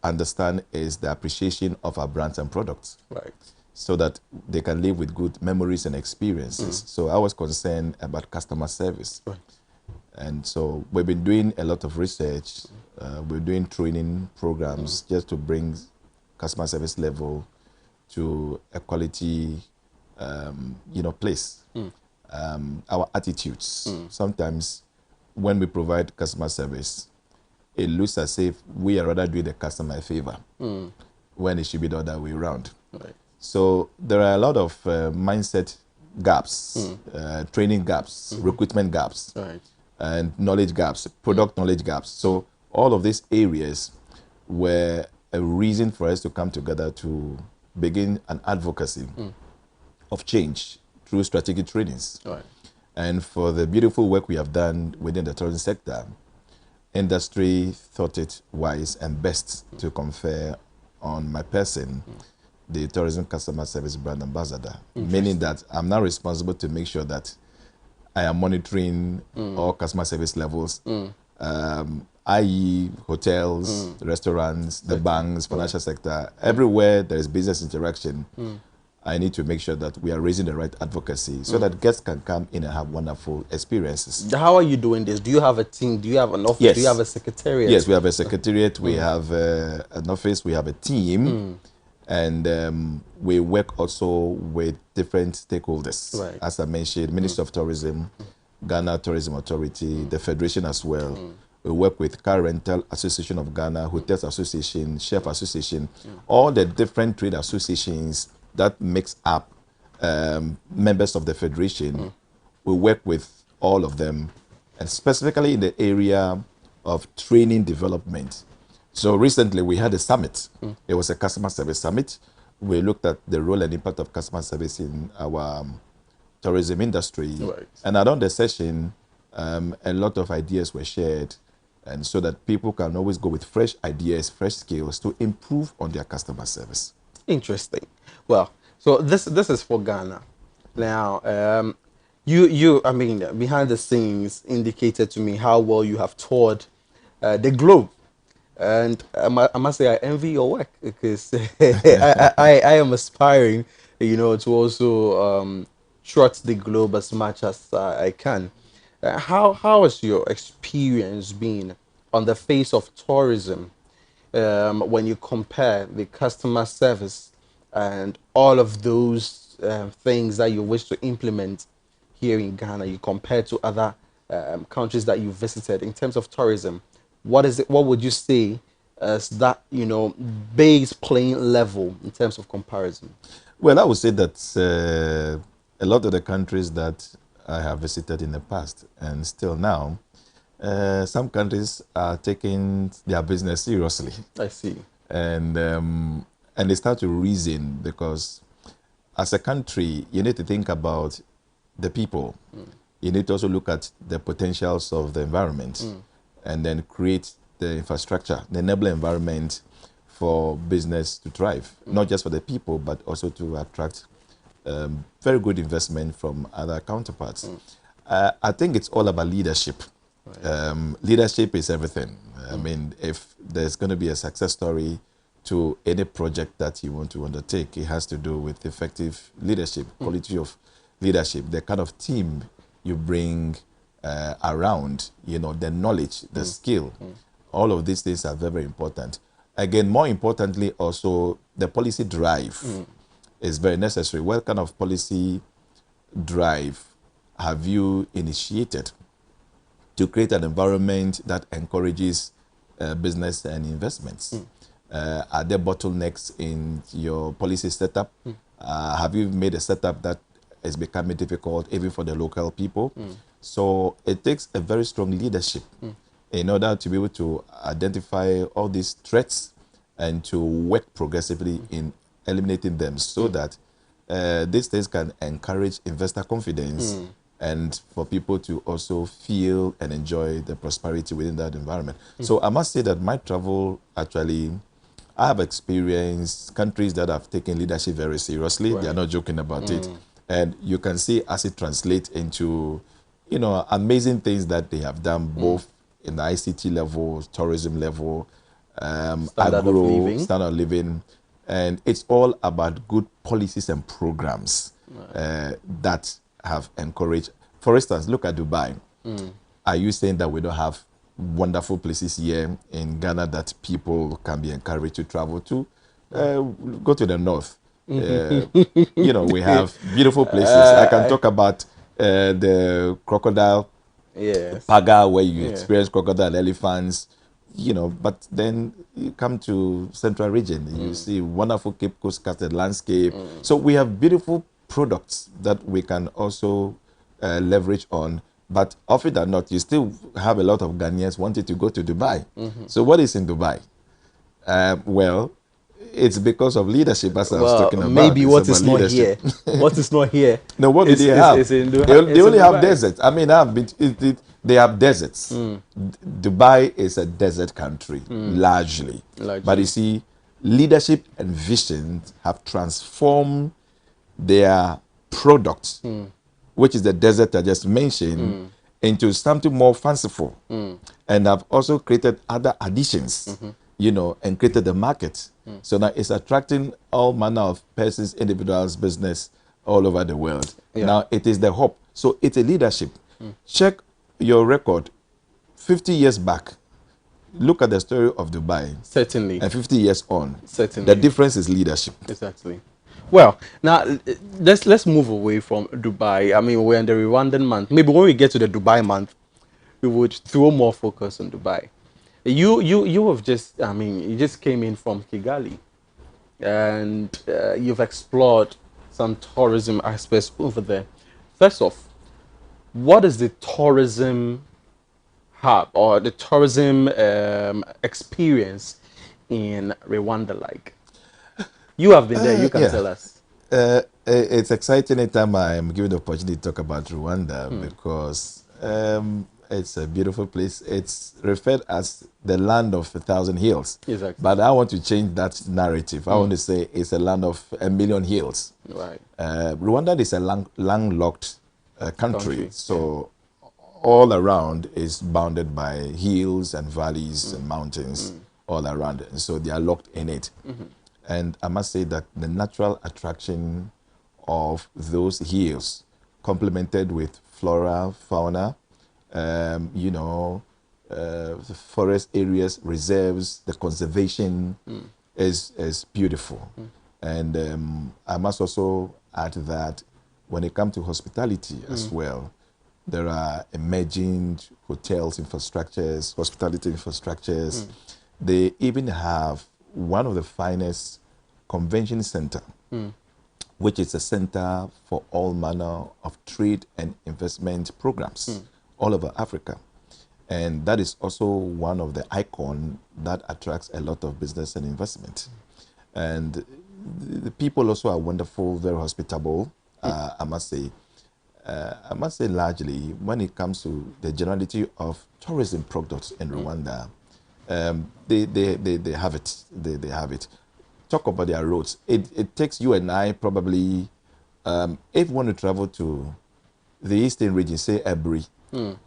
understand is the appreciation of our brands and products. Right. So that they can live with good memories and experiences. So I was concerned about customer service. Right. And so we've been doing a lot of research. We're doing training programs just to bring customer service level to a quality, place. Our attitudes. Sometimes when we provide customer service, it looks as if we are rather doing the customer a favor when it should be the other way around. Right. So there are a lot of mindset gaps, training gaps, recruitment gaps, and knowledge gaps, product knowledge gaps. So all of these areas were a reason for us to come together to begin an advocacy of change through strategic trainings. And for the beautiful work we have done within the tourism sector, industry thought it wise and best to confer on my person the tourism customer service brand ambassador, meaning that I'm now responsible to make sure that I am monitoring all customer service levels, i.e. hotels, restaurants, the banks, financial sector, everywhere there is business interaction. I need to make sure that we are raising the right advocacy so that guests can come in and have wonderful experiences. How are you doing this? Do you have a team? Do you have an office? Yes. Do you have a secretariat? Yes, we have a secretariat, we have an office, we have a team, and we work also with different stakeholders. Right. As I mentioned, Ministry of Tourism, Ghana Tourism Authority, the Federation as well. We work with Car Rental Association of Ghana, Hotels Association, Chef Association, all the different trade associations that makes up members of the Federation. We work with all of them, and specifically in the area of training development. So recently we had a summit. It was a customer service summit. We looked at the role and impact of customer service in our tourism industry. Right. And around the session, a lot of ideas were shared, and so that people can always go with fresh ideas, fresh skills to improve on their customer service. Interesting. Well, so this is for Ghana. Now, I mean, behind the scenes indicated to me how well you have toured the globe. And I must say I envy your work, because I am aspiring, you know, to also trot the globe as much as I can. How has your experience been on the face of tourism when you compare the customer service and all of those things that you wish to implement here in Ghana, you compare to other countries that you visited in terms of tourism? What is it? What would you say as that, you know, base playing level in terms of comparison? Well, I would say that a lot of the countries that I have visited in the past and still now, some countries are taking their business seriously. I see. And they start to reason, because as a country, you need to think about the people. You need to also look at the potentials of the environment and then create the infrastructure, the enabling environment for business to thrive, not just for the people, but also to attract very good investment from other counterparts. I think it's all about leadership. Leadership is everything. I mean, if there's going to be a success story to any project that you want to undertake, it has to do with effective leadership, quality of leadership, the kind of team you bring around, you know, the knowledge, the skill. All of these things are very, very important. Again, more importantly, also the policy drive is very necessary. What kind of policy drive have you initiated to create an environment that encourages business and investments? Are there bottlenecks in your policy setup? Have you made a setup that is becoming difficult even for the local people? So it takes a very strong leadership in order to be able to identify all these threats and to work progressively in eliminating them, so that these things can encourage investor confidence and for people to also feel and enjoy the prosperity within that environment. So I must say that my travel, actually, I have experienced countries that have taken leadership very seriously. They are not joking about it. And you can see as it translates into, you know, amazing things that they have done, both in the ICT level, tourism level, standard of living. And it's all about good policies and programs that have encouraged. For instance, look at Dubai. Are you saying that we don't have wonderful places here in Ghana that people can be encouraged to travel to? Go to the north. You know, we have beautiful places. I can talk about the crocodile Paga, where you experience crocodile, elephants, you know, but then you come to central region, you see wonderful Cape Coast casted landscape. So we have beautiful products that we can also leverage on. But of it or not, you still have a lot of Ghanaians wanting to go to Dubai. So what is in Dubai? Well, it's because of leadership, as I was talking about. Maybe what is not here. What is not here. No, what do they have? They only have deserts. I mean, they have deserts. Dubai is a desert country, largely. But you see, leadership and vision have transformed their product, which is the desert I just mentioned, into something more fanciful, and have also created other additions, you know, and created the market. So now it's attracting all manner of persons, individuals, business all over the world. Yeah. Now it is the hope. So it's a leadership. Check your record 50 years back. Look at the story of Dubai. Certainly. And 50 years on. Certainly. The difference is leadership. Exactly. Well, now let's move away from Dubai. I mean, we're in the Rwandan month. Maybe when we get to the Dubai month, we would throw more focus on Dubai. You have just, I mean, you just came in from Kigali, and you've explored some tourism aspects over there. First off, what is the tourism hub or the tourism experience in Rwanda like? You have been there, you can tell us. It's exciting anytime I'm given the opportunity to talk about Rwanda because it's a beautiful place. It's referred as the land of 1,000 hills. Exactly. But I want to change that narrative. I want to say it's a land of 1,000,000 hills. Right. Rwanda is a landlocked country. So all around is bounded by hills and valleys and mountains all around. And so they are locked in it. And I must say that the natural attraction of those hills, complemented with flora, fauna, you know, the forest areas, reserves, the conservation is beautiful. And I must also add that when it comes to hospitality as well, there are emerging hotels infrastructures, hospitality infrastructures. They even have one of the finest convention center, which is a center for all manner of trade and investment programs all over Africa. And that is also one of the icon that attracts a lot of business and investment. And the people also are wonderful, very hospitable, I must say. I must say largely, when it comes to the generality of tourism products in Rwanda, they have it. They have it. Talk about their roads. It takes you and I probably, if you want to travel to the eastern region, say Ebri,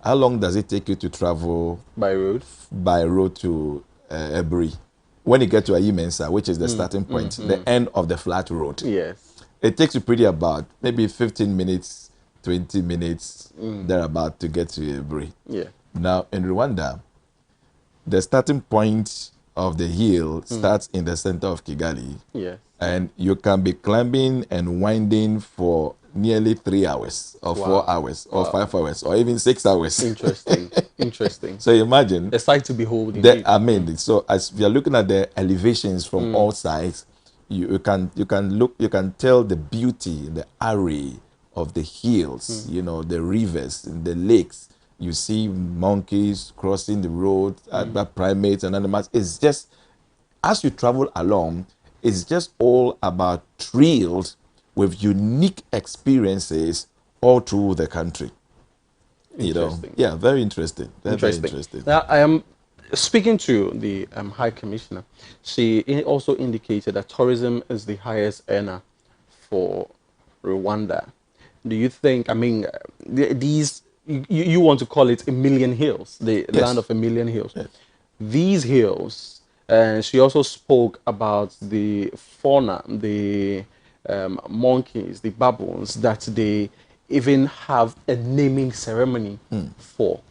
how long does it take you to travel by road? By road to Ebri? When you get to Ayimensa, which is the starting point, the end of the flat road. Yes. It takes you pretty about maybe 15 minutes, 20 minutes, thereabout to get to Ebri. Yeah. Now, in Rwanda, the starting point of the hill starts in the center of Kigali. Yes. And you can be climbing and winding for nearly 3 hours or 4 hours or 5 hours or even 6 hours. Interesting. Interesting. So imagine. A sight to behold. I mean, so as we are looking at the elevations from all sides, you can tell the beauty, the array of the hills, you know, the rivers, the lakes. You see monkeys crossing the road, other primates and animals. It's just, as you travel along, it's just all about trails with unique experiences all through the country. You know, yeah, very interesting. Very interesting. Now, I am speaking to the High Commissioner. She also indicated that tourism is the highest earner for Rwanda. Do you think, I mean, these, you want to call it 1,000,000 hills, the land of 1,000,000 hills. Yes. These hills, and she also spoke about the fauna, the monkeys, the baboons, that they even have a naming ceremony for.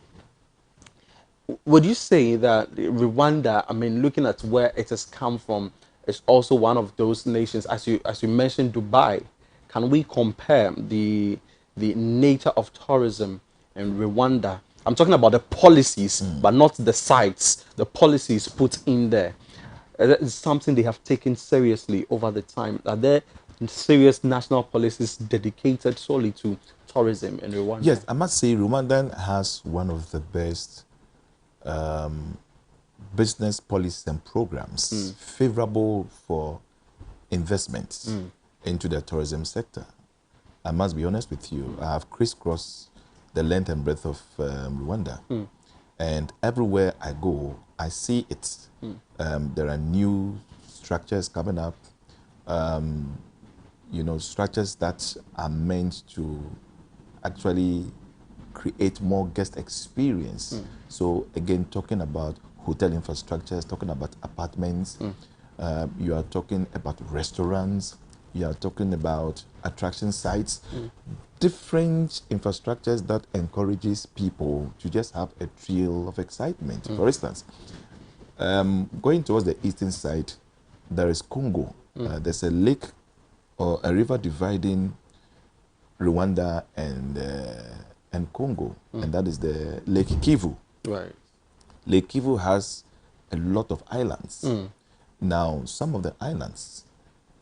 Would you say that Rwanda, I mean, looking at where it has come from, is also one of those nations, as you mentioned Dubai? Can we compare the nature of tourism in Rwanda? I'm talking about the policies, but not the sites. The policies put in there. That is something they have taken seriously over the time. Are there serious national policies dedicated solely to tourism in Rwanda? Yes, I must say Rwanda has one of the best business policies and programs favorable for investments into the tourism sector. I must be honest with you, I have crisscrossed the length and breadth of Rwanda. And everywhere I go, I see it. There are new structures coming up, you know, structures that are meant to actually create more guest experience. So again, talking about hotel infrastructures, talking about apartments, you are talking about restaurants, you are talking about attraction sites, different infrastructures that encourages people to just have a thrill of excitement. For instance, going towards the eastern side, there is Congo. There's a lake or a river dividing Rwanda and Congo, and that is the Lake Kivu. Right. Lake Kivu has a lot of islands. Now, some of the islands,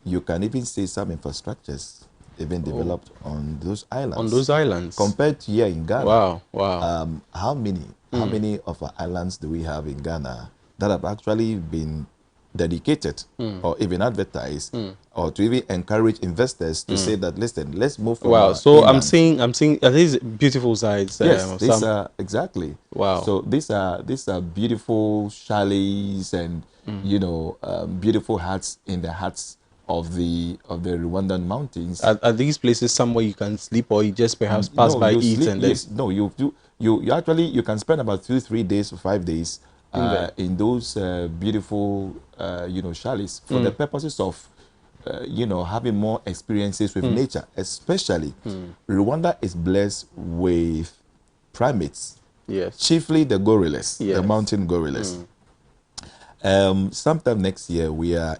you can even see some infrastructures even developed on those islands. On those islands? Compared to here in Ghana. Wow, wow. How many of our islands do we have in Ghana that have actually been dedicated or even advertised or to even encourage investors to say that, listen, let's move from wow. So inland. I'm seeing these beautiful sides. Yes, these are exactly. Wow. So these are beautiful chalets and you know beautiful huts in the huts of the Rwandan mountains. Are these places somewhere you can sleep, or you just perhaps pass by, eat, sleep, and then? yes, no, you actually you can spend about 2-3 days or 5 days in those beautiful you know chalets for the purposes of you know having more experiences with nature. Especially Rwanda is blessed with primates. Yes. Chiefly the gorillas, Yes. the mountain gorillas. Sometime next year,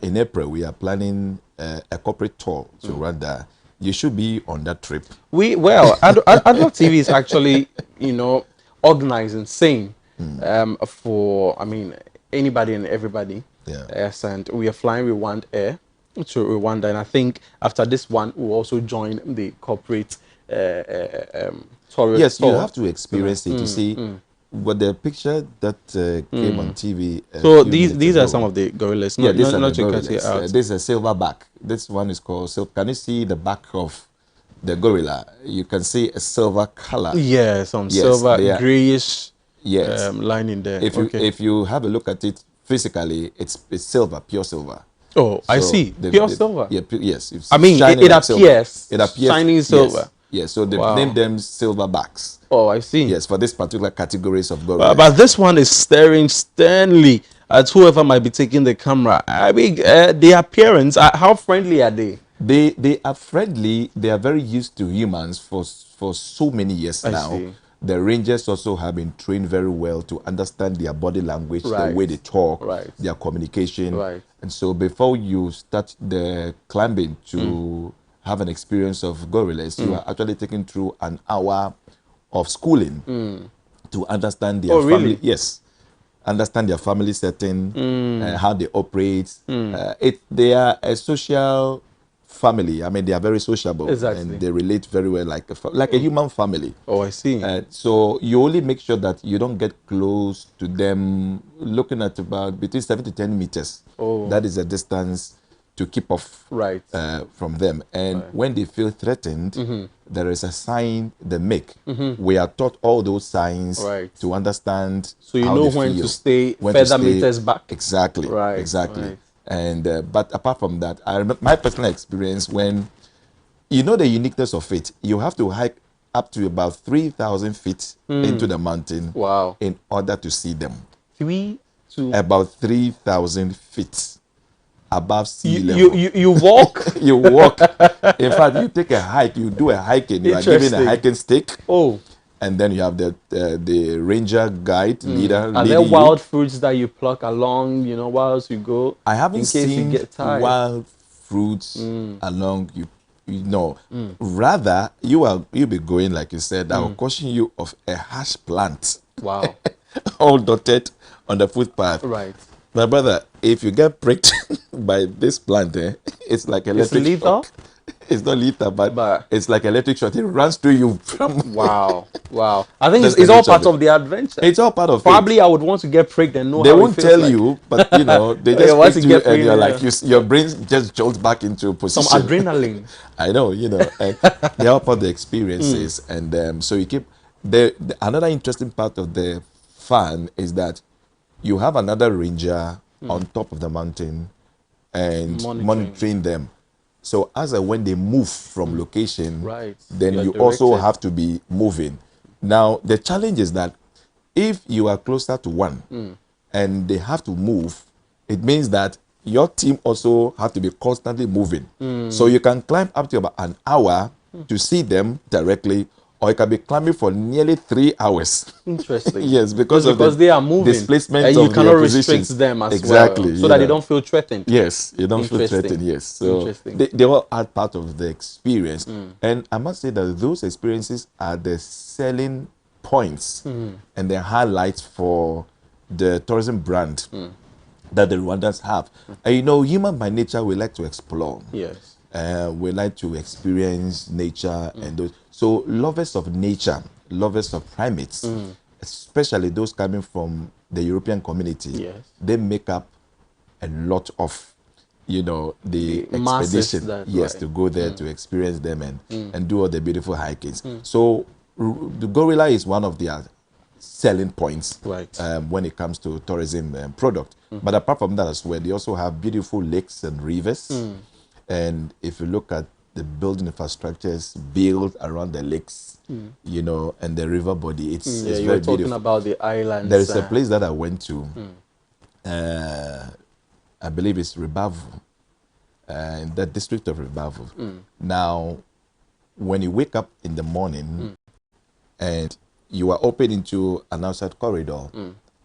in April, we are planning a corporate tour to Rwanda. You should be on that trip. Adoatv is actually, you know, organizing, saying for, I mean, anybody and everybody. Yeah. Yes, and we are flying with One Air to Rwanda, and I think after this one, we'll also join the corporate tourist. Yes, tour. you have to experience it to see. But the picture that came on TV. So these are some of the gorillas. Yeah, these are not the to cut it gorillas. out. This is a silverback. This one is called silver. Can you see the back of the gorilla? You can see a silver color. Yeah, some silver, grayish yes. line in there. If you have a look at it physically, it's silver, pure silver. Oh, so I see. Pure silver. Yeah, yes. I mean, it appears. It appears shining silver. Yes, so they've named them silverbacks. Oh, I see. Yes, for this particular categories of gorillas. But this one is staring sternly at whoever might be taking the camera. I mean, the appearance, how friendly are they? They are friendly. They are very used to humans for so many years now. See. The rangers also have been trained very well to understand their body language, the way they talk, their communication. And so before you start the climbing to have an experience of gorillas, you are actually taken through an hour of schooling to understand their family. Really? Yes, understand their family setting, how they operate. They are a social family. I mean, they are very sociable, and they relate very well, like a human family. Oh, I see. So you only make sure that you don't get close to them. Looking at about between 7 to 10 meters. Oh, that is a distance to keep off from them. And when they feel threatened, there is a sign they make. We are taught all those signs to understand. So you how know they when feel, to stay when further meters back. Exactly. Exactly. And but apart from that, I remember my personal experience when you know the uniqueness of it. You have to hike up to about 3,000 feet into the mountain. Wow. In order to see them. About 3,000 feet above sea level. You walk? You walk. In fact, you take a hike, you do a hiking, you are given a hiking stick. Oh. And then you have the ranger guide leader. Are there wild fruits that you pluck along, you know, whilst you go? I haven't seen you get tired? wild fruits along you know. Rather, you'll be going, like you said, I will caution you of a hash plant. Wow. All dotted on the footpath. Right. My brother, if you get pricked by this plant, it's like electric shock. It's not lethal, but it's like electric shot. It runs through you. Wow. I think it's all part of the adventure. It's all part of Probably I would want to get pricked and know they how won't it feels tell you, but you know, they just want prick to you get and you're like, pricked, your brain just jolts back into position. Some adrenaline. I know, you know, and they're all part of the experiences. And so you keep, another interesting part of the fun is that you have another ranger on top of the mountain and monitoring them. So as and when they move from location, then you also have to be moving. Now, the challenge is that if you are closer to one and they have to move, it means that your team also have to be constantly moving. So you can climb up to about an hour to see them directly, or you can be climbing for nearly 3 hours. Interesting. Yes, because they are moving. Displacement And you of cannot their restrict positions. them as Exactly, well, so that they don't feel threatened. Yes, you don't feel threatened, yes. So they all add part of the experience. And I must say that those experiences are the selling points and the highlights for the tourism brand that the Rwandans have. And you know, human by nature, we like to explore. Yes. We like to experience nature and those. So lovers of nature, lovers of primates, especially those coming from the European community, they make up a lot of, you know, the expedition, to go there to experience them and do all the beautiful hikings. So the gorilla is one of their selling points when it comes to tourism product. But apart from that as well, they also have beautiful lakes and rivers. And if you look at the building infrastructures built around the lakes, you know, and the river body, it's you very were talking beautiful. about the islands. There is a place that I went to, I believe it's Rubavu, in the district of Rubavu. Now, when you wake up in the morning and you are open into an outside corridor,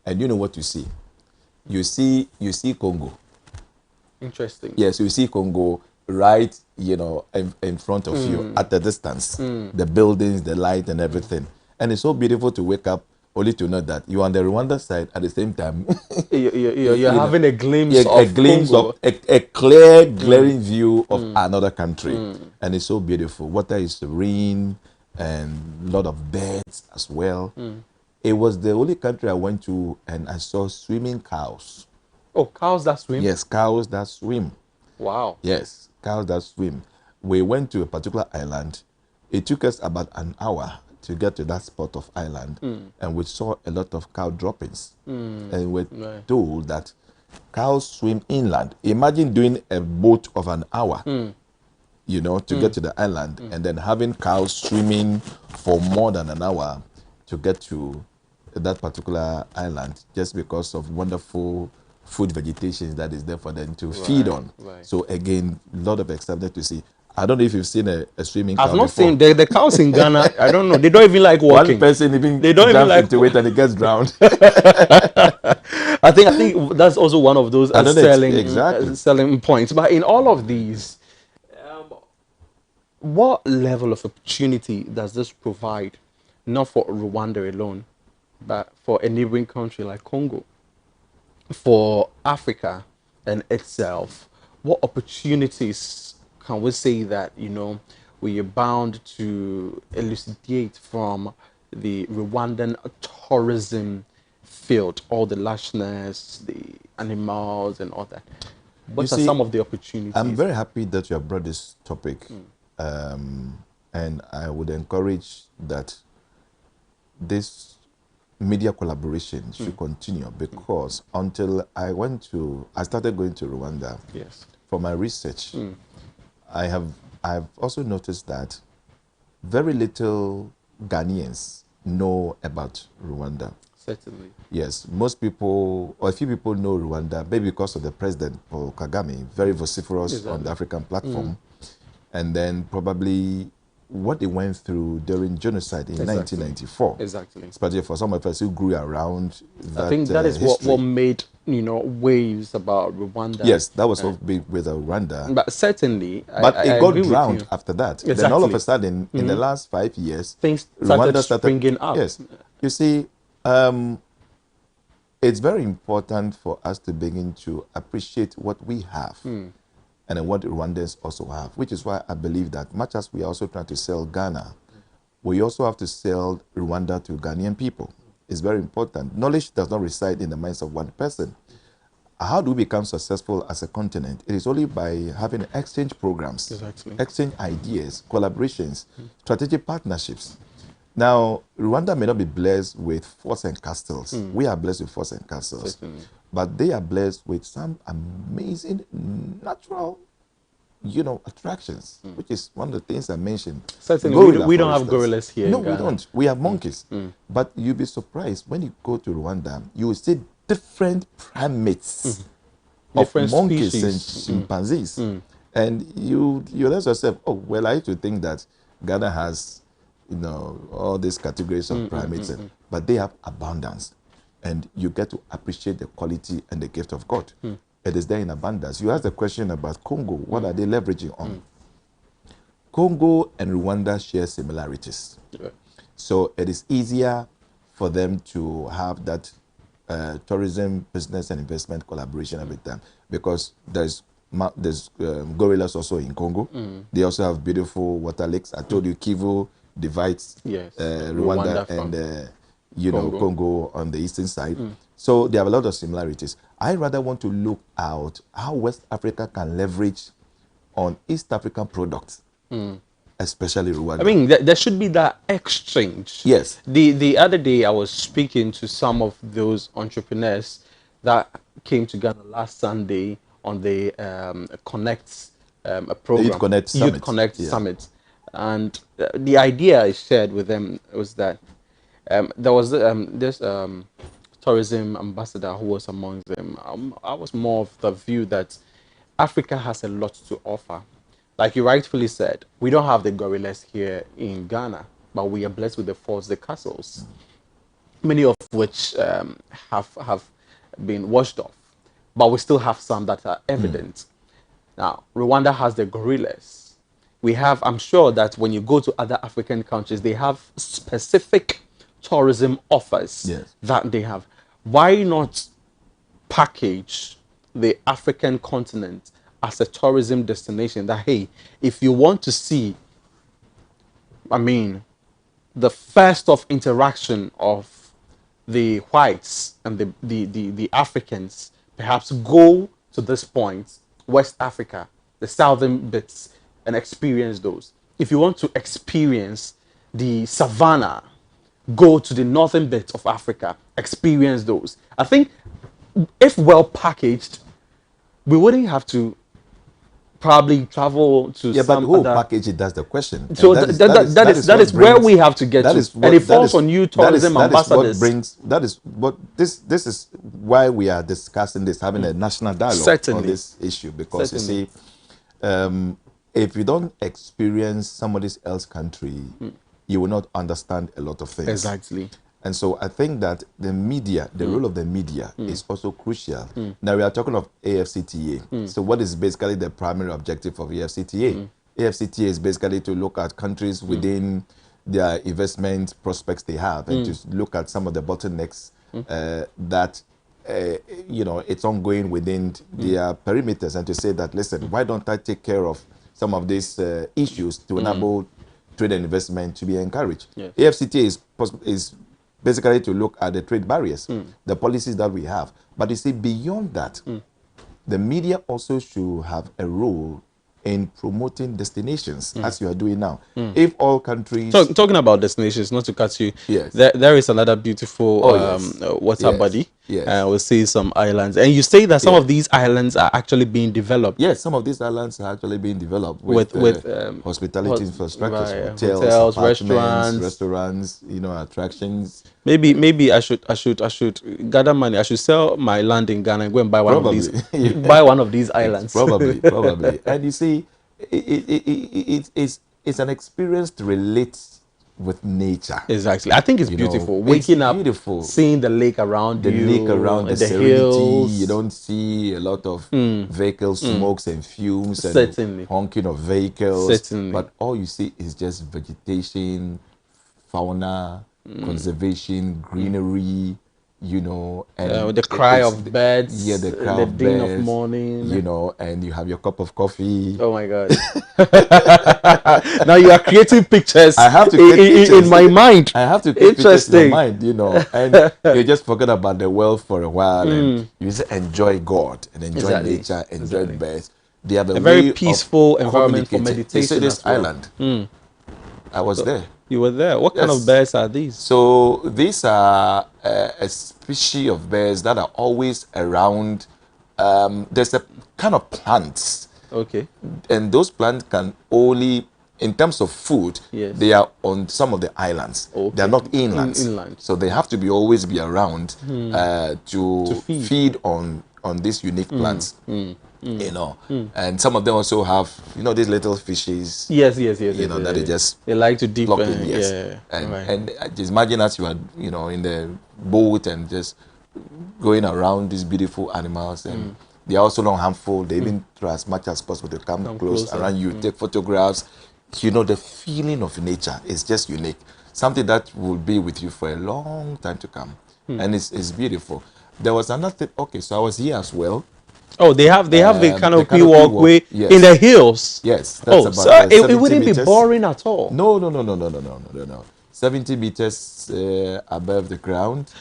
and you know what you see? You see Congo. Interesting. Yes, you see Congo right, you know, in front of you at a distance. The buildings, the light and everything. And it's so beautiful to wake up only to know that you're on the Rwanda side at the same time. You're having a glimpse of a clear, glaring view of another country. And it's so beautiful. Water is serene and a lot of birds as well. It was the only country I went to and I saw swimming cows. Oh, cows that swim? Yes, cows that swim. Wow. Yes, cows that swim. We went to a particular island. It took us about an hour to get to that spot of island, and we saw a lot of cow droppings. And we're told that cows swim inland. Imagine doing a boat of an hour, you know, to get to the island, and then having cows swimming for more than an hour to get to that particular island, just because of wonderful food vegetation that is there for them to feed on. So again, a lot of excitement to see. I don't know if you've seen a swimming cow. I've not seen the cows in Ghana. I don't know. They don't even like walking. One person even they don't even like into it and it gets drowned. I think that's also one of those selling points. But in all of these, what level of opportunity does this provide, not for Rwanda alone, but for a neighboring country like Congo, for Africa and itself? What opportunities can we say that, you know, we are bound to elucidate from the Rwandan tourism field, all the lushness, the animals and all that? What are some of the opportunities? I'm very happy that you have brought this topic. And I would encourage that this media collaboration should continue, because until I started going to Rwanda for my research, I've also noticed that very little Ghanaians know about Rwanda. Certainly. Yes, most people, or a few people know Rwanda, maybe because of the president, Paul Kagame, very vociferous on the African platform. And then probably what they went through during genocide in 1994. Exactly. Especially for some of us who grew around that. I think that is history. what made, you know, waves about Rwanda. Yes, that was what big with Rwanda. But certainly, but it got drowned after that. Exactly. Then all of a sudden, in the last 5 years, things Rwanda started springing up. Yes, you see, it's very important for us to begin to appreciate what we have. And what Rwandans also have, which is why I believe that much as we are also trying to sell Ghana, we also have to sell Rwanda to Ghanaian people. It's very important. Knowledge does not reside in the minds of one person. How do we become successful as a continent? It is only by having exchange programs, exchange ideas, collaborations, strategic partnerships. Now, Rwanda may not be blessed with forts and castles. We are blessed with forts and castles. but they are blessed with some amazing natural, attractions, which is one of the things I mentioned. Certainly, Gorilla, we for don't have instance. gorillas here No, in we Ghana. don't. We have monkeys. But you'll be surprised when you go to Rwanda, you will see different primates of Different monkeys species. and chimpanzees. And you ask yourself, oh, well, I used to think that Ghana has, all these categories of primates, but they have abundance. And you get to appreciate the quality and the gift of God. It is there in abundance. You asked the question about Congo. What are they leveraging on? Congo and Rwanda share similarities. So it is easier for them to have that tourism, business, and investment collaboration every time, because there's gorillas also in Congo. They also have beautiful water lakes. I told you Kivu divides Rwanda and Congo on the eastern side. So they have a lot of similarities. I rather want to look out how West Africa can leverage on East African products, especially Rwanda. I mean, there should be that exchange. Yes. The other day, I was speaking to some of those entrepreneurs that came to Ghana last Sunday on the Connect program. Youth Connect Summit. Youth Connect Summit. And the idea I shared with them was that there was this tourism ambassador who was among them. I was more of the view that Africa has a lot to offer. Like you rightfully said, we don't have the gorillas here in Ghana, but we are blessed with the forts, the castles, many of which have been washed off, but we still have some that are evident. Now, Rwanda has the gorillas. We have, I'm sure that when you go to other African countries, they have specific tourism offers that they have. Why not package the African continent as a tourism destination that, hey, if you want to see, I mean, the first of interaction of the whites and the Africans, perhaps go to this point, West Africa, the southern bits, and experience those. If you want to experience the savannah, go to the northern bit of Africa, experience those. I think if well packaged, we wouldn't have to probably travel to but some who other package it? That's the question. So that is where we have to get to, and it falls on you, tourism ambassadors. That is what this is why we are discussing this, having a national dialogue on this issue, because you see, if you don't experience somebody else's country, you will not understand a lot of things. Exactly. And so I think that the media, the role of the media is also crucial. Now we are talking of AFCTA. So what is basically the primary objective of AFCTA? AFCTA is basically to look at countries within their investment prospects they have, and to look at some of the bottlenecks that it's ongoing within their perimeters, and to say that, listen, why don't I take care of some of these issues to enable trade and investment to be encouraged? AFCTA is basically to look at the trade barriers, the policies that we have. But you see, beyond that, the media also should have a role in promoting destinations, as you are doing now. If all countries... Talking about destinations, not to cut you, there is another beautiful water body. We'll see some islands. And you say that some of these islands are actually being developed. Yes, some of these islands are actually being developed with hospitality infrastructures, hotels, restaurants, attractions. Maybe I should gather money. I should sell my land in Ghana and go and buy one of these. Buy one of these islands. Probably. And you see, it's an experience to relate with nature. Exactly. I think it's beautiful. Waking up, seeing the lake around you, the serenity. Hills. You don't see a lot of vehicles, smokes and fumes, and honking of vehicles. But all you see is just vegetation, fauna, conservation, greenery, and the cry of birds, the cry of din birds, of morning, and you have your cup of coffee. Oh my God! Now you are creating pictures. I have to create pictures in my mind. I have to create pictures in my mind, and you just forget about the world for a while, and you just enjoy God and enjoy nature, enjoy the birds. They have a very peaceful environment for meditation. You see this island. I was there. You were there. What kind of birds are these? So these are a species of birds that are always around. There's a kind of plants. Okay. And those plants can only, in terms of food, yes, they are on some of the islands. Okay. They are not inlands. Inland. So they have to be always be around to feed on these unique plants. You know, and some of them also have, you know, these little fishes. Yes. You know, that they like to dip in. Yes. And just imagine as you are, you know, in the boat and just going around these beautiful animals, and they are also not harmful. They even try as much as possible to come close around you, take photographs. You know, the feeling of nature is just unique. Something that will be with you for a long time to come, and it's beautiful. There was another thing. Okay, so I was here as well. Oh, they have the canopy walkway yes. in the hills. Yes, that's about so it wouldn't meters. be boring at all. No. 70 meters above the ground,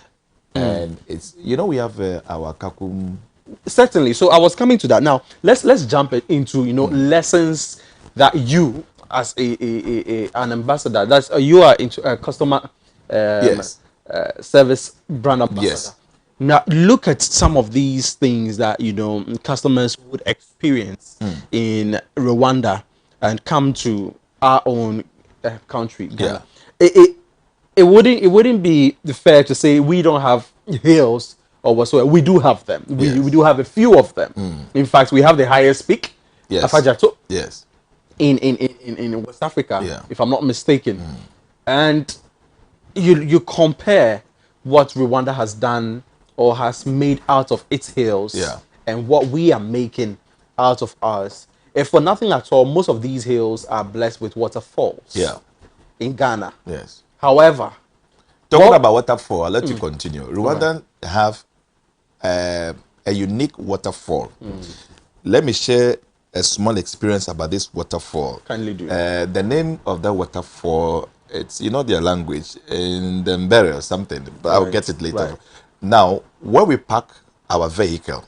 and it's, you know, we have our Kakum. Certainly. So I was coming to that. Now let's jump into, you know, lessons that you as an ambassador, that's you are into a customer service brand ambassador. Yes. Now, look at some of these things that, you know, customers would experience in Rwanda and come to our own country, Ghana. Yeah. It wouldn't be fair to say we don't have hills or whatsoever. We do have them. We do have a few of them. In fact, we have the highest peak, Afajato. Yes. In West Africa, if I'm not mistaken. And you compare what Rwanda has done or has made out of its hills and what we are making out of ours. If for nothing at all, most of these hills are blessed with waterfalls in Ghana. Yes. However, talking about waterfall, I'll let you continue. Rwanda have a unique waterfall. Let me share a small experience about this waterfall. Kindly do. The name of that waterfall, it's, you know, their language, in the Mbere or something, but I'll get it later. Right. Now, when we park our vehicle,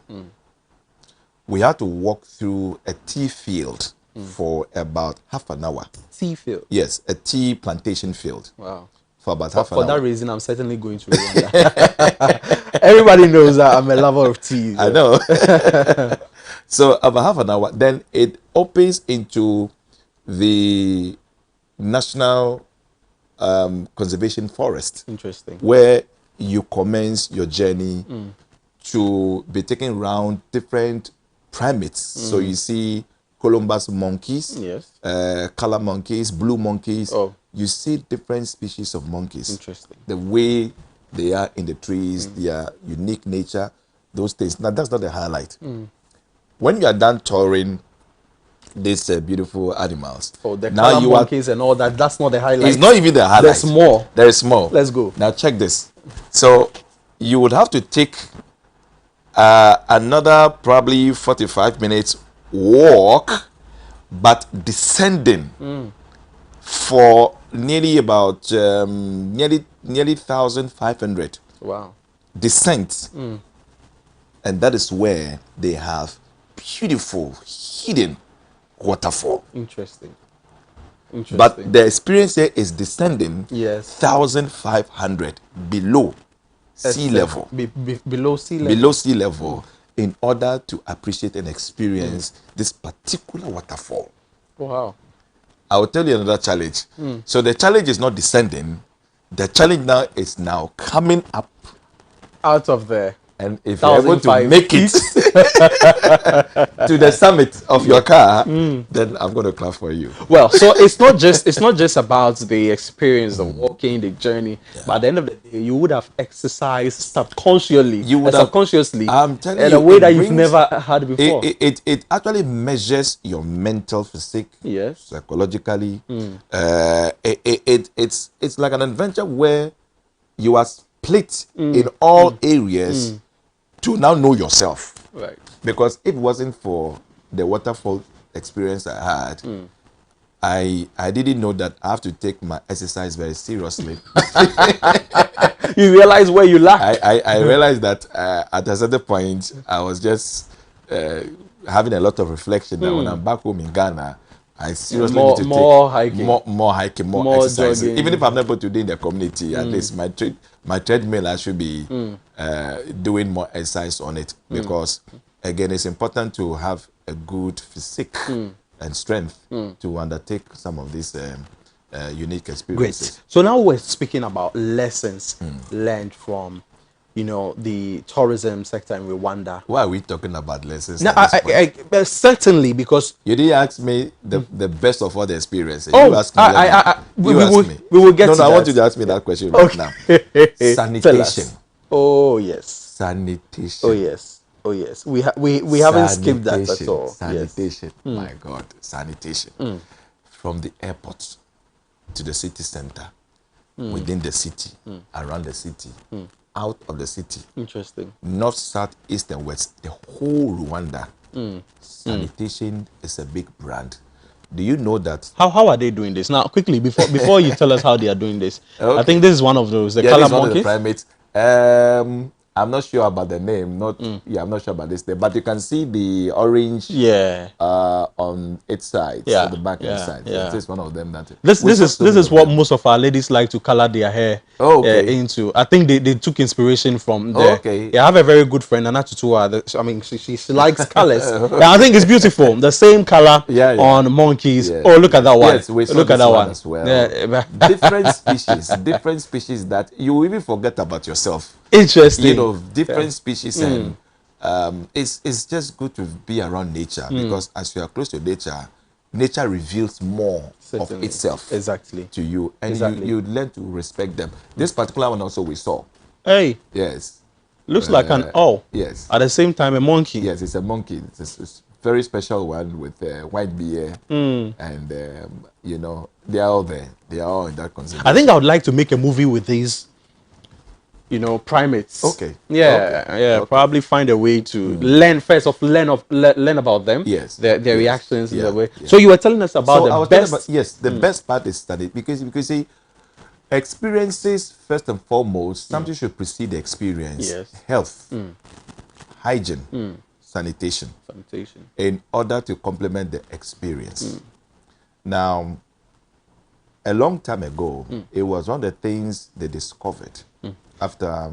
we had to walk through a tea field for about half an hour. Tea field? Yes, a tea plantation field. Wow. For about half an hour. For that reason, I'm certainly going to Rwanda. Everybody knows that I'm a lover of tea. I know. So about half an hour, then it opens into the National Conservation Forest. Interesting. Where you commence your journey to be taken around different primates. So you see Columbus monkeys, color monkeys, blue monkeys. You see different species of monkeys. Interesting. The way they are in the trees, their unique nature, those things. Now, that's not the highlight. When you are done touring these beautiful animals, the now color monkeys and all that, that's not the highlight. It's not even the highlight. There's more. There is more. Let's go. Now, check this. So, you would have to take another probably 45 minutes walk, but descending for nearly about nearly 1,500. Wow. Descent. And that is where they have beautiful hidden waterfall. Interesting. But the experience here is descending 1,500 below sea level. Below sea level. Below sea level, in order to appreciate and experience this particular waterfall. Wow. I will tell you another challenge. So the challenge is not descending. The challenge now is now coming up out of there. And if you're able to make it to the summit of your car, then I'm going to clap for you. Well, so it's not just about the experience of walking, the journey, but at the end of the day, you would have exercised subconsciously. I'm telling in you, a way that you've never had before. It actually measures your mental physique, psychologically. It's like an adventure where you are split in all areas to now know yourself. Right. Because if it wasn't for the waterfall experience I had, I didn't know that I have to take my exercise very seriously. You realize where you lack. I realized that at a certain point, I was just having a lot of reflection that when I'm back home in Ghana, I seriously more, need to more take hiking, more hiking, more exercises. jogging. Even if I'm not able to do in the community, at least my treadmill, I should be doing more exercise on it, because again, it's important to have a good physique and strength to undertake some of these unique experiences. Great. So now we're speaking about lessons learned from, you know, the tourism sector in Rwanda. Why are we talking about lessons? No, at this point? certainly, because you didn't ask me the best of all the experiences. Oh, you asked me. we will get to that. I want you to ask me that question right now. Sanitation. Oh yes. Sanitation. Oh yes. Oh yes. We haven't skipped that at all. Sanitation. Yes. My God, sanitation. From the airport to the city center, within the city, around the city, out of the city. Interesting. North, south, east, and west. The whole Rwanda. Sanitation is a big brand. Do you know that? How are they doing this? Now, quickly, before you tell us how they are doing this, okay. I think this is one of those. The this color is one monkeys. of the primates. I'm not sure about the name. I'm not sure about this name. But you can see the orange. On its side. Yeah. On the back and side. Yeah. This is one of them. This is what most of our ladies like to color their hair into. I think they took inspiration from there. Yeah, I have a very good friend, Nana Tutua. I mean, she likes colors. I think it's beautiful. The same color on monkeys. Yeah. Oh, look at that one. Yes, we saw look at that one as well. Yeah. different species that you even forget about yourself. Interesting. You know, different species, and it's just good to be around nature, because as you are close to nature, nature reveals more of itself to you, and you learn to respect them. This particular one also we saw. Hey. Yes. Looks like an owl. Yes. At the same time, a monkey. Yes, it's a monkey. It's a very special one with white beard, and you know, they are all there. They are all in that concept. I think I would like to make a movie with these, you know, primates. Okay. Yeah, okay. Probably find a way to learn about them. Yes. Their reactions in the way. So you were telling us about the best. The best part is study, because see, experiences first and foremost. Something should precede the experience. Yes. Health, hygiene, sanitation, in order to complement the experience. Now, a long time ago, it was one of the things they discovered. After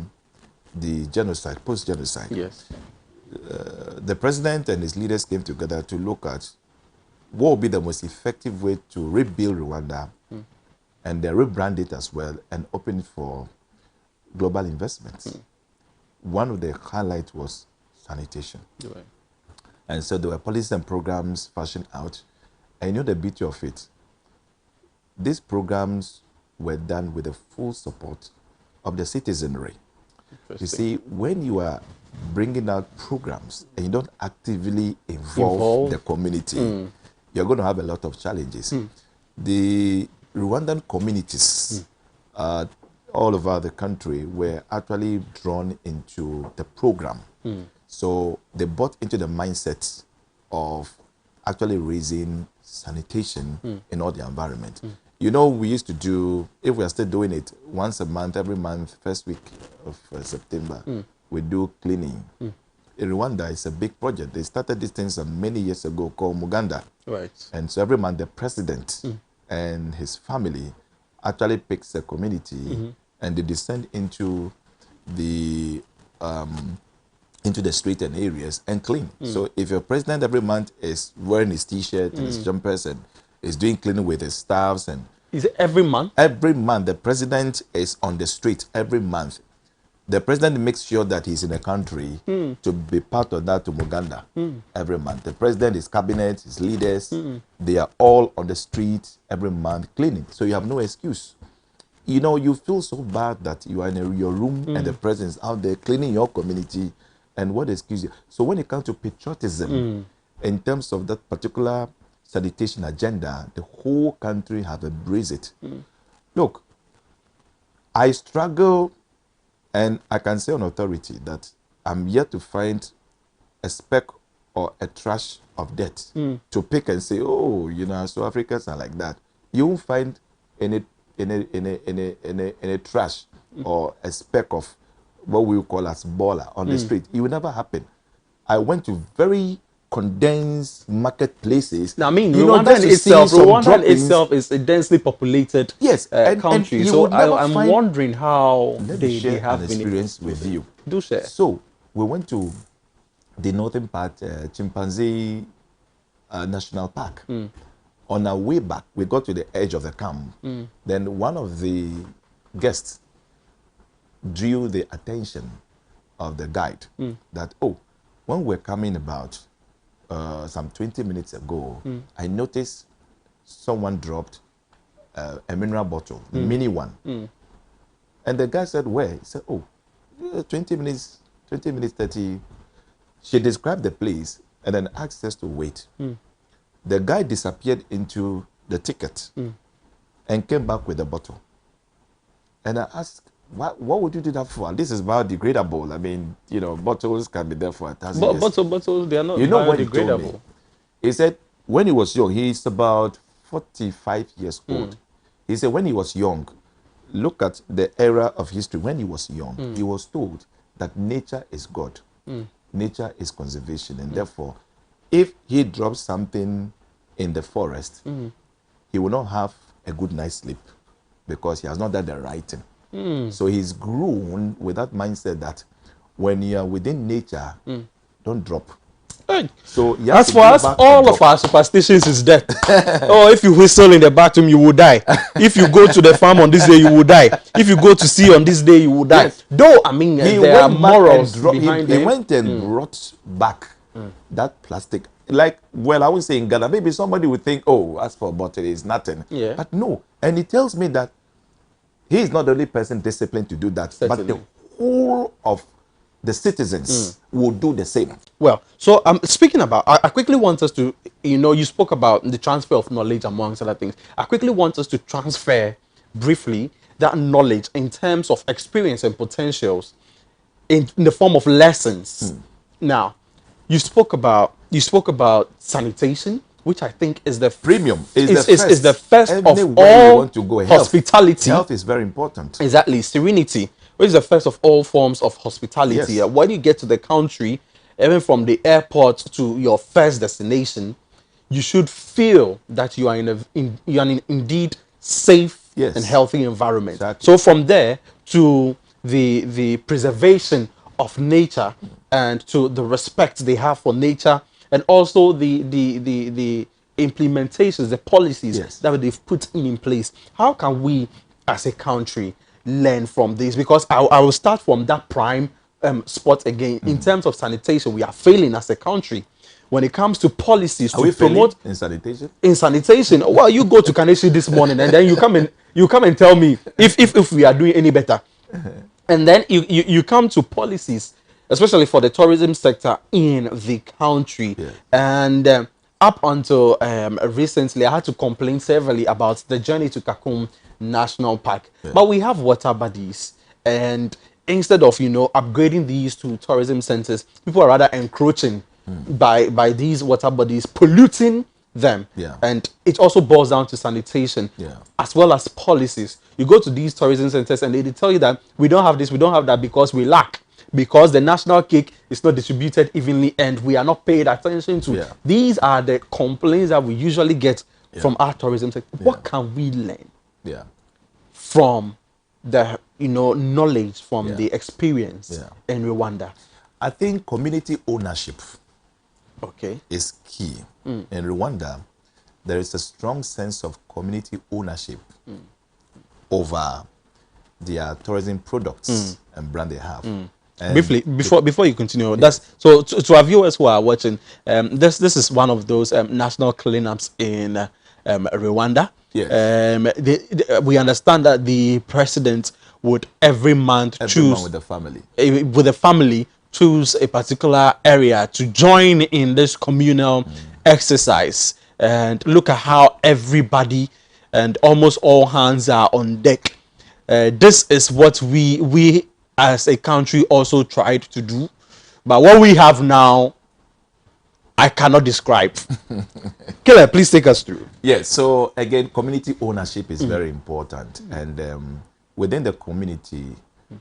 the genocide, post-genocide, the president and his leaders came together to look at what would be the most effective way to rebuild Rwanda and then rebrand it as well and open it for global investments. One of the highlights was sanitation. And so there were policies and programs fashioned out. And you know the beauty of it? These programs were done with the full support of the citizenry. You see, when you are bringing out programs and you don't actively involve the community, you're going to have a lot of challenges. The Rwandan communities all over the country were actually drawn into the program. So they bought into the mindset of actually raising sanitation in all the environment. You know, we used to do, if we are still doing it, once a month, every month, first week of September, we do cleaning. In Rwanda, it's a big project. They started these things many years ago called Muganda. Right. And so every month, the president and his family actually picks a community and they descend into the street and areas and clean. So if your president every month is wearing his T-shirt and his jumpers and is doing cleaning with his staffs, and is it every month? Every month, the president is on the street every month. The president makes sure that he's in the country to be part of that to Muganda every month. The president, his cabinet, his leaders, they are all on the street every month cleaning. So you have no excuse. You know, you feel so bad that you are in your room and the president is out there cleaning your community, and what excuse you? So when it comes to patriotism, in terms of that particular sanitation agenda, the whole country have embraced it. Look, I struggle, and I can say on authority that I'm yet to find a speck or a trash of debt to pick and say, oh, you know, so Africans are like that. You won't find any trash or a speck of what we call as baller on the street. It will never happen. I went to very condensed marketplaces. I mean, you know, Rwanda just to see some Rwanda droppings. itself is a densely populated country. you So would never I'm find- wondering how Let me they share have an been experience with you. Do share. So we went to the northern part, Chimpanzee National Park. On our way back, we got to the edge of the camp. Then one of the guests drew the attention of the guide that, oh, when we're coming about some 20 minutes ago, I noticed someone dropped a mineral bottle, the mini one. And the guy said, where? He said, oh, 20 minutes, 30. She described the place and then asked us to wait. The guy disappeared into the ticket and came back with a bottle. And I asked, what would you do that for? This is biodegradable. I mean, you know, bottles can be there for 1,000 years. Bottles, they are not you know what he told biodegradable. me? He said when he was young, he's about 45 years old. He said when he was young, look at the era of history. When he was young, he was told that nature is God. Nature is conservation. And therefore, if he drops something in the forest, he will not have a good night's sleep because he has not done the right thing. So he's grown with that mindset that when you are within nature, don't drop. So as for us, all of our superstitions is death. Oh, if you whistle in the bathroom, you will die. If you go to the farm on this day, you will die. If you go to sea on this day, you will die. Yes. Though, I mean, there are morals behind He them. went and brought back that plastic. Like, well, I would say in Ghana, maybe somebody would think, oh, as for a bottle, it's nothing. Yeah. But no. And he tells me that he is not the only person disciplined to do that, but the whole of the citizens will do the same. Well, so speaking about, I quickly want us to, you spoke about the transfer of knowledge amongst other things. I quickly want us to transfer briefly that knowledge in terms of experience and potentials in the form of lessons. Now, you spoke about sanitation, which I think is the premium, is the first of Anywhere all you want to go. hospitality. Health is very important. Exactly, serenity, which is the first of all forms of hospitality. Yes. When you get to the country, even from the airport to your first destination, you should feel that you are in an indeed safe and healthy environment. Exactly. So from there to the preservation of nature and to the respect they have for nature, and also the implementations, the policies that they've put in place. How can we as a country learn from this? Because I will start from that prime spot again. In terms of sanitation, we are failing as a country. When it comes to policies Are we to promote in sanitation? In sanitation, well, you go to Kaneshi this morning and then you come and tell me if we are doing any better. And then you come to policies, especially for the tourism sector in the country. And up until recently, I had to complain severally about the journey to Kakum National Park. But we have water bodies, and instead of upgrading these to tourism centers, people are rather encroaching by these water bodies, polluting them. And it also boils down to sanitation as well as policies. You go to these tourism centers and they tell you that we don't have this, we don't have that because we lack, because the national cake is not distributed evenly and we are not paid attention to. These are the complaints that we usually get from our tourism sector. What can we learn from the knowledge, from the experience in Rwanda? I think community ownership is key. Mm. In Rwanda, there is a strong sense of community ownership over their tourism products and brand they have. And briefly, before you continue, that's so to our viewers who are watching, this is one of those national cleanups in Rwanda. We understand that the president would every month choose with the family. With the family, choose a particular area to join in this communal exercise, and look at how everybody and almost all hands are on deck. This is what we as a country also tried to do, but what we have now, I cannot describe. Killer, please take us through. Yes, so again, community ownership is very important. And within the community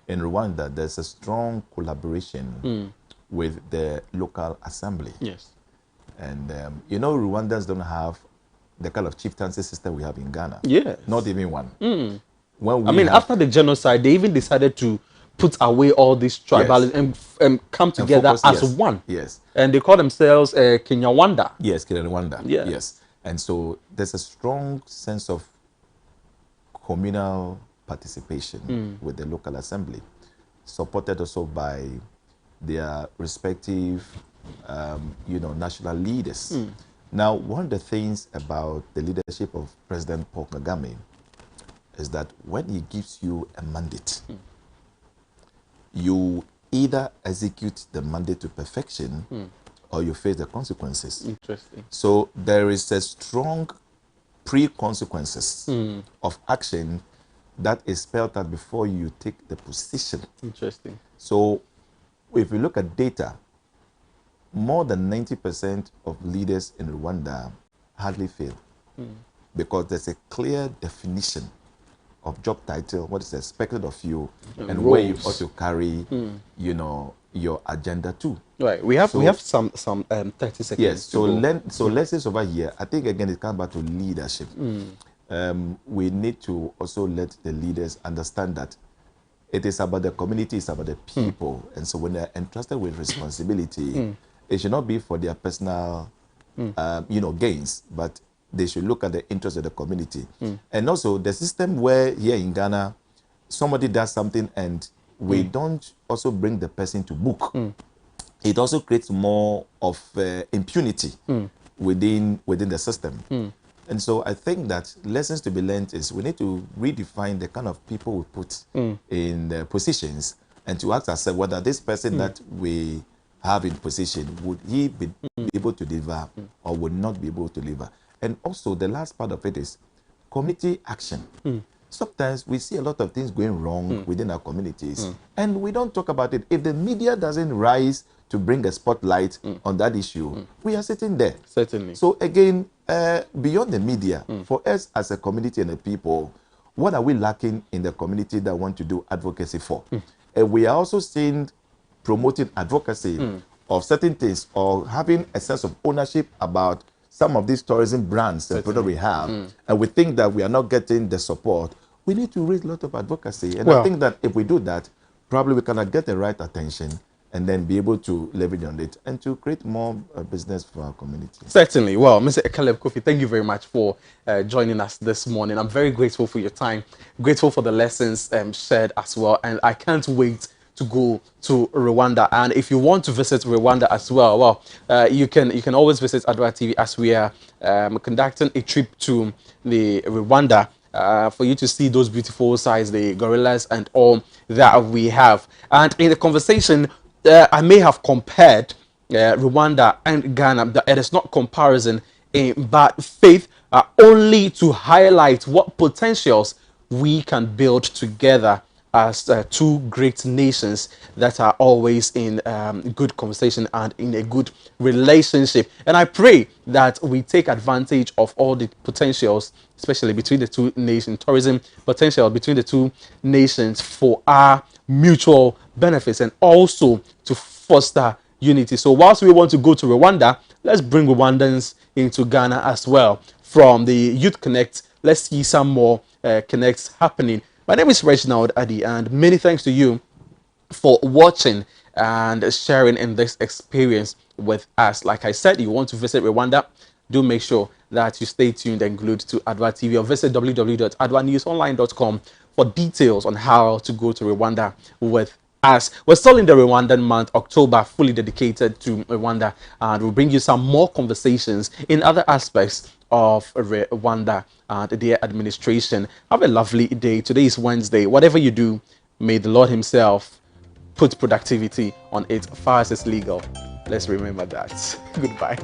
in Rwanda, there's a strong collaboration with the local assembly. Yes. And you know, Rwandans don't have the kind of chieftaincy system we have in Ghana. Yes. Not even one. When we after the genocide, they even decided to put away all these tribalism and come together focus, as one. Yes. And they call themselves Kinyarwanda. Yes, Kinyarwanda. Yeah. Yes. And so there's a strong sense of communal participation with the local assembly, supported also by their respective, national leaders. Now, one of the things about the leadership of President Paul Kagame is that when he gives you a mandate, you either execute the mandate to perfection or you face the consequences. Interesting. So there is a strong pre-consequences of action that is spelled out before you take the position. Interesting. So if you look at data, more than 90% of leaders in Rwanda hardly fail because there's a clear definition of job title, what is expected of you, and where you ought to carry, your agenda to. Right. We have some 30 seconds. Yes. So lessons over here. I think again it comes back to leadership. We need to also let the leaders understand that it is about the community, it's about the people, and so when they're entrusted with responsibility, it should not be for their personal, gains, but they should look at the interest of the community. And also the system where here in Ghana, somebody does something and we don't also bring the person to book. It also creates more of impunity within the system. And so I think that lessons to be learned is we need to redefine the kind of people we put in positions and to ask ourselves whether this person that we have in position, would he be able to deliver or would not be able to deliver. And also the last part of it is community action. Sometimes we see a lot of things going wrong within our communities and we don't talk about it. If the media doesn't rise to bring a spotlight on that issue, we are sitting there. Certainly. So again, beyond the media, for us as a community and a people, what are we lacking in the community that want to do advocacy for? And we are also seeing promoting advocacy of certain things or having a sense of ownership about some of these tourism brands and products we have, and we think that we are not getting the support. We need to raise a lot of advocacy. And I think that if we do that, probably we cannot get the right attention and then be able to leverage on it and to create more business for our community. Certainly. Well, Mr. Caleb Kofi, thank you very much for joining us this morning. I'm very grateful for your time, grateful for the lessons shared as well, and I can't wait to go to Rwanda. And if you want to visit Rwanda as well, you can always visit Adoatv as we are conducting a trip to the Rwanda for you to see those beautiful sites, the gorillas and all that we have. And in the conversation, I may have compared Rwanda and Ghana. It is not comparison, but faith only to highlight what potentials we can build together as two great nations that are always in good conversation and in a good relationship. And I pray that we take advantage of all the potentials, especially between the two nations, tourism potential between the two nations for our mutual benefits and also to foster unity. So whilst we want to go to Rwanda, let's bring Rwandans into Ghana as well. From the Youth Connect, let's see some more connects happening. My name is Reginald Addy, and many thanks to you for watching and sharing in this experience with us. Like I said, you want to visit Rwanda, do make sure that you stay tuned and glued to Adoatv or visit www.adoanewsonline.com for details on how to go to Rwanda with us. We're still in the Rwandan month, October, fully dedicated to Rwanda, and we'll bring you some more conversations in other aspects of Rwanda and their administration. Have a lovely day. Today is Wednesday. Whatever you do, may the Lord himself put productivity on it far as it's legal. Let's remember that. Goodbye.